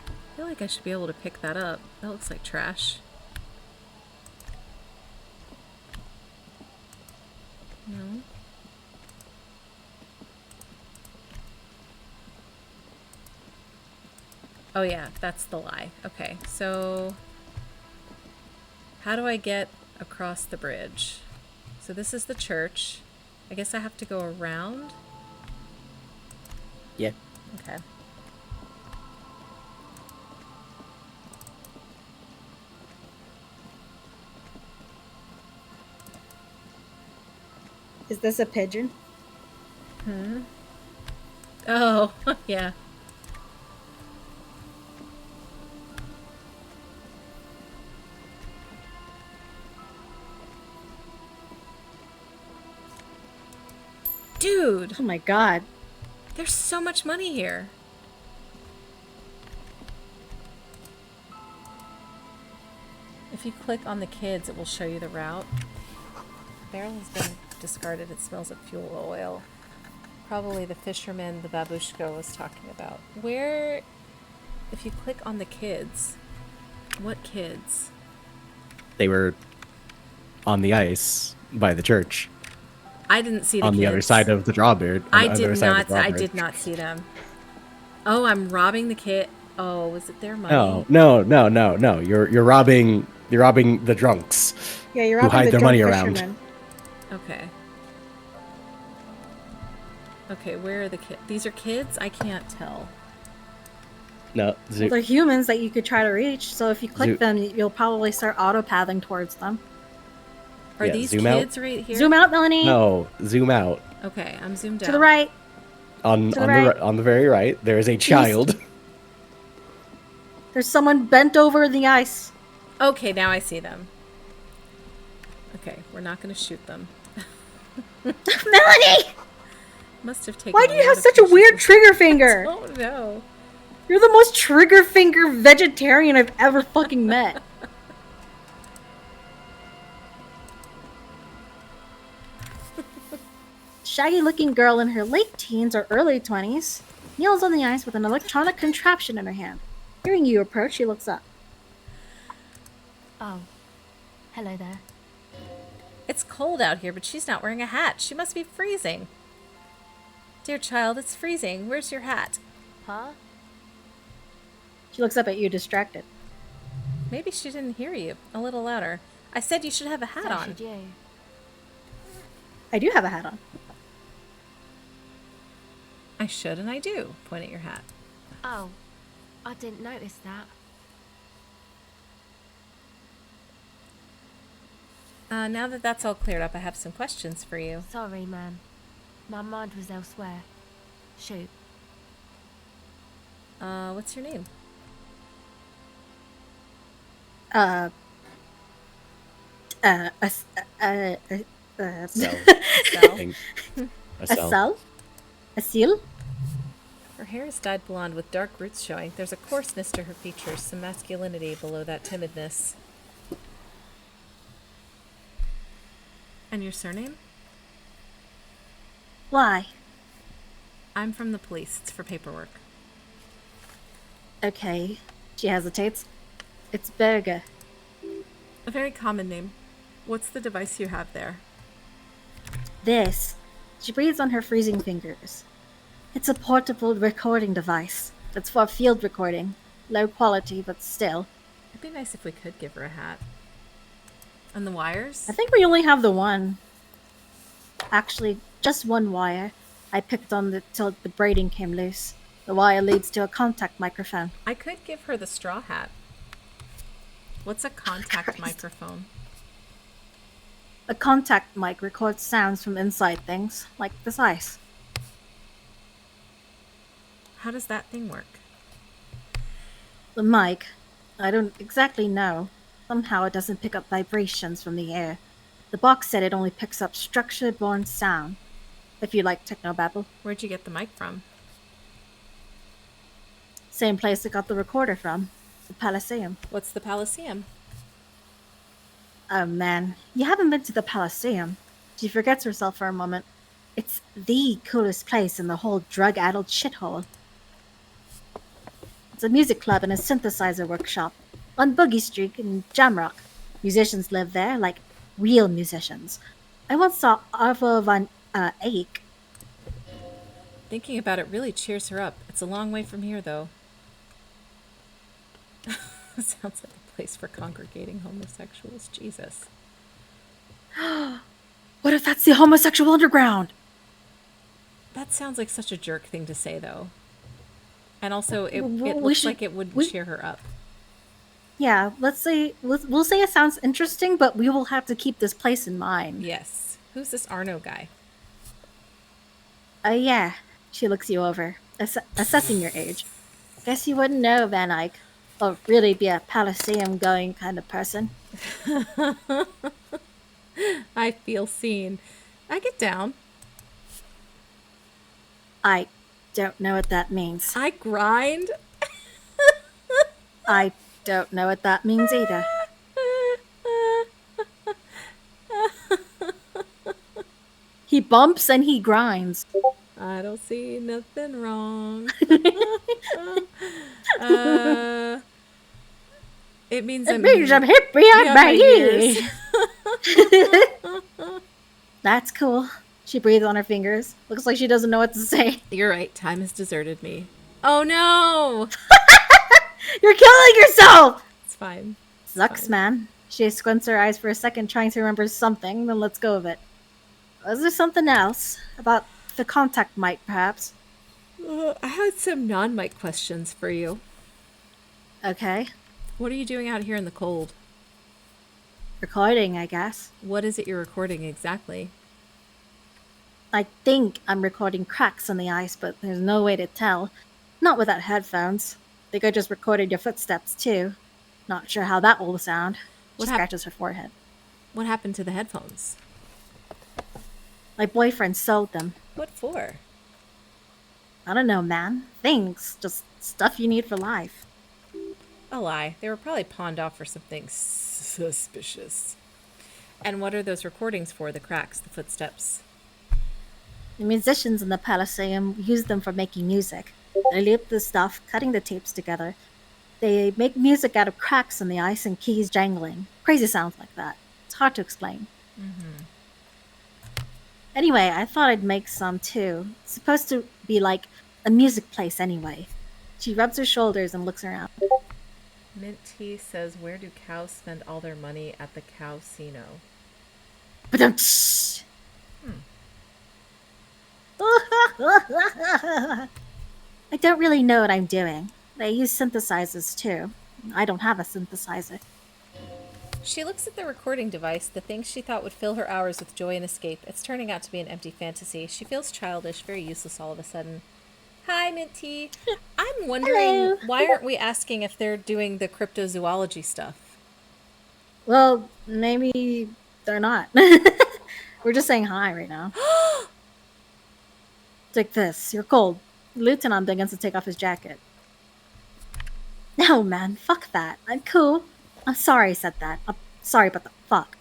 I feel like I should be able to pick that up. That looks like trash. No. Oh yeah, that's the lie. Okay, so how do I get across the bridge? So this is the church. I guess I have to go around? Yeah. Okay. Is this a pigeon? Oh, yeah. Dude, Oh my god. there's so much money here. If you click on the kids, it will show you the route. Barrel has been discarded. It smells of fuel oil. Probably the fisherman the babushka was talking about. Where, if you click on the kids, what kids? They were on the ice by the church. I didn't see the on kids. the other side of the drawbridge. I did not see them. Oh, I'm robbing the kid. Oh, was it their money? No. You're robbing the drunks. Yeah, you're who robbing hide the their drunk money around. fisherman. Okay. Okay, where are the kids? These are kids? I can't tell. No, Well, they're humans that you could try to reach, so if you click them, you'll probably start auto-pathing towards them. Are Yeah, these zoom out. kids right here? Zoom out, Melanie! No, zoom out. Okay, I'm zoomed out. To the right! On To the right. on the very right, there is a child. There's someone bent over in the ice. Okay, now I see them. Okay, we're not going to shoot them. Melanie! Must have taken. Why do a you lot have of such a weird patience. trigger finger? Oh no. You're the most trigger finger vegetarian I've ever fucking met. Shaggy looking girl in her late teens or early 20s kneels on the ice with an electronic contraption in her hand. Hearing you approach, she looks up. Oh, hello there. It's cold out here, but she's not wearing a hat. She must be freezing. Dear child, it's freezing. Where's your hat? Huh? She looks up at you, distracted. Maybe she didn't hear you. A little louder. I said you should have a hat So on. should you. I do have a hat on. I should and I do. Point at your hat. Oh, I didn't notice that. Now that that's all cleared up, I have some questions for you. Sorry, man. My mind was elsewhere. Shoot. What's your name? Sel. Cell. A cell. Sel? A seal? Her hair is dyed blonde with dark roots showing. There's a coarseness to her features, some masculinity below that timidness. And your surname? Why? I'm from the police. It's for paperwork. Okay. She hesitates. It's Berger. A very common name. What's the device you have there? This. She breathes on her freezing fingers. It's a portable recording device. It's for field recording. Low quality, but still. It'd be nice if we could give her a hat. And the wires? I think we only have the one. Actually, just one wire. I picked on it till the braiding came loose. The wire leads to a contact microphone. I could give her the straw hat. What's a contact microphone? A contact mic records sounds from inside things, like this ice. How does that thing work? The mic, I don't exactly know. Somehow it doesn't pick up vibrations from the air. The box said it only picks up structure-born sound. If you like technobabble. Where'd you get the mic from? Same place I got the recorder from. The Palaceum. What's the Palaceum? Oh man, you haven't been to the Palaceum. She forgets herself for a moment. It's the coolest place in the whole drug-addled shithole. It's a music club and a synthesizer workshop. On Boogie Street in Jamrock. Musicians live there, like real musicians. I once saw Arvo van Eyck. Thinking about it really cheers her up. It's a long way from here, though. Sounds like a place for congregating homosexuals. Jesus. What if that's the homosexual underground? That sounds like such a jerk thing to say, though. And also, it We looks should- like it wouldn't we- cheer her up. Yeah, we'll say it sounds interesting, but we will have to keep this place in mind. Yes. Who's this Arno guy? Yeah. She looks you over, assessing your age. Guess you wouldn't know Van Eyck, or really be a Palaceum-going kind of person. I feel seen. I get down. I don't know what that means. I grind. I don't know what that means either. He bumps and he grinds. I don't see nothing wrong. It means I'm hip behind my ears. That's cool. She breathes on her fingers. Looks like she doesn't know what to say. You're right. Time has deserted me. Oh no! You're killing yourself! It's fine. Sucks, man. She squints her eyes for a second, trying to remember something, then lets go of it. Was there something else? About the contact mic, perhaps? I had some non-mic questions for you. Okay. What are you doing out here in the cold? Recording, I guess. What is it you're recording exactly? I think I'm recording cracks on the ice, but there's no way to tell. Not without headphones. Think I just recorded your footsteps, too. Not sure how that will sound. She scratches her forehead. What happened to the headphones? My boyfriend sold them. What for? I don't know, man. Things. Just stuff you need for life. A lie. They were probably pawned off for something suspicious. And what are those recordings for? The cracks, the footsteps? The musicians in the Palaceum use them for making music. They loop the stuff, cutting the tapes together. They make music out of cracks in the ice and keys jangling. Crazy sounds like that. It's hard to explain. Mm-hmm. Anyway, I thought I'd make some too. It's supposed to be like a music place anyway. She rubs her shoulders and looks around. Mint Tea says, where do cows spend all their money at the Cowsino? I don't really know what I'm doing. They use synthesizers too. I don't have a synthesizer. She looks at the recording device, the thing she thought would fill her hours with joy and escape. It's turning out to be an empty fantasy. She feels childish, very useless all of a sudden. Hi, Minty. I'm wondering, Hello. why aren't we asking if they're doing the cryptozoology stuff? Well, maybe they're not. We're just saying hi right now. Take this. You're cold. The lieutenant begins to take off his jacket. No, man. Fuck that. I'm cool. I'm sorry I said that. I'm sorry about the fuck.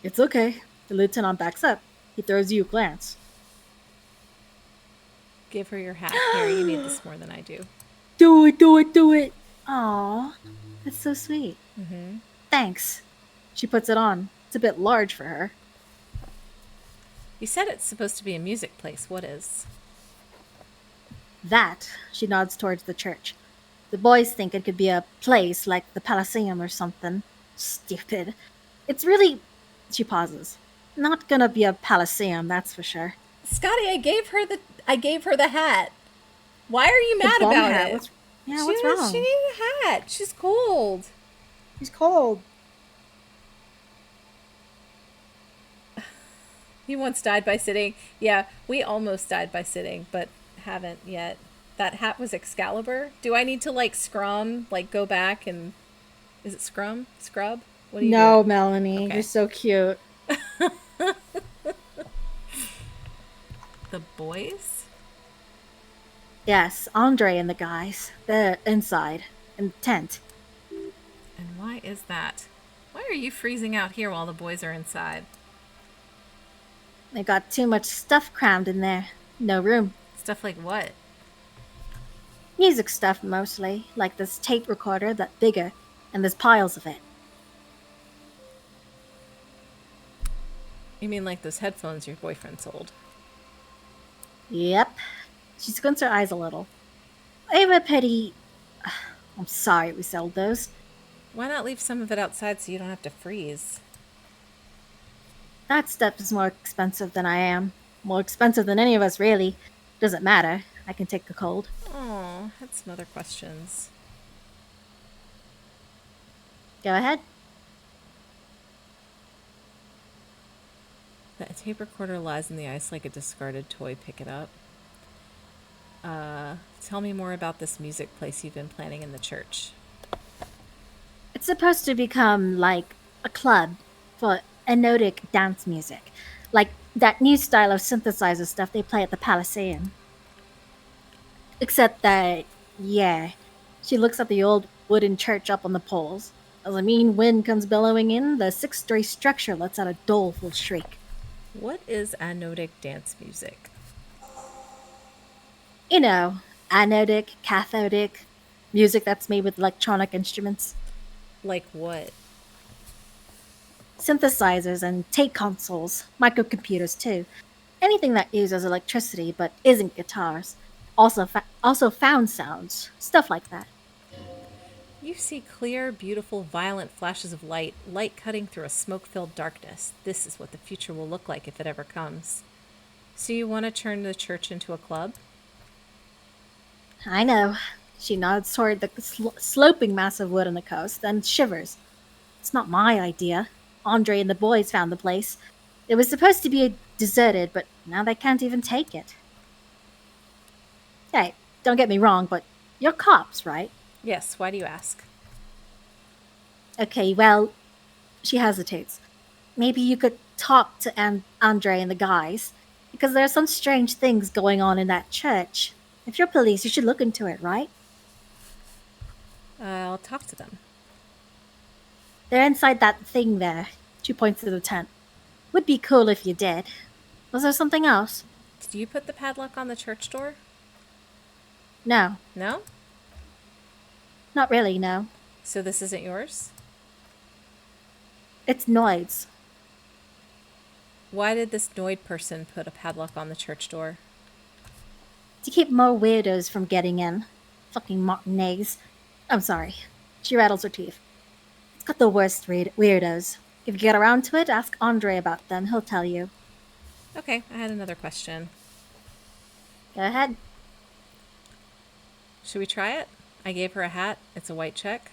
It's okay. The lieutenant backs up. He throws you a glance. Give her your hat. Here, you need this more than I do. Do it, do it, do it. Aw, that's so sweet. Mm-hmm. Thanks. She puts it on. It's a bit large for her. You said it's supposed to be a music place. What is? That, she nods towards the church. The boys think it could be a place like the Palaceum or something. Stupid. It's really. She pauses. Not gonna be a Palaceum, that's for sure. Scotty, I gave her the hat. Why are you mad The bum about hat. it? What's She wrong? needed a hat. She's cold. She's cold. He once died by sitting. Yeah, we almost died by sitting, but haven't yet. That hat was Excalibur. Do I need to like scrum, like go back and is it scrum? Scrub? What do you No, do? Melanie, Okay. you're so cute. The boys? Yes, Andre and the guys. They're inside, in the tent. And why is that? Why are you freezing out here while the boys are inside? They got too much stuff crammed in there. No room. Stuff like what? Music stuff mostly, like this tape recorder that's bigger, and there's piles of it. You mean like those headphones your boyfriend sold? Yep. She squints her eyes a little. They were pretty. I'm sorry we sold those. Why not leave some of it outside so you don't have to freeze? That stuff is more expensive than I am. More expensive than any of us, really. Doesn't matter. I can take the cold. Oh, had some other questions. Go ahead. The tape recorder lies in the ice like a discarded toy. Pick it up. Tell me more about this music place you've been planning in the church. It's supposed to become like a club for enotic dance music. Like that new style of synthesizer stuff they play at the Palaceum. Except that, yeah, she looks at the old wooden church up on the poles. As a mean wind comes billowing in, the six-story structure lets out a doleful shriek. What is anodic dance music? You know, anodic, cathodic, music that's made with electronic instruments. Like what? Synthesizers and tape consoles, microcomputers too. Anything that uses electricity but isn't guitars. Also found sounds, stuff like that. You see clear, beautiful, violent flashes of light, light cutting through a smoke-filled darkness. This is what the future will look like if it ever comes. So you want to turn the church into a club? I know. She nods toward the sloping mass of wood on the coast, and shivers. It's not my idea. Andre and the boys found the place. It was supposed to be deserted, but now they can't even take it. Hey, don't get me wrong, but you're cops, right? Yes, why do you ask? Okay, well, she hesitates. Maybe you could talk to Andre and the guys, because there are some strange things going on in that church. If you're police, you should look into it, right? I'll talk to them. They're inside that thing there. She points to the tent. Would be cool if you did. Was there something else? Did you put the padlock on the church door? No. No? Not really, no. So this isn't yours? It's Noid's. Why did this Noid person put a padlock on the church door? To keep more weirdos from getting in. Fucking Martinez. I'm sorry. She rattles her teeth. It's got the worst weirdos. If you get around to it, ask Andre about them. He'll tell you. Okay, I had another question. Go ahead. Should we try it? I gave her a hat. It's a white check.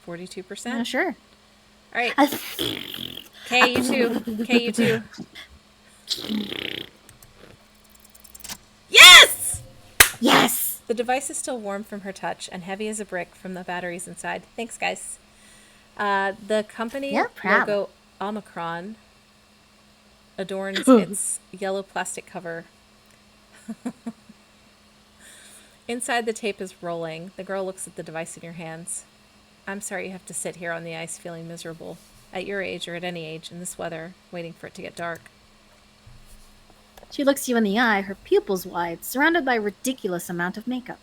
42%? Sure. All right. Okay, you too. Okay, you too. Yes! Yes! The device is still warm from her touch and heavy as a brick from the batteries inside. Thanks, guys. The company logo Omicron adorns its yellow plastic cover. Inside, the tape is rolling. The girl looks at the device in your hands. I'm sorry you have to sit here on the ice feeling miserable. At your age, or at any age, in this weather, waiting for it to get dark. She looks you in the eye, her pupils wide, surrounded by a ridiculous amount of makeup.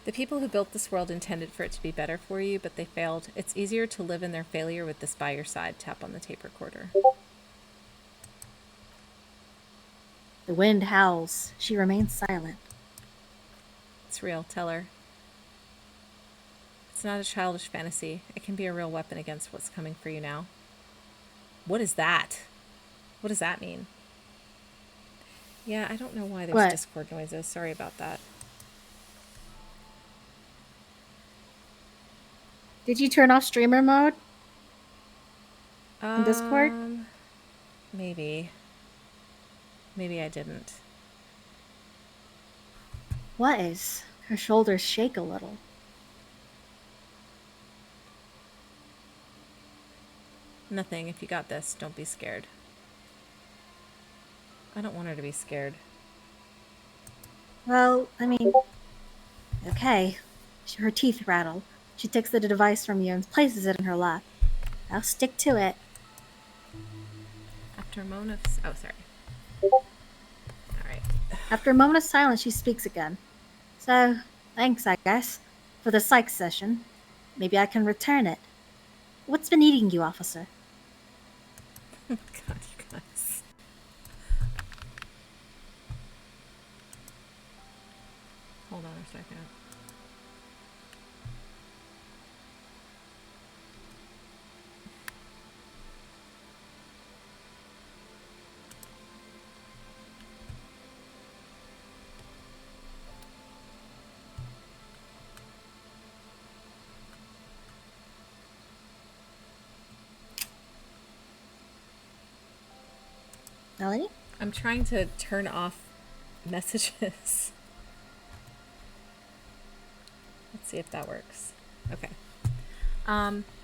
The people who built this world intended for it to be better for you, but they failed. It's easier to live in their failure with this by your side. Tap on the tape recorder. The wind howls. She remains silent. It's real. Tell her. It's not a childish fantasy. It can be a real weapon against what's coming for you now. What is that? What does that mean? Yeah, I don't know why there's What? Discord noises. Sorry about that. Did you turn off streamer mode? In Discord? Maybe. Maybe I didn't. What is? Her shoulders shake a little. Nothing. If you got this, don't be scared. I don't want her to be scared. Well, I mean... Okay. Her teeth rattle. She takes the device from you and places it in her lap. I'll stick to it. After a moment of... Oh, sorry. Alright. After a moment of silence, she speaks again. So, thanks, I guess, for the psych session. Maybe I can return it. What's been eating you, officer? God, you guys. Hold on a second. Melanie? I'm trying to turn off messages. Let's see if that works. Okay.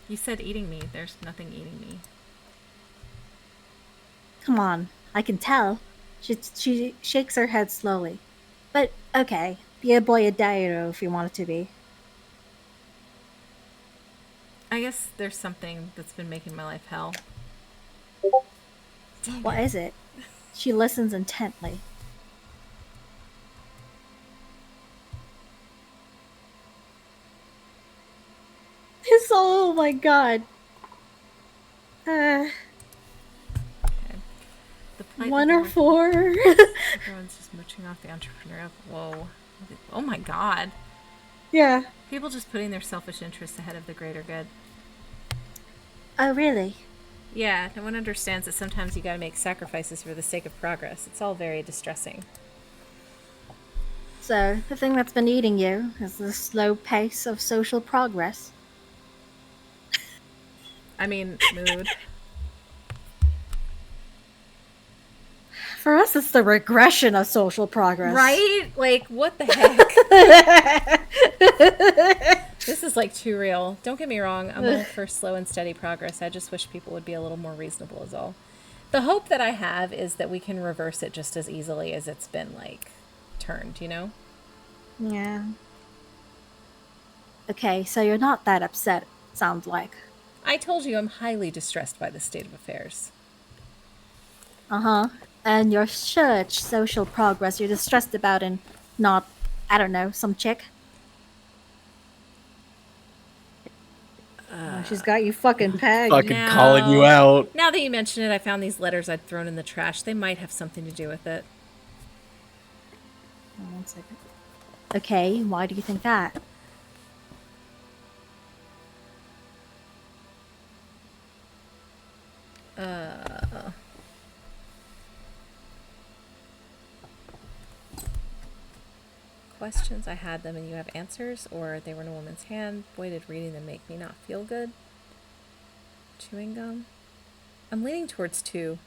You said eating me. There's nothing eating me. Come on, I can tell. She shakes her head slowly. But, okay, be a boy a diero if you want it to be. I guess there's something that's been making my life hell. Dang What it. is it? She listens intently. It's oh my god. Okay. The plight One of or the four. Everyone's just mooching off the entrepreneurial. Whoa. Oh my god. Yeah. People just putting their selfish interests ahead of the greater good. Oh, really? Yeah, no one understands that sometimes you gotta make sacrifices for the sake of progress. It's all very distressing. So, the thing that's been eating you is the slow pace of social progress. I mean, mood. For us, it's the regression of social progress. Right? Like, what the heck? This is like too real. Don't get me wrong. I'm all for slow and steady progress. I just wish people would be a little more reasonable is all. The hope that I have is that we can reverse it just as easily as it's been, like, turned, you know? Yeah. Okay, so you're not that upset, sounds like. I told you I'm highly distressed by the state of affairs. Uh-huh. And your church social progress you're distressed about and not, I don't know, some chick? Oh, she's got you fucking pegged. Fucking calling you out. Now that you mention it, I found these letters I'd thrown in the trash. They might have something to do with it. Oh, 1 second. Okay, why do you think that? Questions, I had them and you have answers, or they were in a woman's hand. Boy, did reading them make me not feel good. Chewing gum. I'm leaning towards 2.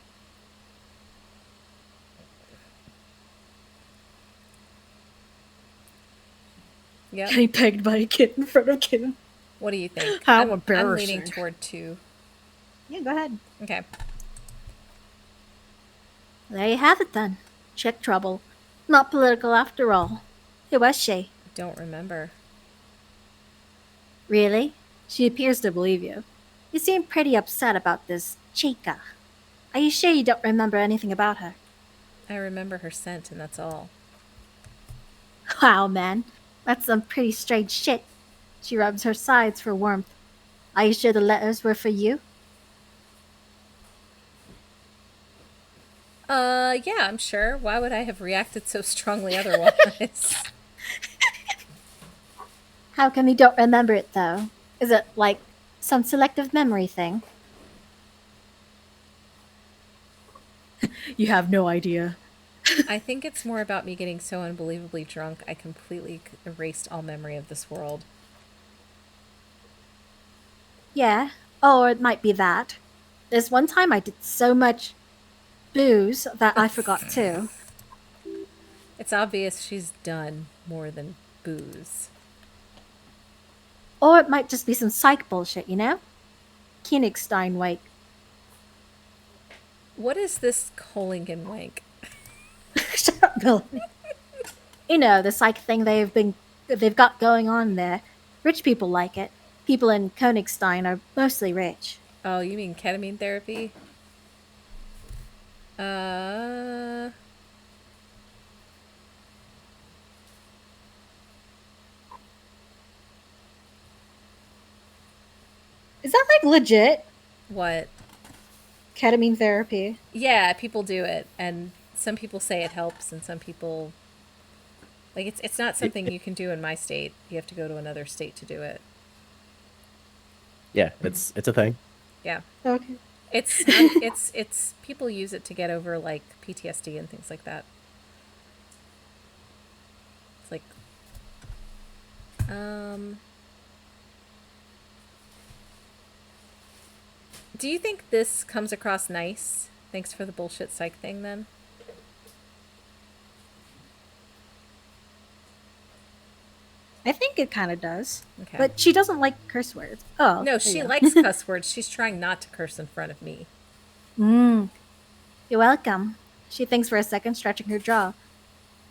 Yep. Getting pegged by a kid in front of Kim. What do you think? How I'm embarrassing. leaning toward 2. Yeah, go ahead. Okay. There you have it then. Chick trouble. Not political after all. Who was she? Don't remember. Really? She appears to believe you. You seem pretty upset about this chica. Are you sure you don't remember anything about her? I remember her scent, and that's all. Wow, man. That's some pretty strange shit. She rubs her sides for warmth. Are you sure the letters were for you? Yeah, I'm sure. Why would I have reacted so strongly otherwise? How come you don't remember it, though? Is it like some selective memory thing? You have no idea. I think it's more about me getting so unbelievably drunk, I completely erased all memory of this world. Yeah, or it might be that. There's one time I did so much booze that I forgot too. It's obvious she's done more than booze. Or it might just be some psych bullshit, you know? Koenigstein wake. What is this Kolingen wank? Shut up, Melanie. You know, the psych thing they've got going on there. Rich people like it. People in Koenigstein are mostly rich. Oh, you mean ketamine therapy? Is that like legit? What? Ketamine therapy. Yeah, people do it, and some people say it helps, and some people like it's not something you can do in my state. You have to go to another state to do it. Yeah, it's a thing. Yeah. Okay. It's people use it to get over like PTSD and things like that. It's like do you think this comes across nice? Thanks for the bullshit psych thing then. I think it kind of does. Okay. But she doesn't like curse words. Oh. No, she likes cuss words. She's trying not to curse in front of me. You're welcome. She thinks for a second, stretching her jaw.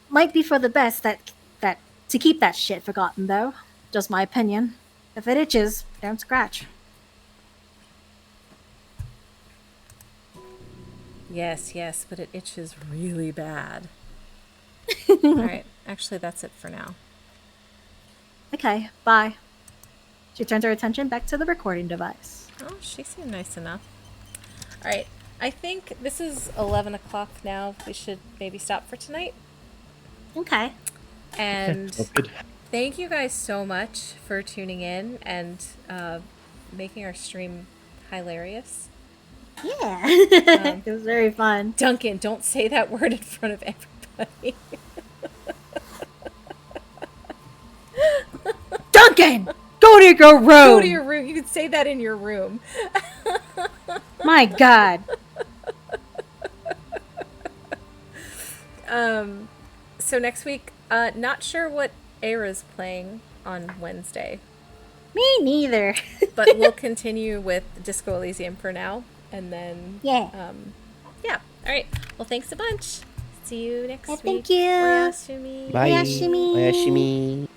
Might be for the best that to keep that shit forgotten, though. Just my opinion. If it itches, don't scratch. Yes, but it itches really bad. All right, actually, that's it for now. Okay, bye. She turns her attention back to the recording device. Oh, she seemed nice enough. All right, I think this is 11 o'clock now. We should maybe stop for tonight. Okay. And That's good. thank you guys so much for tuning in and making our stream hilarious. Yeah. It was very fun. Duncan, don't say that word in front of everybody. Duncan! Go to your room! Go to your room. You can say that in your room. My God. So next week, not sure what Era's playing on Wednesday. Me neither. But we'll continue with Disco Elysium for now. And then, yeah. Yeah. All right. Well, thanks a bunch. See you next week. Thank you. Oyasumi. Bye. Oyashimi. Oyashimi.